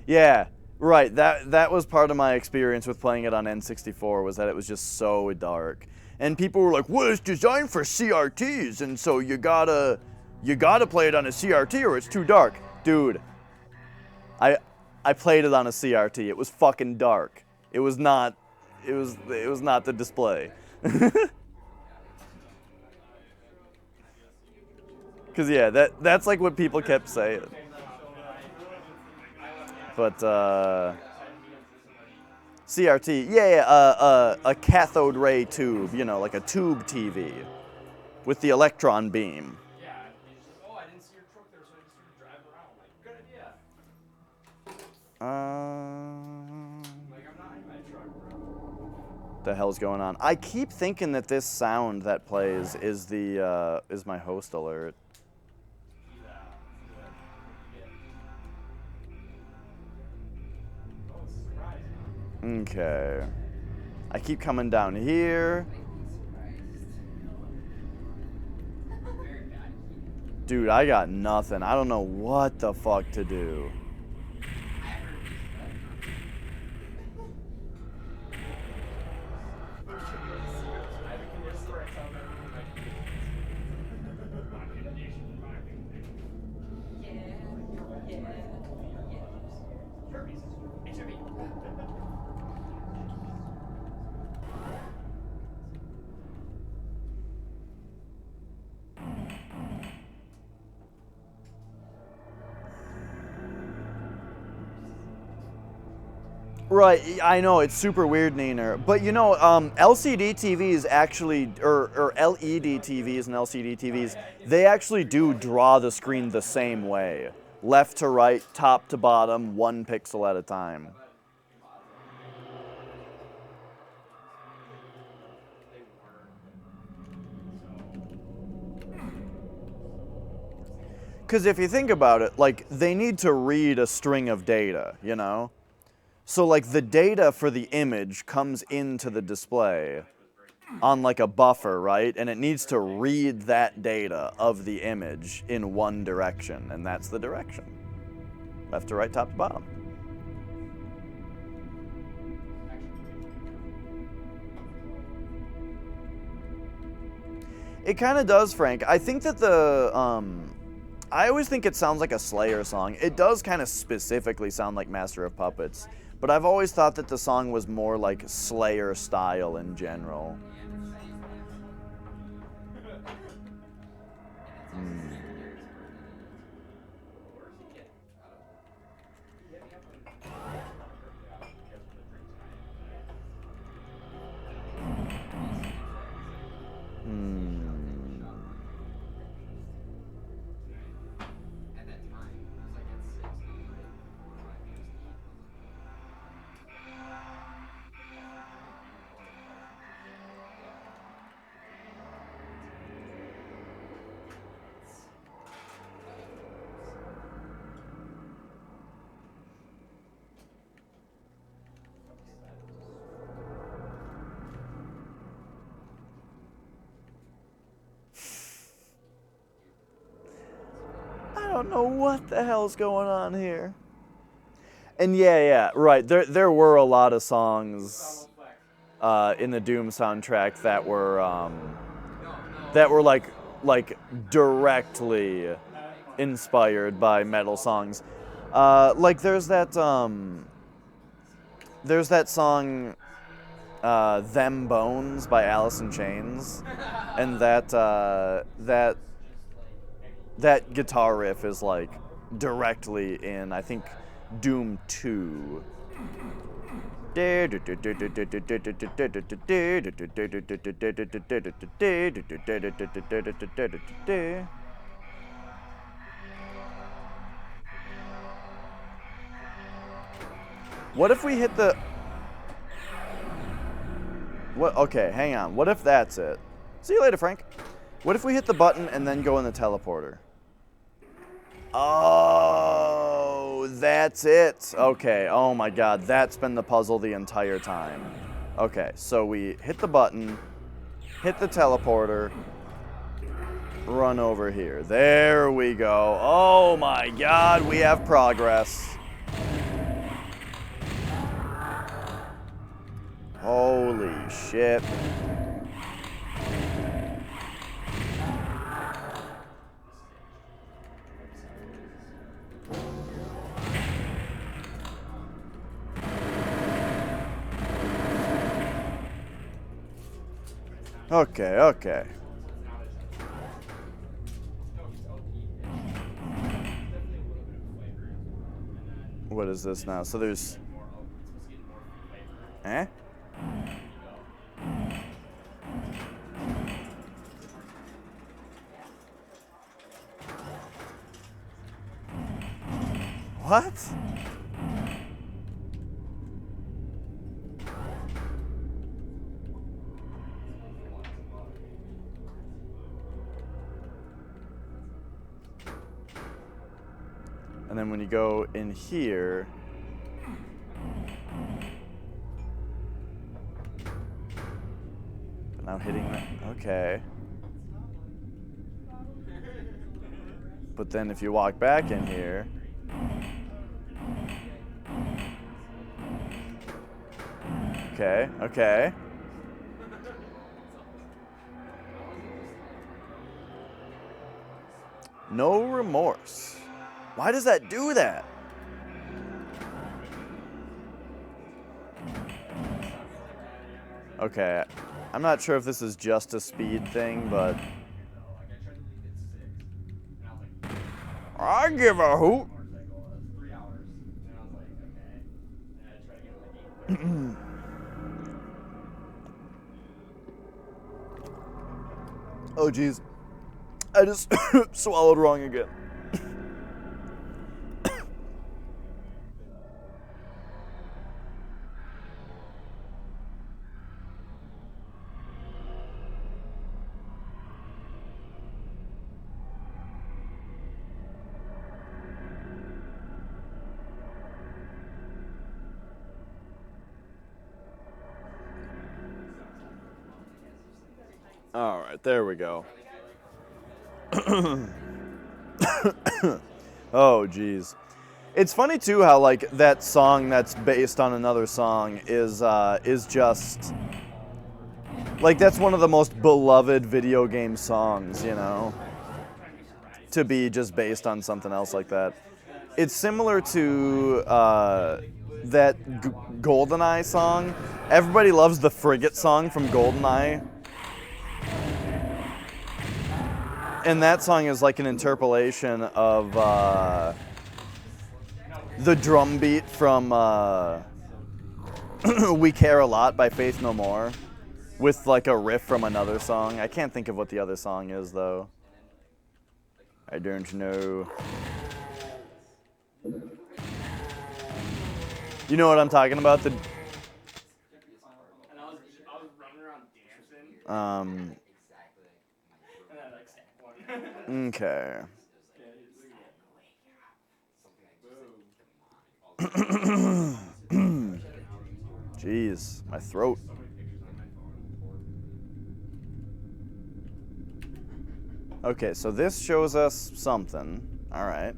Yeah, right. That was part of my experience with playing it on N64 was that it was just so dark. And people were like, well, it's designed for CRTs, and so you gotta play it on a CRT or it's too dark. Dude, I played it on a CRT. It was fucking dark. It was not the display. Cause yeah, that's like what people kept saying. But CRT, a cathode ray tube, you know, like a tube TV with the electron beam. Yeah, you just, I didn't see your truck there, so I just started to drive around. Like, good idea. Like, I'm not in my truck, bro. The hell's going on? I keep thinking that this sound that plays is my host alert. Okay. I I keep coming down here. Dude, I got nothing. I don't know what the fuck to do. Right, I know, it's super weird, Neener. But you know, LCD TVs actually, or LED TVs and LCD TVs, they actually do draw the screen the same way. Left to right, top to bottom, 1 pixel at a time. Because if you think about it, like, they need to read a string of data, you know? So, like, the data for the image comes into the display on, like, a buffer, right? And it needs to read that data of the image in one direction, and that's the direction. Left to right, top to bottom. It kind of does, Frank. I think that I always think it sounds like a Slayer song. It does kind of specifically sound like Master of Puppets, but I've always thought that the song was more like Slayer style in general. I don't know what the hell's going on here. And yeah, right. There were a lot of songs in the Doom soundtrack that were like directly inspired by metal songs. Like there's that song "Them Bones" by Alice in Chains, and that guitar riff is like directly in, I think, Doom 2. What if we hit the... What? Okay, hang on. What if that's it? See you later, Frank. What if we hit the button and then go in the teleporter? Oh, that's it. Okay, oh my god, that's been the puzzle the entire time. Okay, so we hit the button, hit the teleporter, run over here. There we go. Oh my god, we have progress. Holy shit. Okay. What is this now? So there's... Eh? What? And then when you go in here, Now hitting that. Okay. But then if you walk back in here. Okay, okay. No remorse. Why does that do that? Okay, I'm not sure if this is just a speed thing, but I give a hoot. Oh geez, I just swallowed wrong again. All right, there we go. Oh, geez. It's funny too how like that song that's based on another song is just like that's one of the most beloved video game songs, you know, to be just based on something else like that. It's similar to that GoldenEye song. Everybody loves the Frigate song from GoldenEye. And that song is like an interpolation of the drum beat from We Care a Lot by Faith No More with like a riff from another song. I can't think of what the other song is though. I don't know. You know what I'm talking about? The And I was running around dancing. And I like snapped one. Okay. Jeez, my throat. Okay, so this shows us something. All right.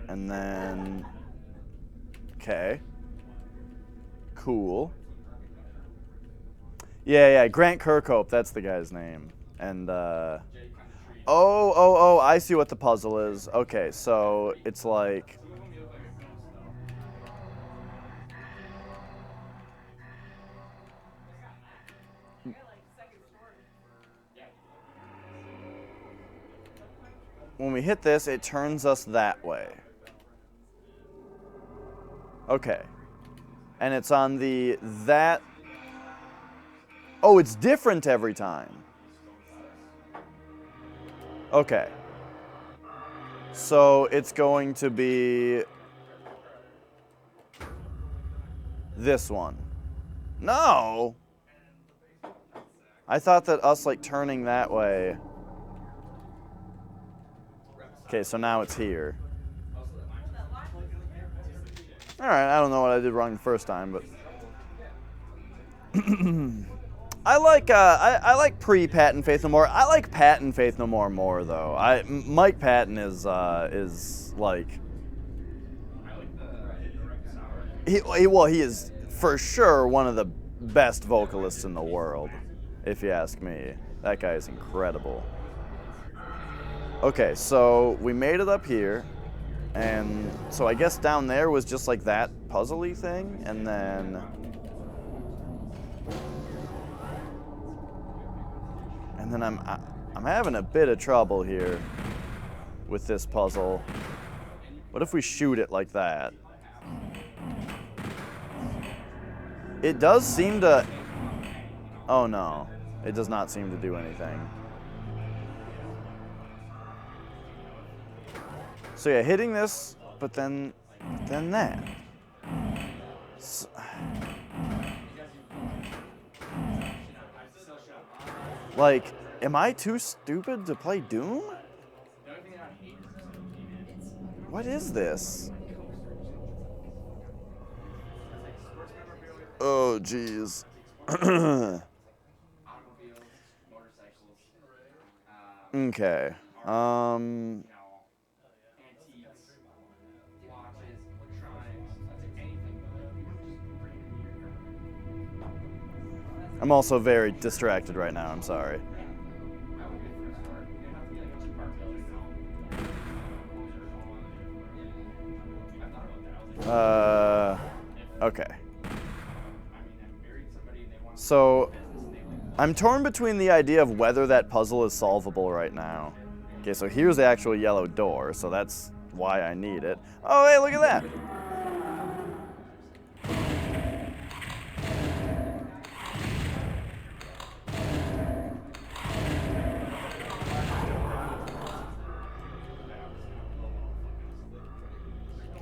And then, okay. Cool. Yeah, Grant Kirkhope, that's the guy's name. And, oh, I see what the puzzle is. Okay, so it's like, when we hit this, it turns us that way. Okay. And it's on that. Oh, it's different every time. Okay. So it's going to be this one. No! I thought that us like turning that way. Okay, so now it's here. All right, I don't know what I did wrong the first time, but I like pre-Patton Faith No More. I like Patton Faith No More more though. Mike Patton is like he is for sure one of the best vocalists in the world, if you ask me. That guy is incredible. Okay, so we made it up here. And so I guess down there was just like that puzzly thing, and then I'm having a bit of trouble here with this puzzle. What if we shoot it like that? It does seem to. Oh no, it does not seem to do anything. So yeah, hitting this, but then that. So, like, am I too stupid to play Doom? What is this? Oh, jeez. automobiles, motorcycles, Okay. antiques, watches, electronics, anything. I'm also very distracted right now. I'm sorry. I would get for a start. It'd have to be like a two-part building, I thought about that. I was like, Okay. I married somebody and they wanted So, I'm torn between the idea of whether that puzzle is solvable right now. Okay, so here's the actual yellow door, so that's why I need it. Oh, hey, look at that!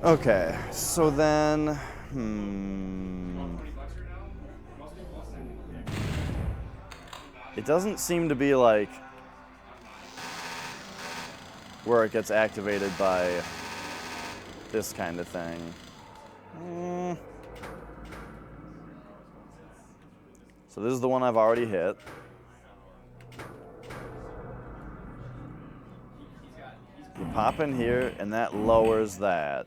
Okay, so then, it doesn't seem to be like where it gets activated by this kind of thing. So this is the one I've already hit. You pop in here, and that lowers that.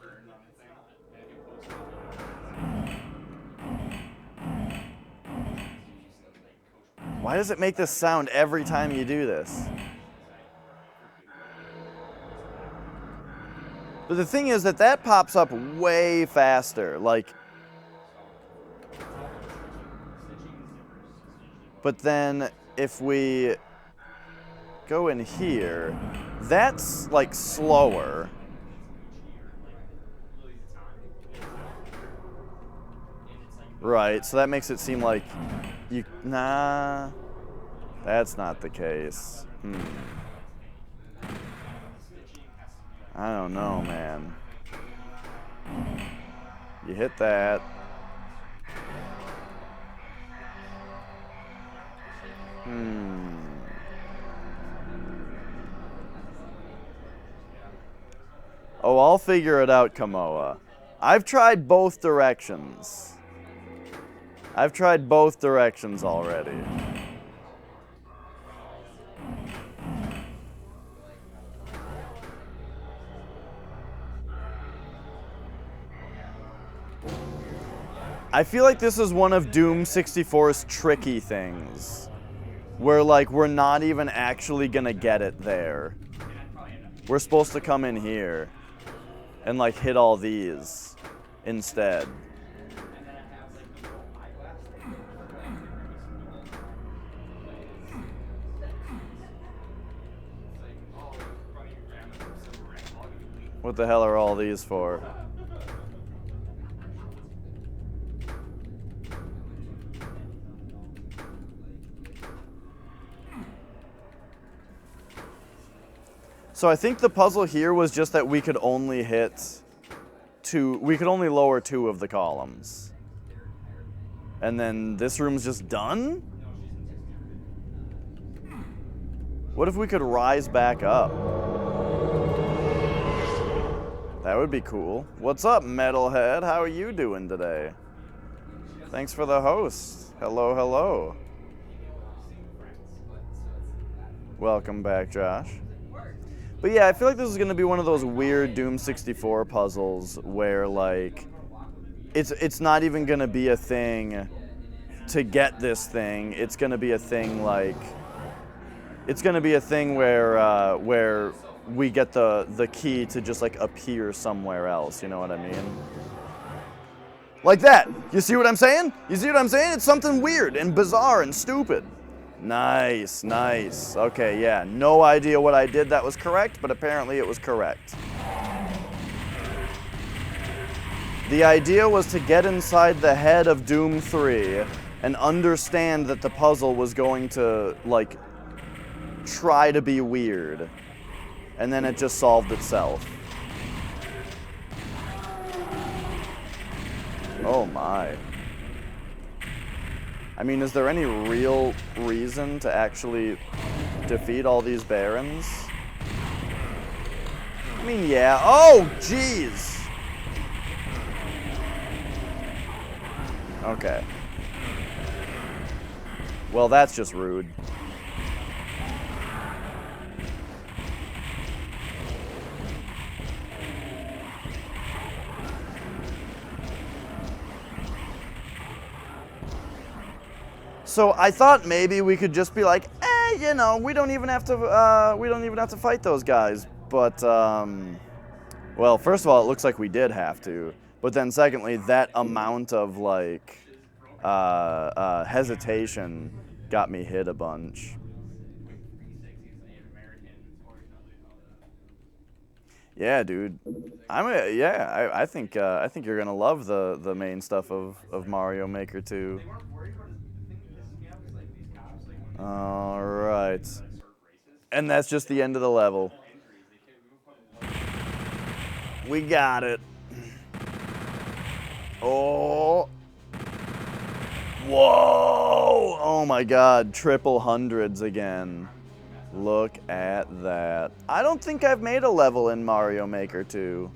Why does it make this sound every time you do this? But the thing is that pops up way faster, like. But then if we go in here, that's like slower. Right, so that makes it seem like nah, that's not the case. I don't know, man. You hit that. Oh, I'll figure it out, Kamoa. I've tried both directions. I've tried both directions already. I feel like this is one of Doom 64's tricky things. Where, like, we're not even actually gonna get it there. We're supposed to come in here and, like, hit all these instead. What the hell are all these for? So I think the puzzle here was just that we could only lower 2 of the columns. And then this room's just done? What if we could rise back up? That would be cool. What's up, Metalhead? How are you doing today? Thanks for the host. Hello, hello. Welcome back, Josh. But yeah, I feel like this is going to be one of those weird Doom 64 puzzles where, like, it's not even going to be a thing to get this thing. It's going to be a thing, like, it's going to be a thing where we get the key to just, like, appear somewhere else, you know what I mean? Like that. You see what I'm saying? You see what I'm saying? It's something weird and bizarre and stupid. Nice, nice. Okay, yeah, no idea what I did that was correct, but apparently it was correct. The idea was to get inside the head of Doom 3 and understand that the puzzle was going to, like, try to be weird. And then it just solved itself. Oh my. I mean, is there any real reason to actually defeat all these barons? I mean, yeah. Oh, jeez! Okay. Well, that's just rude. So I thought maybe we could just be like, you know, we don't even have to fight those guys. But well, first of all, it looks like we did have to. But then secondly, that amount of like hesitation got me hit a bunch. Yeah, dude. I think you're gonna love the main stuff of Mario Maker 2. All right. And that's just the end of the level. We got it. Oh. Whoa! Oh my god, triple hundreds again. Look at that. I don't think I've made a level in Mario Maker 2.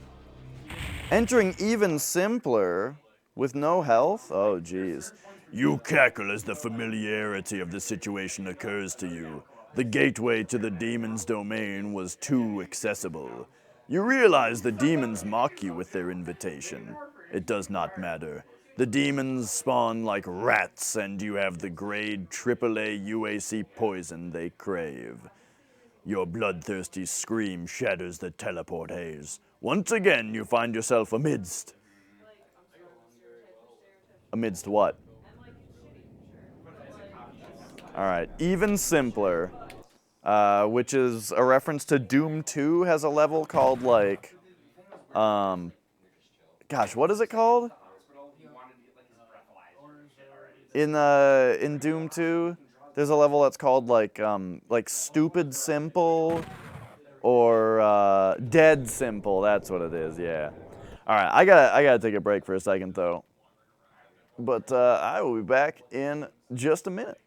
Entering even simpler with no health? Oh, geez. You cackle as the familiarity of the situation occurs to you. The gateway to the demon's domain was too accessible. You realize the demons mock you with their invitation. It does not matter. The demons spawn like rats, and you have the grade AAA UAC poison they crave. Your bloodthirsty scream shatters the teleport haze. Once again, you find yourself amidst... Amidst what? Alright, even simpler. Which is a reference to Doom 2 has a level called, like... Gosh, what is it called? In Doom 2, there's a level that's called, like Stupid Simple... or Dead Simple, that's what it is, yeah. Alright, I gotta take a break for a second, though. But I will be back in just a minute.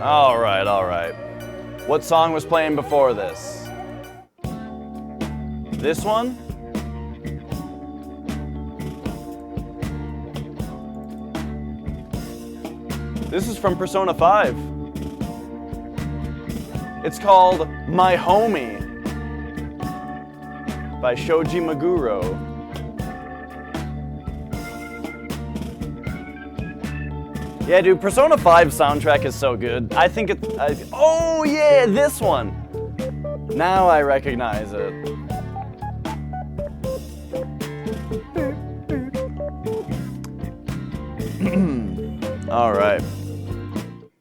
All right, all right. What song was playing before this? This one? This is from Persona 5. It's called My Homie by Shoji Meguro. Yeah, dude, Persona 5 soundtrack is so good. I think oh yeah, this one. Now I recognize it. All right.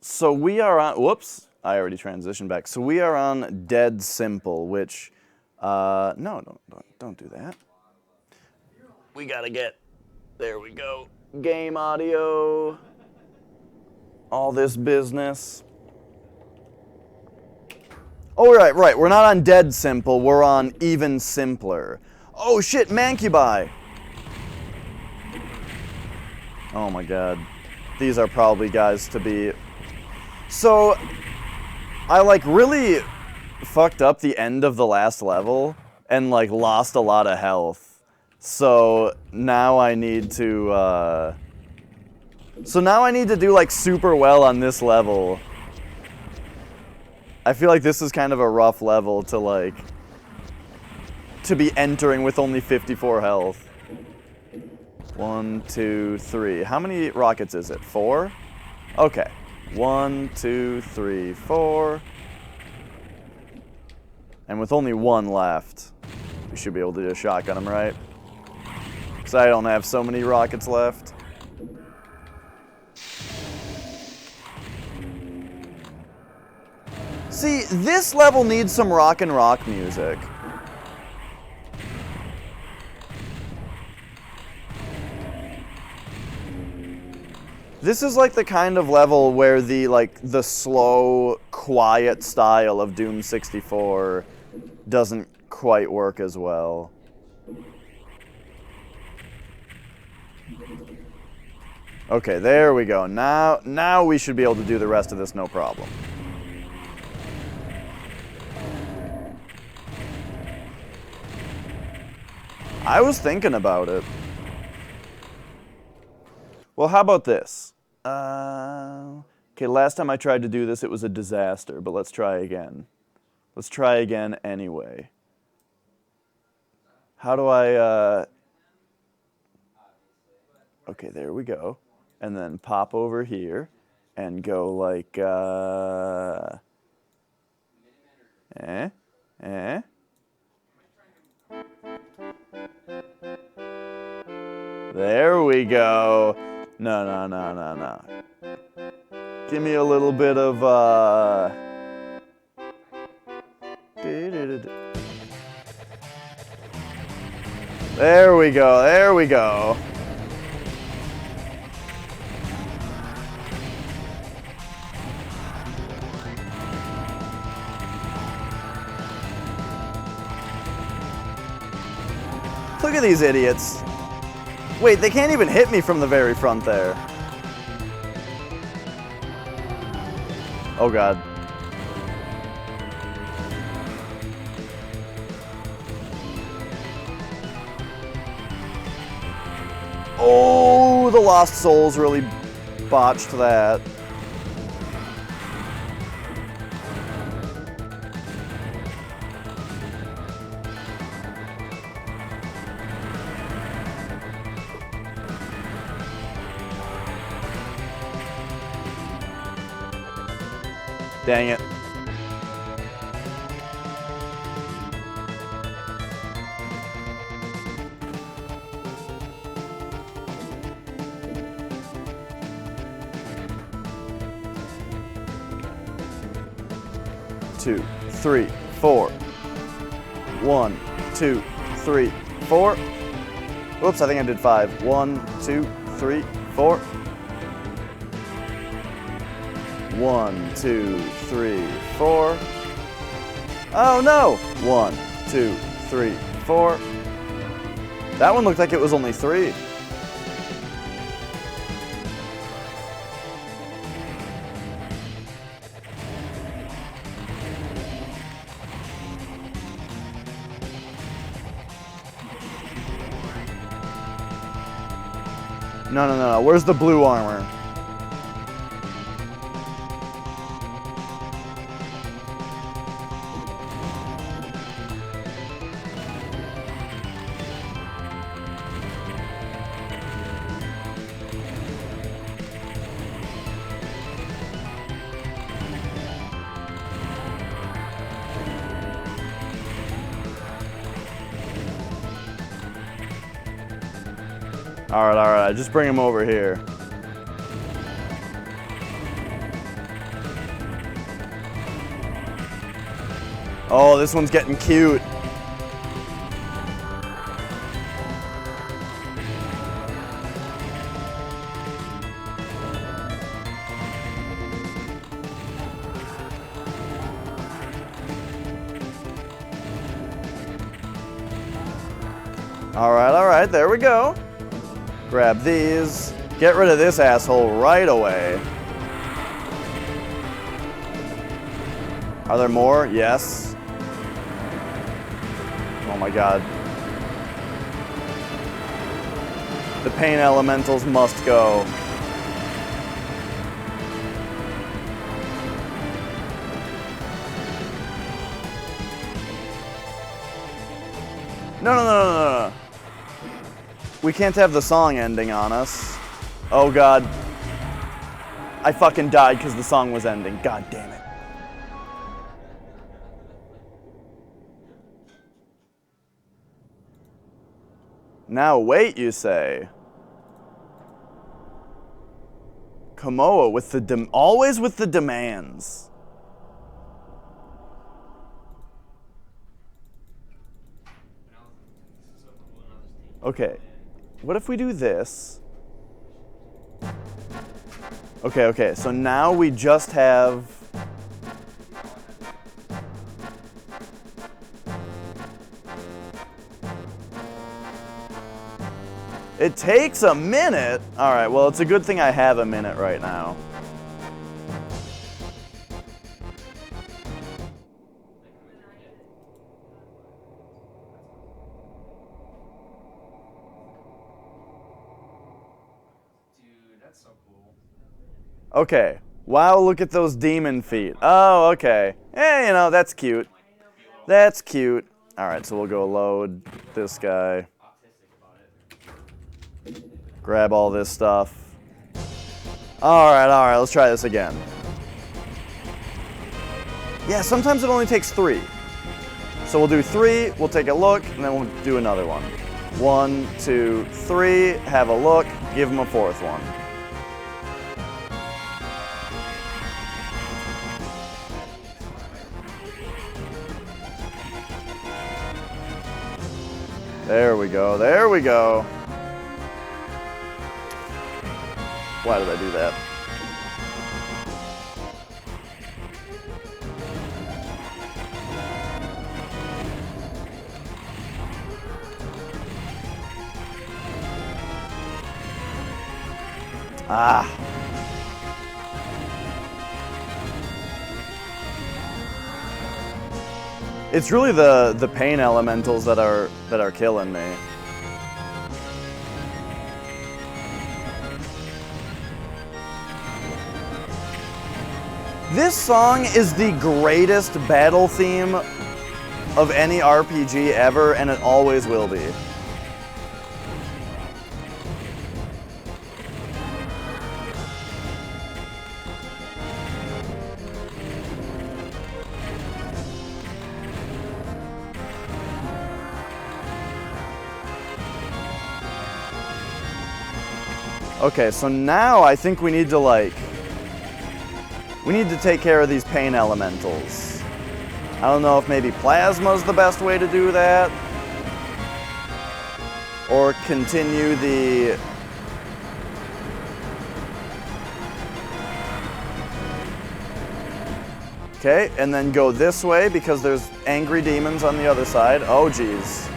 So we are on, whoops, I already transitioned back. So we are on Dead Simple, which, no, don't do that. We gotta get, there we go. Game audio. All this business. Oh, right, we're not on Dead Simple, we're on Even Simpler. Oh shit, Mancubi! Oh my god. These are probably guys to be... So, I like really fucked up the end of the last level and like lost a lot of health. So now I need to, do like super well on this level. I feel like this is kind of a rough level to be entering with only 54 health. 1, 2, 3. How many rockets is it? 4? Okay. 1, 2, 3, 4. And with only 1 left, we should be able to just shotgun him, right? Because I don't have so many rockets left. See, this level needs some rock and rock music. This is like the kind of level where the slow, quiet style of Doom 64 doesn't quite work as well. Okay, there we go. Now we should be able to do the rest of this no problem. I was thinking about it. Well, how about this? Okay, last time I tried to do this, it was a disaster, but let's try again. Let's try again anyway. How do I, Okay, there we go. And then pop over here and go like, There we go. No. Give me a little bit of, There we go. Look at these idiots. Wait, they can't even hit me from the very front there. Oh god. Oh, the Lost Souls really botched that. Dang it. Two, three, four. 1, 2, 3, 4. Whoops, I think I did 5. 1, 2, 3, 4. 1, 2, 3, 4. Oh no! 1, 2, 3, 4. That one looked like it was only 3. No. Where's the blue armor? All right. Just bring him over here. Oh, this one's getting cute. All right, there we go. Grab these. Get rid of this asshole right away. Are there more? Yes. Oh my god. The pain elementals must go. No. We can't have the song ending on us. Oh god. I fucking died because the song was ending. God damn it. Now wait, you say. Kamoa with the always with the demands. Okay. What if we do this? Okay, okay, so now we just have... It takes a minute? All right, well, it's a good thing I have a minute right now. Dude, that's so cool. Okay, wow, look at those demon feet. Oh, okay. Eh, you know, that's cute. That's cute. All right, so we'll go load this guy. Grab all this stuff. All right, let's try this again. Yeah, sometimes it only takes 3. So we'll do 3, we'll take a look, and then we'll do another one. 1, 2, 3, have a look, give him a 4th one. There we go, there we go. Why did I do that? Ah. It's really the pain elementals that are killing me. This song is the greatest battle theme of any RPG ever, and it always will be. Okay, so now I think we need to take care of these pain elementals. I don't know if maybe plasma's the best way to do that. Or continue the... Okay, and then go this way because there's angry demons on the other side. Oh, geez.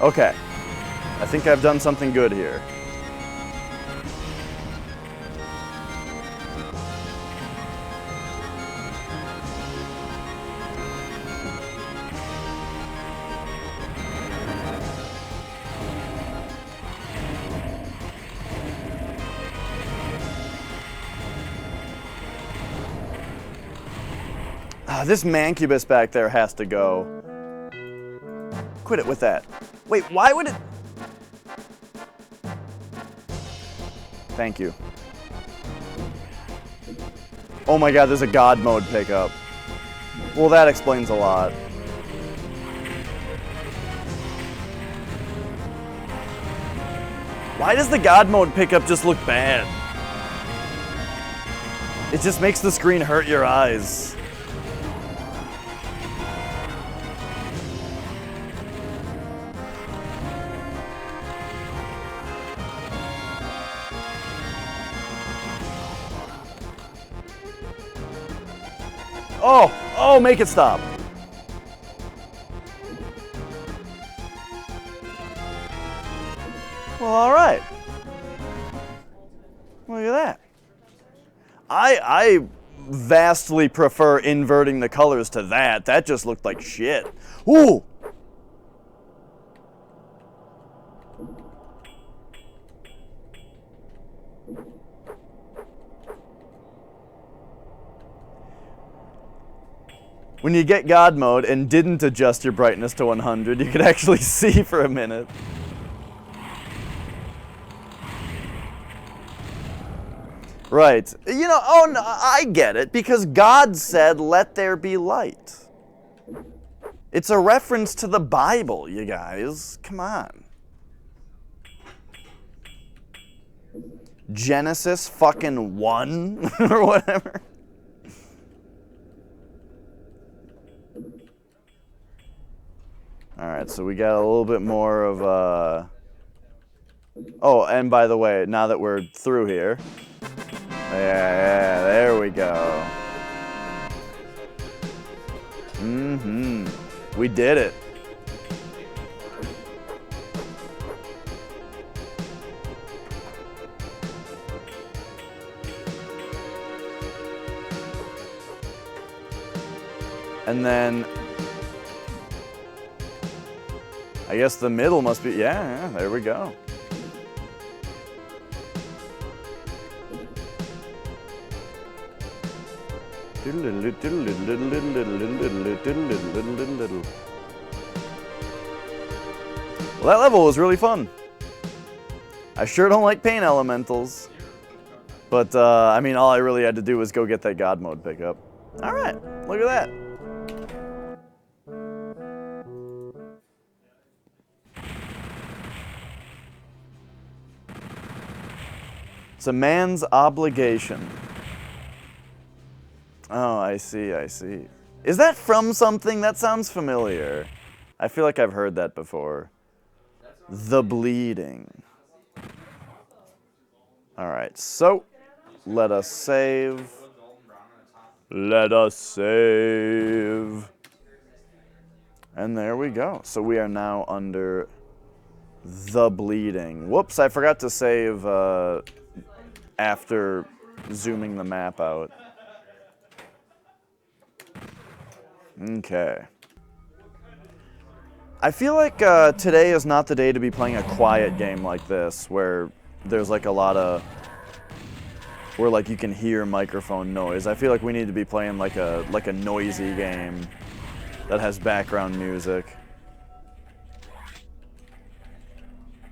Okay, I think I've done something good here. This mancubus back there has to go. Quit it with that. Wait, why would it... Thank you. Oh my god, there's a god mode pickup. Well, that explains a lot. Why does the god mode pickup just look bad? It just makes the screen hurt your eyes. Oh, make it stop. Well, all right. Look at that. I vastly prefer inverting the colors to that. That just looked like shit. Ooh. When you get God mode and didn't adjust your brightness to 100, you could actually see for a minute. Right. You know, oh, no, I get it, because God said, let there be light. It's a reference to the Bible, you guys. Come on. Genesis fucking 1 or whatever. Alright, so we got a little bit more of, Oh, and by the way, now that we're through here... Yeah, there we go. Mm-hmm. We did it. And then... I guess the middle must be... Yeah, there we go. Well, that level was really fun. I sure don't like paint elementals. But, I mean, all I really had to do was go get that God mode pickup. Alright, look at that. It's a man's obligation. Oh, I see, I see. Is that from something? That sounds familiar. I feel like I've heard that before. The bleeding. Alright, so let us save. Let us save. And there we go. So we are now under the bleeding. Whoops, I forgot to save after zooming the map out. Okay. I feel like today is not the day to be playing a quiet game like this, where there's like a lot of, where like you can hear microphone noise. I feel like we need to be playing like a noisy game that has background music.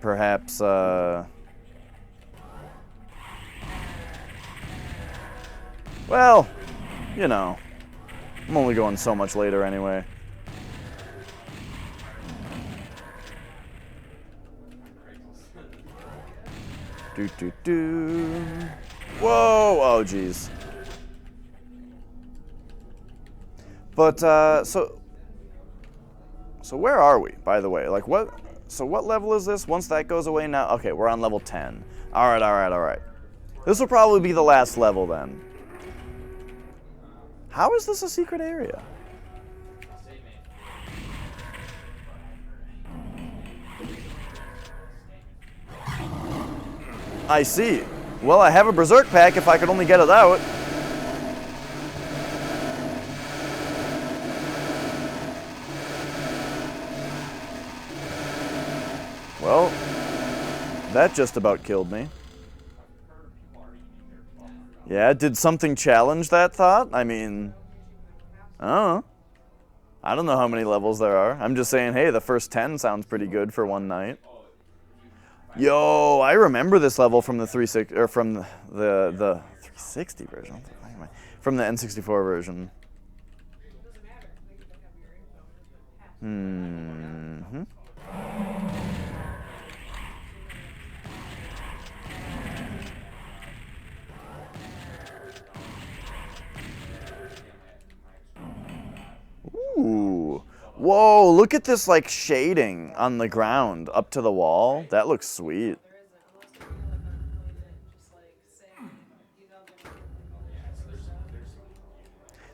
Perhaps, well, you know, I'm only going so much later anyway. Do. Whoa! Oh, jeez. But so where are we, by the way? Like what? So what level is this? Once that goes away now, okay, we're on level 10. All right. This will probably be the last level then. How is this a secret area? I see. Well, I have a Berserk pack if I could only get it out. Well, that just about killed me. Yeah, did something challenge that thought? I mean, I don't know. I don't know how many levels there are. I'm just saying, hey, the first 10 sounds pretty good for one night. Yo, I remember this level from the 360 or from the 360 version. From the N64 version. Mm-hmm. Ooh. Whoa, look at this like shading on the ground up to the wall. That looks sweet.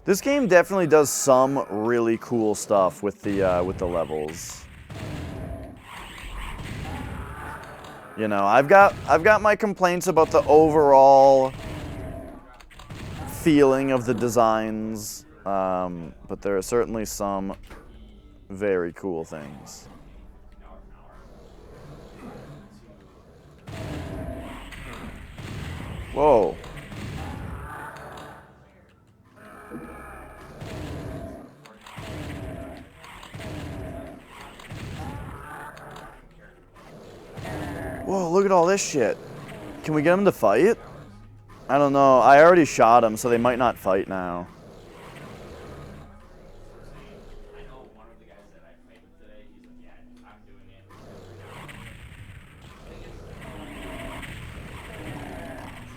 This game definitely does some really cool stuff with the levels. You know, I've got my complaints about the overall feeling of the designs, but there are certainly some very cool things. Whoa. Whoa, look at all this shit. Can we get them to fight? I don't know. I already shot them, so they might not fight now.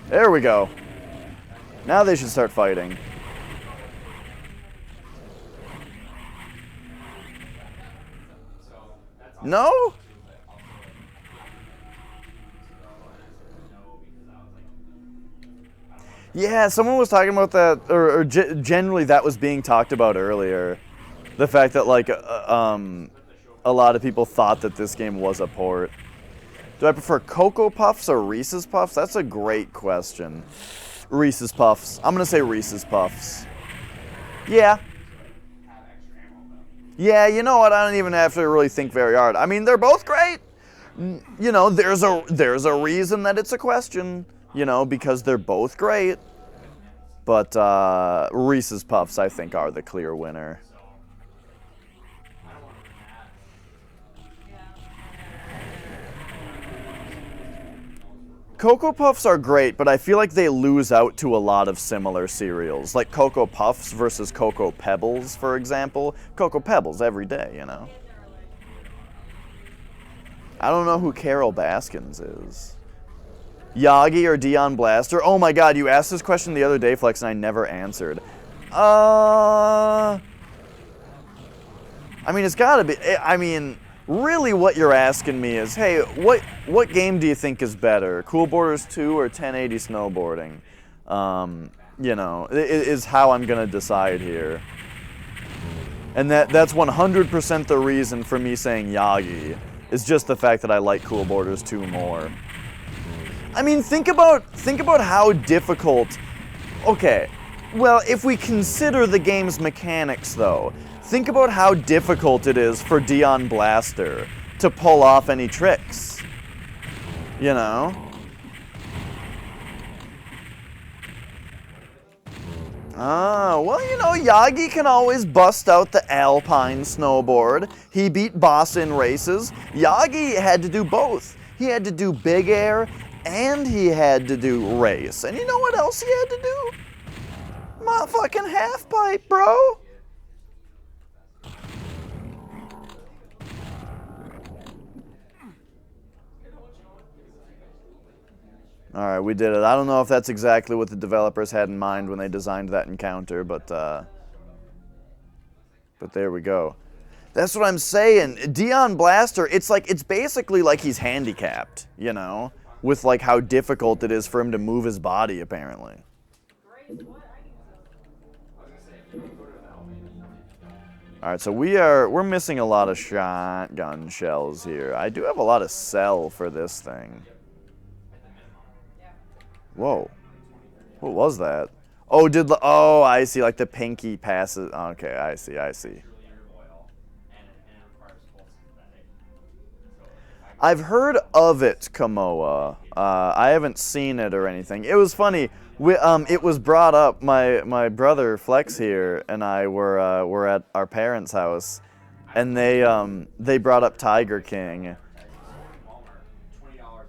There we go. Now they should start fighting. No? Yeah, someone was talking about that, or generally that was being talked about earlier. The fact that, like, a lot of people thought that this game was a port. Do I prefer Cocoa Puffs or Reese's Puffs? That's a great question. Reese's Puffs. I'm going to say Reese's Puffs. Yeah. Yeah, you know what? I don't even have to really think very hard. I mean, they're both great. You know, there's a reason that it's a question, you know, because they're both great. But Reese's Puffs, I think, are the clear winner. Cocoa Puffs are great, but I feel like they lose out to a lot of similar cereals. Like Cocoa Puffs versus Cocoa Pebbles, for example. Cocoa Pebbles every day, you know. I don't know who Carol Baskins is. Yagi or Dion Blaster? Oh my god, you asked this question the other day, Flex, and I never answered. I mean, it's gotta be, I mean, really what you're asking me is, hey, what game do you think is better? Cool Borders 2 or 1080 snowboarding? You know, is how I'm gonna decide here. And that's 100% the reason for me saying Yagi, is just the fact that I like Cool Borders 2 more. I mean, think about how difficult, okay, well, if we consider the game's mechanics though, think about how difficult it is for Dion Blaster to pull off any tricks, you know? Well, you know, Yagi can always bust out the Alpine snowboard. He beat Boss in races. Yagi had to do both. He had to do big air, and he had to do race. And you know what else he had to do? Motherfucking half pipe, bro. Alright, we did it. I don't know if that's exactly what the developers had in mind when they designed that encounter, but there we go. That's what I'm saying. Dion Blaster, it's basically like he's handicapped, you know, with like how difficult it is for him to move his body, apparently. Alright, so we're missing a lot of shotgun shells here. I do have a lot of cell for this thing. Whoa. What was that? Oh, oh, I see, like the pinky passes. Okay, I see. I've heard of it, Kamoa. I haven't seen it or anything. It was funny. It was brought up. My brother Flex here and I were at our parents' house, and they brought up Tiger King.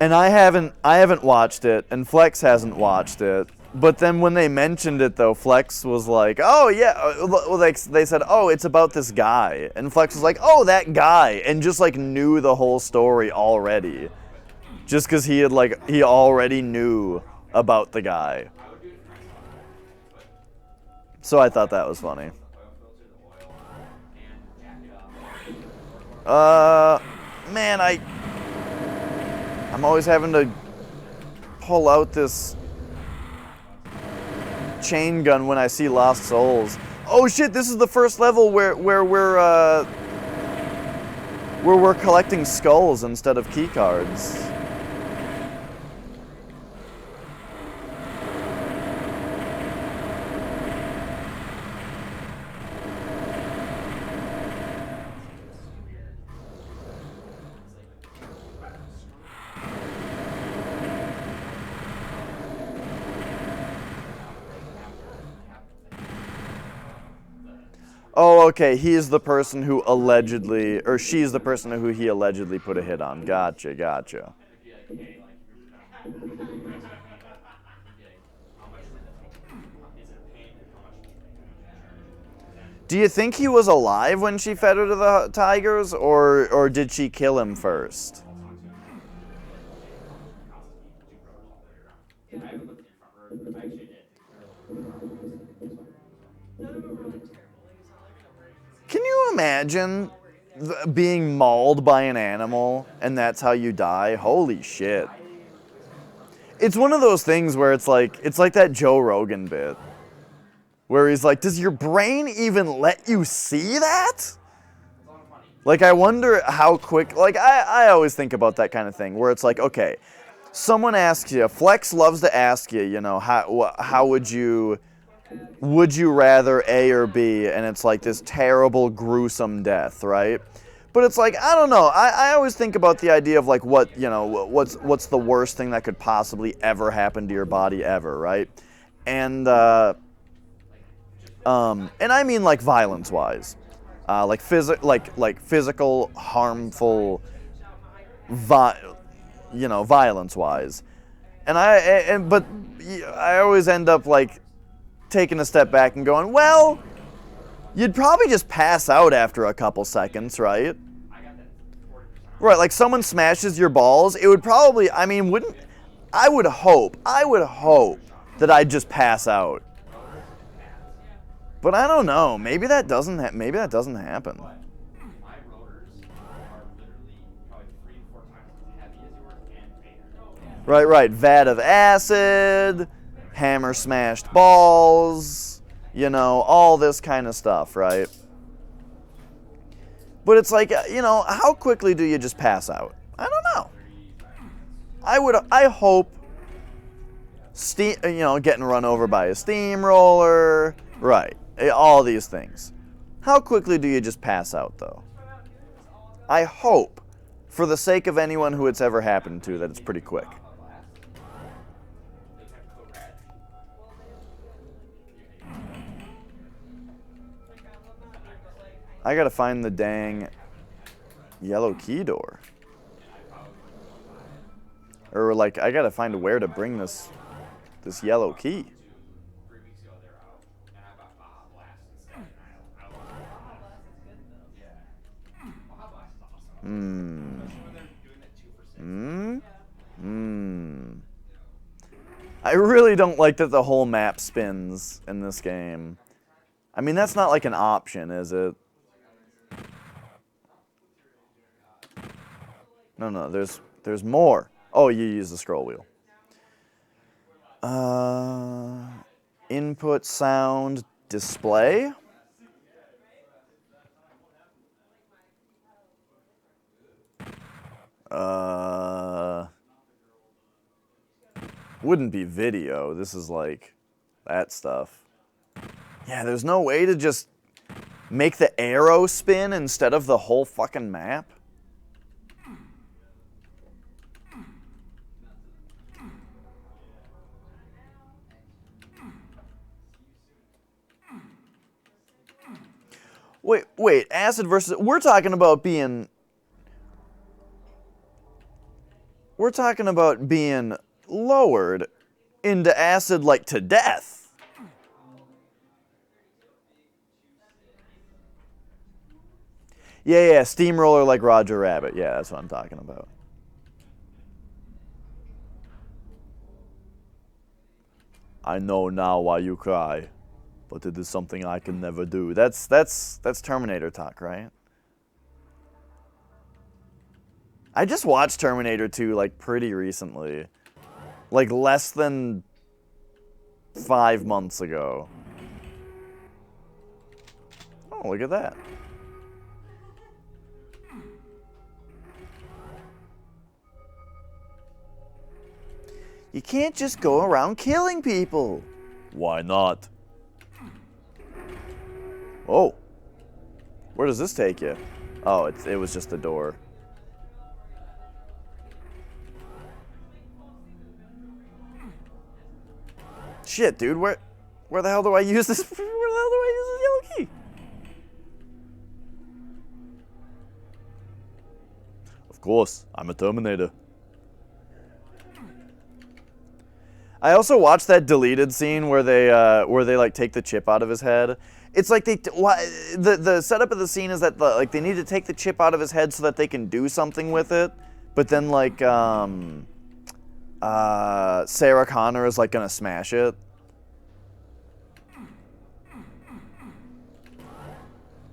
And I haven't watched it, and Flex hasn't watched it. But then when they mentioned it, though, Flex was like, "Oh yeah," well, they said, "Oh, it's about this guy," and Flex was like, "Oh, that guy," and just like knew the whole story already, just because he already knew about the guy. So I thought that was funny. Man, I'm always having to pull out this chain gun when I see Lost Souls. Oh shit, this is the first level where we're collecting skulls instead of key cards. Oh, okay, he is the person who allegedly, or she's the person who he allegedly put a hit on. Gotcha. Do you think he was alive when she fed her to the tigers, or did she kill him first? Can you imagine being mauled by an animal and that's how you die. Holy shit. It's one of those things where it's like that Joe Rogan bit where he's like, does your brain even let you see that? Like, I wonder how quick, like, I always think about that kind of thing where it's like, okay, someone asks you, Flex loves to ask you, you know, how would you rather A or B? And it's like this terrible, gruesome death, right? But it's like, I don't know. I always think about the idea of like what's the worst thing that could possibly ever happen to your body ever, right? And I mean like violence-wise, like physical, harmful, violence-wise. But I always end up like taking a step back and going, well, you'd probably just pass out after a couple seconds, right? Right, like someone smashes your balls, it would probably, I mean, I would hope that I'd just pass out. But I don't know, maybe that doesn't happen. My rotors are literally probably 3 to 4 times as heavy as yours and bigger. Right, vat of acid, hammer smashed balls, you know, all this kind of stuff, right? But it's like, you know, how quickly do you just pass out? I don't know. I hope, getting run over by a steamroller, right, all these things. How quickly do you just pass out, though? I hope, for the sake of anyone who it's ever happened to, that it's pretty quick. I gotta find the dang yellow key door. Or like, I gotta find where to bring this yellow key. 3 weeks ago, they're out, and I bought Baja Blast instead. I don't know. Yeah. Baja Blast is awesome. Especially when they're doing that 2 for 6. I really don't like that the whole map spins in this game. I mean, that's not like an option, is it? No, there's more. Oh, you use the scroll wheel. Input sound display. Wouldn't be video. This is like that stuff. Yeah, there's no way to just make the arrow spin instead of the whole fucking map. Wait, acid versus... We're talking about being lowered into acid, like, to death. Yeah, steamroller like Roger Rabbit. Yeah, that's what I'm talking about. I know now why you cry, but it is something I can never do. That's Terminator talk, right? I just watched Terminator 2 like pretty recently. Like less than 5 months ago. Oh, look at that. You can't just go around killing people. Why not? Oh. Where does this take you? Oh, it was just a door. Shit, dude, where the hell do I use this? Where the hell do I use this yellow key? Of course, I'm a Terminator. I also watched that deleted scene where they like take the chip out of his head. It's like the setup of the scene is that they need to take the chip out of his head so that they can do something with it. But then like Sarah Connor is like gonna smash it.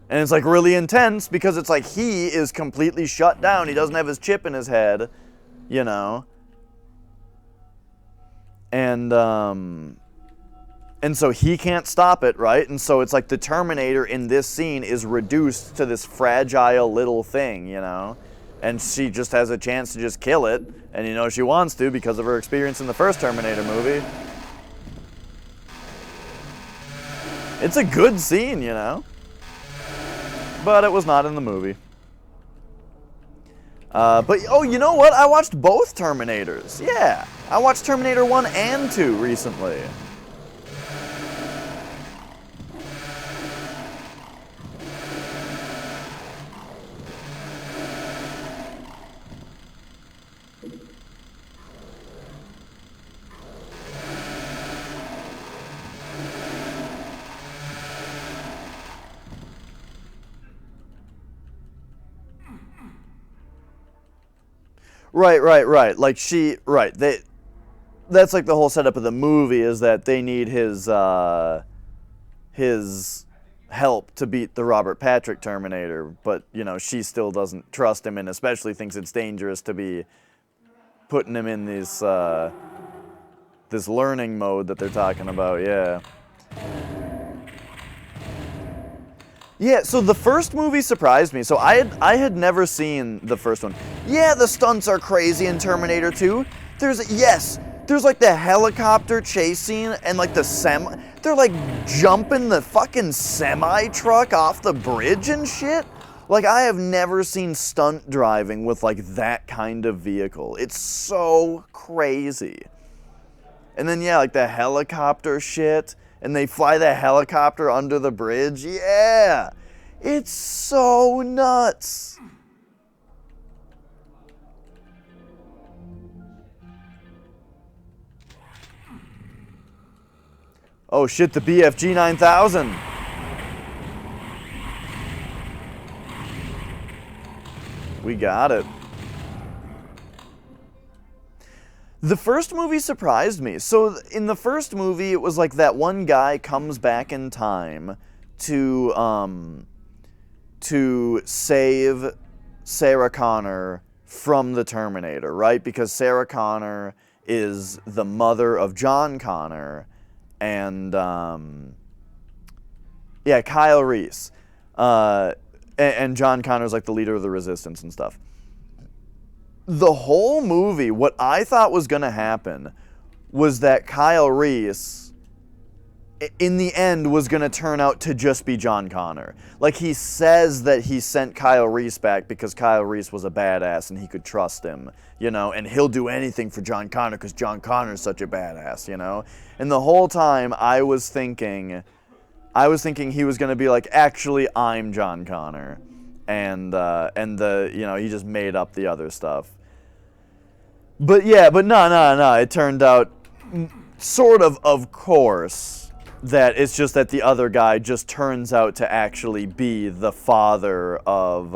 And it's like really intense because it's like he is completely shut down. He doesn't have his chip in his head, you know. And so he can't stop it, right? And so it's like the Terminator in this scene is reduced to this fragile little thing, you know. And she just has a chance to just kill it. And you know she wants to because of her experience in the first Terminator movie. It's a good scene, you know. But it was not in the movie. But, oh, you know what? I watched both Terminators. Yeah. I watched Terminator 1 and 2 recently. Right. Like that's like the whole setup of the movie is that they need his help to beat the Robert Patrick Terminator, but you know, she still doesn't trust him and especially thinks it's dangerous to be putting him in this learning mode that they're talking about, yeah. Yeah, so the first movie surprised me. So I had never seen the first one. Yeah, the stunts are crazy in Terminator 2. There's like the helicopter chase scene and like they're like jumping the fucking semi truck off the bridge and shit. Like I have never seen stunt driving with like that kind of vehicle. It's so crazy. And then yeah, like the helicopter shit. And they fly the helicopter under the bridge. Yeah! It's so nuts. Oh shit, the BFG 9000. We got it. The first movie surprised me. So in the first movie, it was like that one guy comes back in time to save Sarah Connor from the Terminator, right? Because Sarah Connor is the mother of John Connor and Kyle Reese. And John Connor's like the leader of the Resistance and stuff. The whole movie, what I thought was going to happen was that Kyle Reese, in the end, was going to turn out to just be John Connor. Like, he says that he sent Kyle Reese back because Kyle Reese was a badass and he could trust him, you know, and he'll do anything for John Connor because John Connor's such a badass, you know? And the whole time, I was thinking he was going to be like, actually, I'm John Connor. And he just made up the other stuff. But no. It turned out, sort of course, that it's just that the other guy just turns out to actually be the father of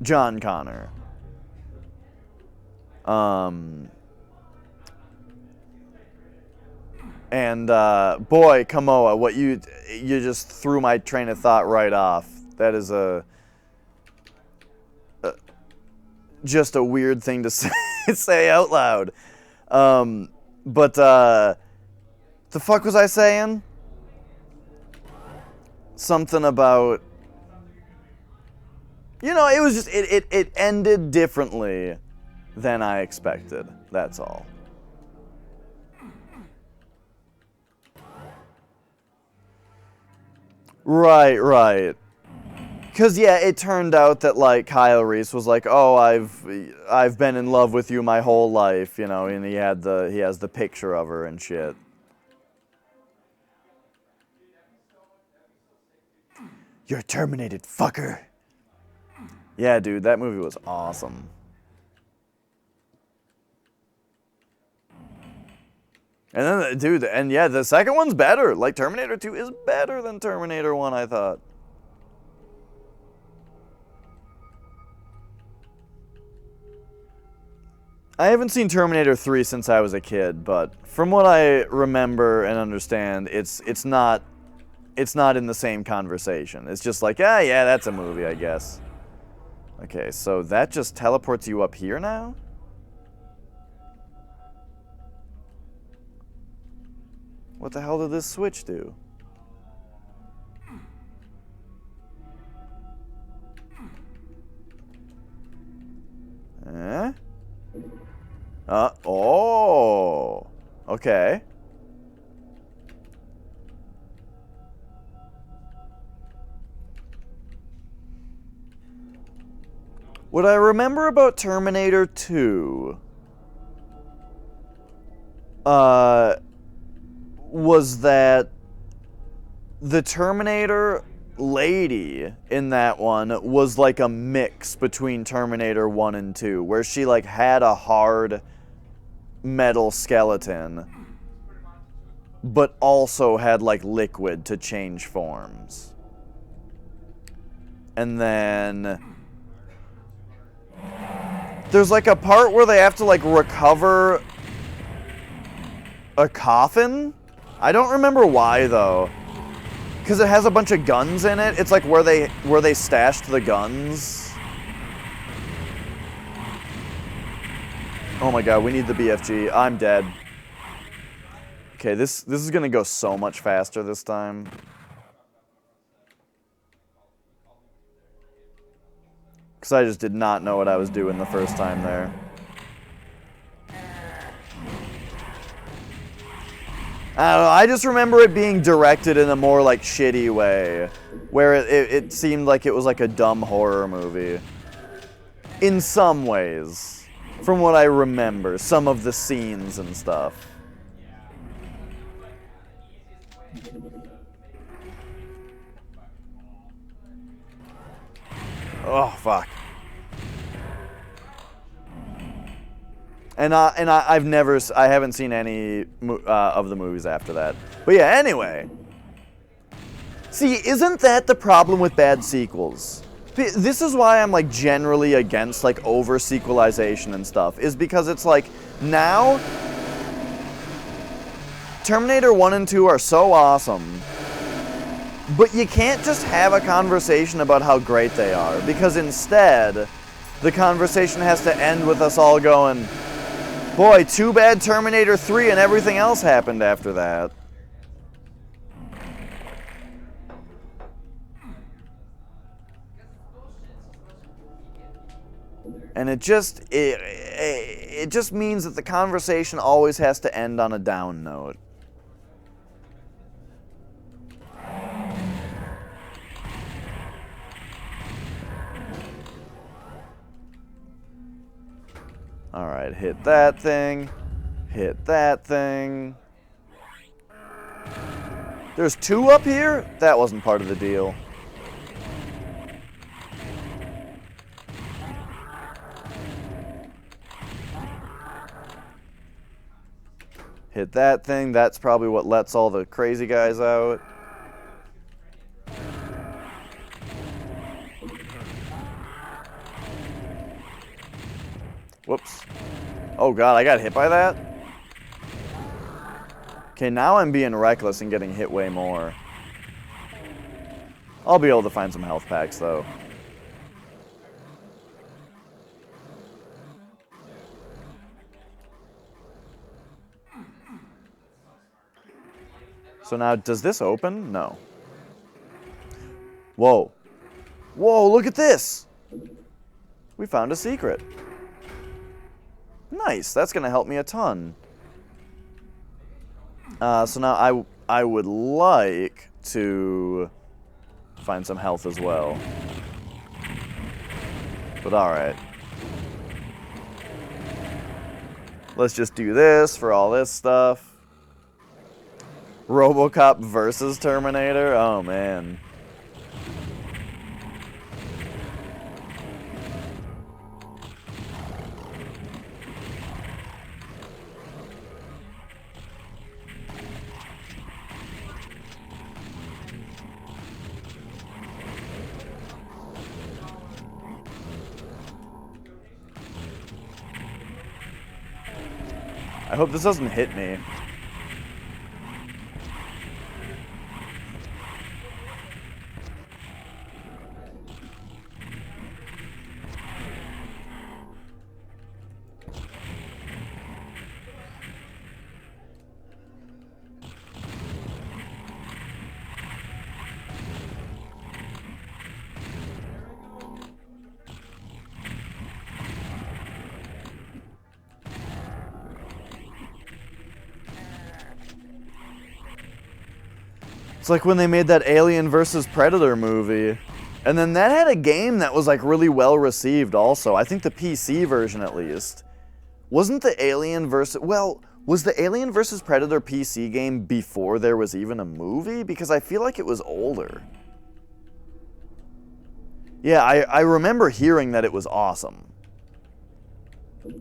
John Connor. And boy, Kamoa, you just threw my train of thought right off. That is just a weird thing to say out loud. But the fuck was I saying? Something about, you know, it was just it ended differently than I expected. That's all. Right. Because, yeah, it turned out that, like, Kyle Reese was like, oh, I've been in love with you my whole life, you know, and he has the picture of her and shit. You're terminated, fucker. Yeah, dude, that movie was awesome. And then, dude, and yeah, the second one's better. Like, Terminator 2 is better than Terminator 1, I thought. I haven't seen Terminator 3 since I was a kid, but from what I remember and understand, it's not in the same conversation. It's just like, yeah, that's a movie, I guess. Okay, so that just teleports you up here now? What the hell did this switch do? Eh? Oh. Okay. What I remember about Terminator 2 was that the Terminator lady in that one was like a mix between Terminator 1 and 2, where she like had a hard metal skeleton, but also had like liquid to change forms. And then there's like a part where they have to like recover a coffin. I don't remember why though, because it has a bunch of guns in it. It's like where they stashed the guns. Oh my god, we need the BFG. I'm dead. Okay, this is gonna go so much faster this time. Because I just did not know what I was doing the first time there. I don't know, I just remember it being directed in a more like shitty way. Where it seemed like it was like a dumb horror movie. In some ways. From what I remember. Some of the scenes and stuff. Oh, fuck. And I haven't seen any of the movies after that. But yeah, anyway. See, isn't that the problem with bad sequels? This is why I'm like generally against like over sequelization and stuff, is because it's like now Terminator 1 and 2 are so awesome, but you can't just have a conversation about how great they are, because instead the conversation has to end with us all going, boy, too bad Terminator 3 and everything else happened after that. And it just means that the conversation always has to end on a down note. Alright, hit that thing. Hit that thing. There's two up here? That wasn't part of the deal. Hit that thing. That's probably what lets all the crazy guys out. Whoops. Oh god, I got hit by that? Okay, now I'm being reckless and getting hit way more. I'll be able to find some health packs, though. So now, does this open? No. Whoa. Whoa, look at this! We found a secret. Nice, that's gonna help me a ton. So now I would like to find some health as well. But alright. Let's just do this for all this stuff. RoboCop versus Terminator? Oh man. I hope this doesn't hit me. It's like when they made that Alien vs. Predator movie. And then that had a game that was like really well received also. I think the PC version at least. Wasn't the Alien vs. Well, was the Alien vs. Predator PC game before there was even a movie? Because I feel like it was older. Yeah, I remember hearing that it was awesome.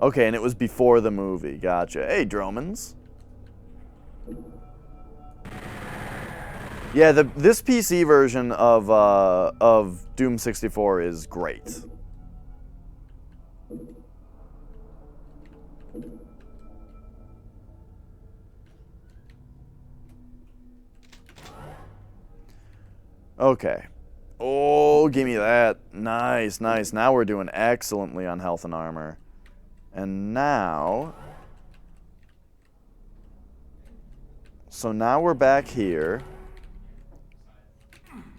Okay, and it was before the movie. Gotcha. Hey, Dromans. Yeah, this PC version of Doom 64 is great. Okay. Oh, give me that. Nice, nice. Now we're doing excellently on health and armor. And now... So now we're back here.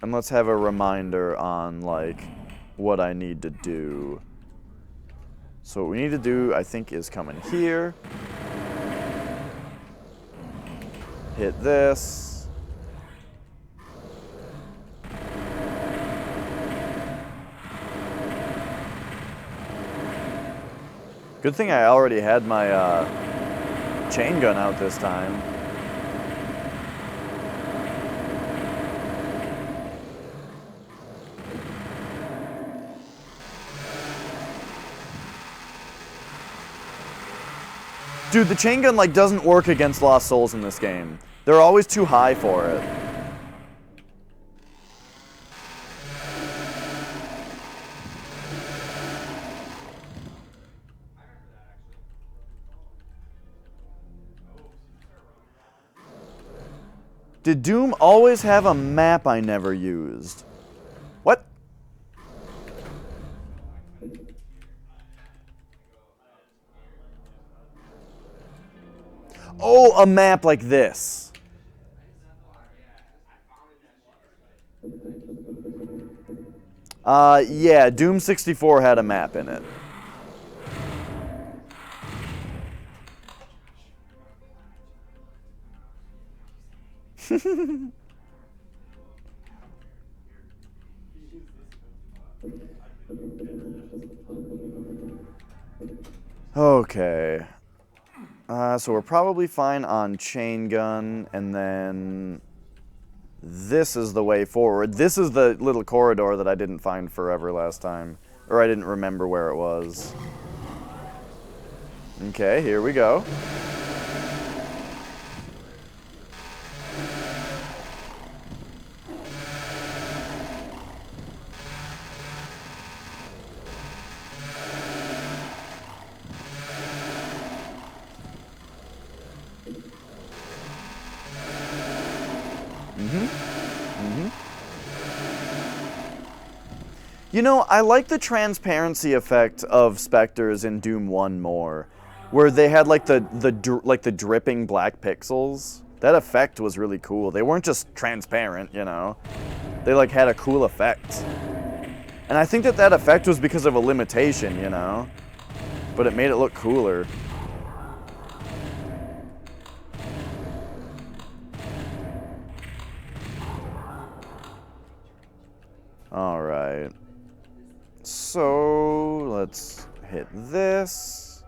And let's have a reminder on, like, what I need to do. So what we need to do, I think, is come in here. Hit this. Good thing I already had my chain gun out this time. Dude, the chain gun like doesn't work against Lost Souls in this game. They're always too high for it. Did Doom always have a map I never used? What? Oh, a map like this. Yeah, Doom 64 had a map in it. Okay. So we're probably fine on chain gun, and then this is the way forward. This is the little corridor that I didn't find forever last time, or I didn't remember where it was. Okay, here we go. You know, I like the transparency effect of Spectres in Doom 1 more, where they had like the dripping black pixels. That effect was really cool. They weren't just transparent, you know. They like had a cool effect. And I think that effect was because of a limitation, you know. But it made it look cooler. All right. So let's hit this.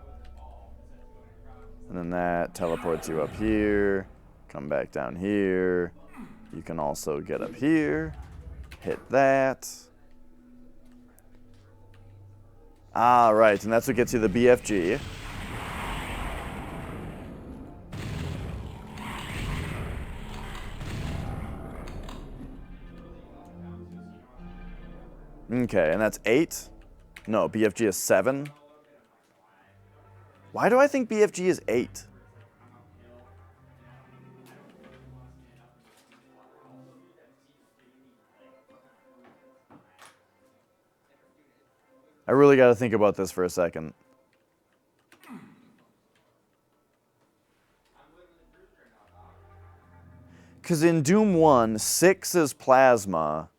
And then that teleports you up here. Come back down here. You can also get up here. Hit that. Ah, right, and that's what gets you the BFG. Okay, and that's 8? No, BFG is 7. Why do I think BFG is 8? I really got to think about this for a second. Because in Doom 1, 6 is plasma,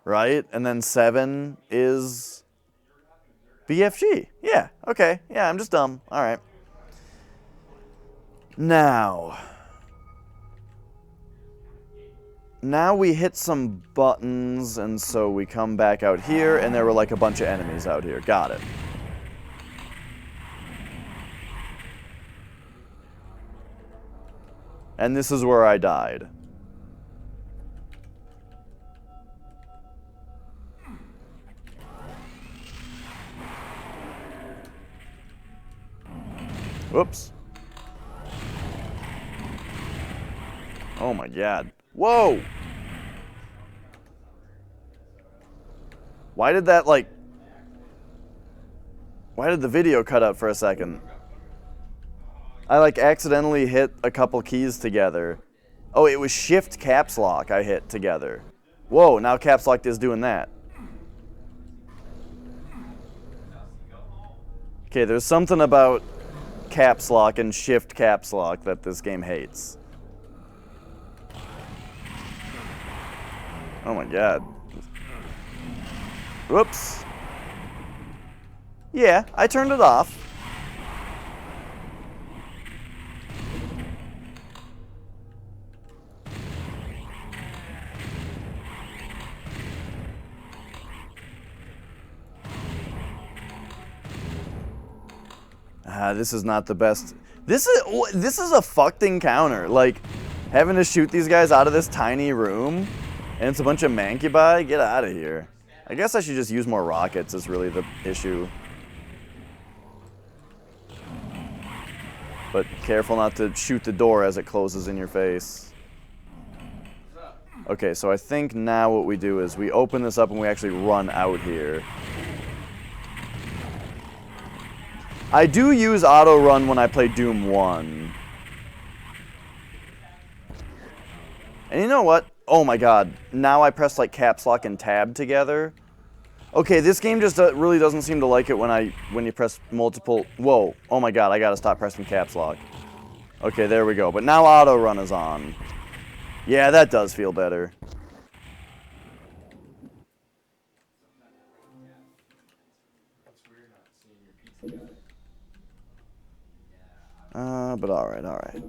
right? And then 7 is BFG. Yeah, okay. Yeah, I'm just dumb. All right. Now we hit some buttons, and so we come back out here, and there were like a bunch of enemies out here. Got it. And this is where I died. Whoops. Oh my god. Whoa! Why did that, like... Why did the video cut out for a second? I, like, accidentally hit a couple keys together. Oh, it was Shift Caps Lock I hit together. Whoa, now Caps Lock is doing that. Okay, there's something about Caps Lock and Shift Caps Lock that this game hates. Oh my god. Whoops. Yeah, I turned it off. This is not the best. This is a fucked encounter. Like, having to shoot these guys out of this tiny room, and it's a bunch of mancubi. Get out of here. I guess I should just use more rockets is really the issue. But careful not to shoot the door as it closes in your face. Okay, so I think now what we do is we open this up and we actually run out here. I do use auto run when I play Doom 1. And you know what? Oh my god. Now I press like caps lock and tab together. Okay, this game just really doesn't seem to like it when you press multiple... Whoa. Oh my god, I gotta stop pressing caps lock. Okay, there we go. But now auto run is on. Yeah, that does feel better. But alright, alright.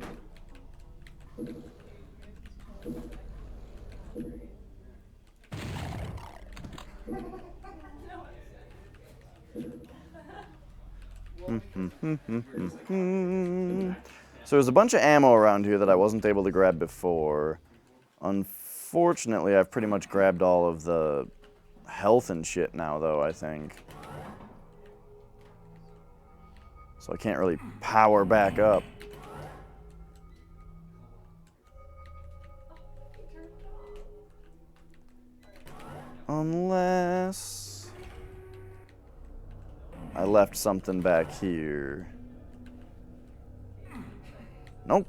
So there's a bunch of ammo around here that I wasn't able to grab before. Unfortunately, I've pretty much grabbed all of the health and shit now, though, I think. So I can't really power back up. Unless I left something back here. Nope.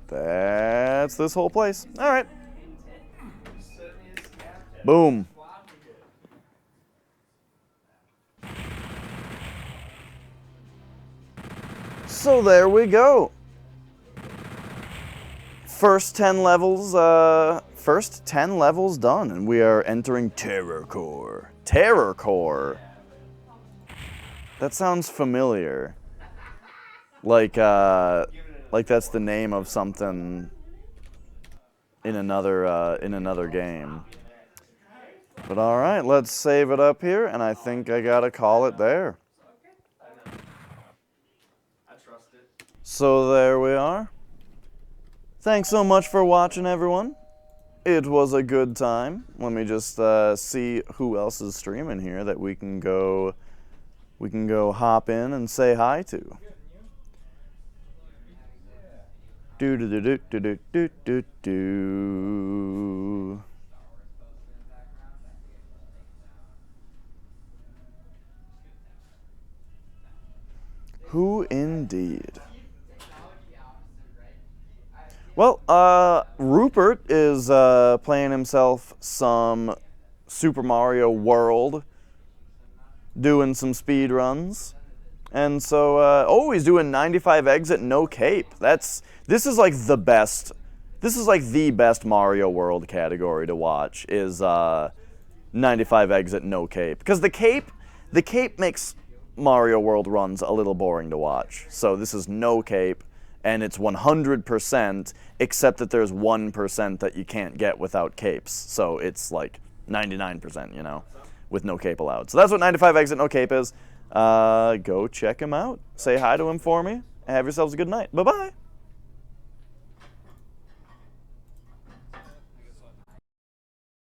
That's this whole place. All right. Boom. So there we go. First 10 levels done, and we are entering Terror Core. Terror Core. That sounds familiar. Like that's the name of something in another game. But all right, let's save it up here, and I think I gotta call it there. So there we are. Thanks so much for watching, everyone. It was a good time. Let me just see who else is streaming here that we can go hop in and say hi to. Do do do do do do do do. Who indeed? Well, Rupert is playing himself some Super Mario World, doing some speed runs. And so, he's doing 95 exit, no cape. This is like the best. This is like the best Mario World category to watch is 95 exit, no cape. Because the cape makes Mario World runs a little boring to watch. So this is no cape, and it's 100%, except that there's 1% that you can't get without capes. So it's like 99%, you know, with no cape allowed. So that's what 95 exit, no cape is. Go check him out. Say hi to him for me. Have yourselves a good night. Bye-bye.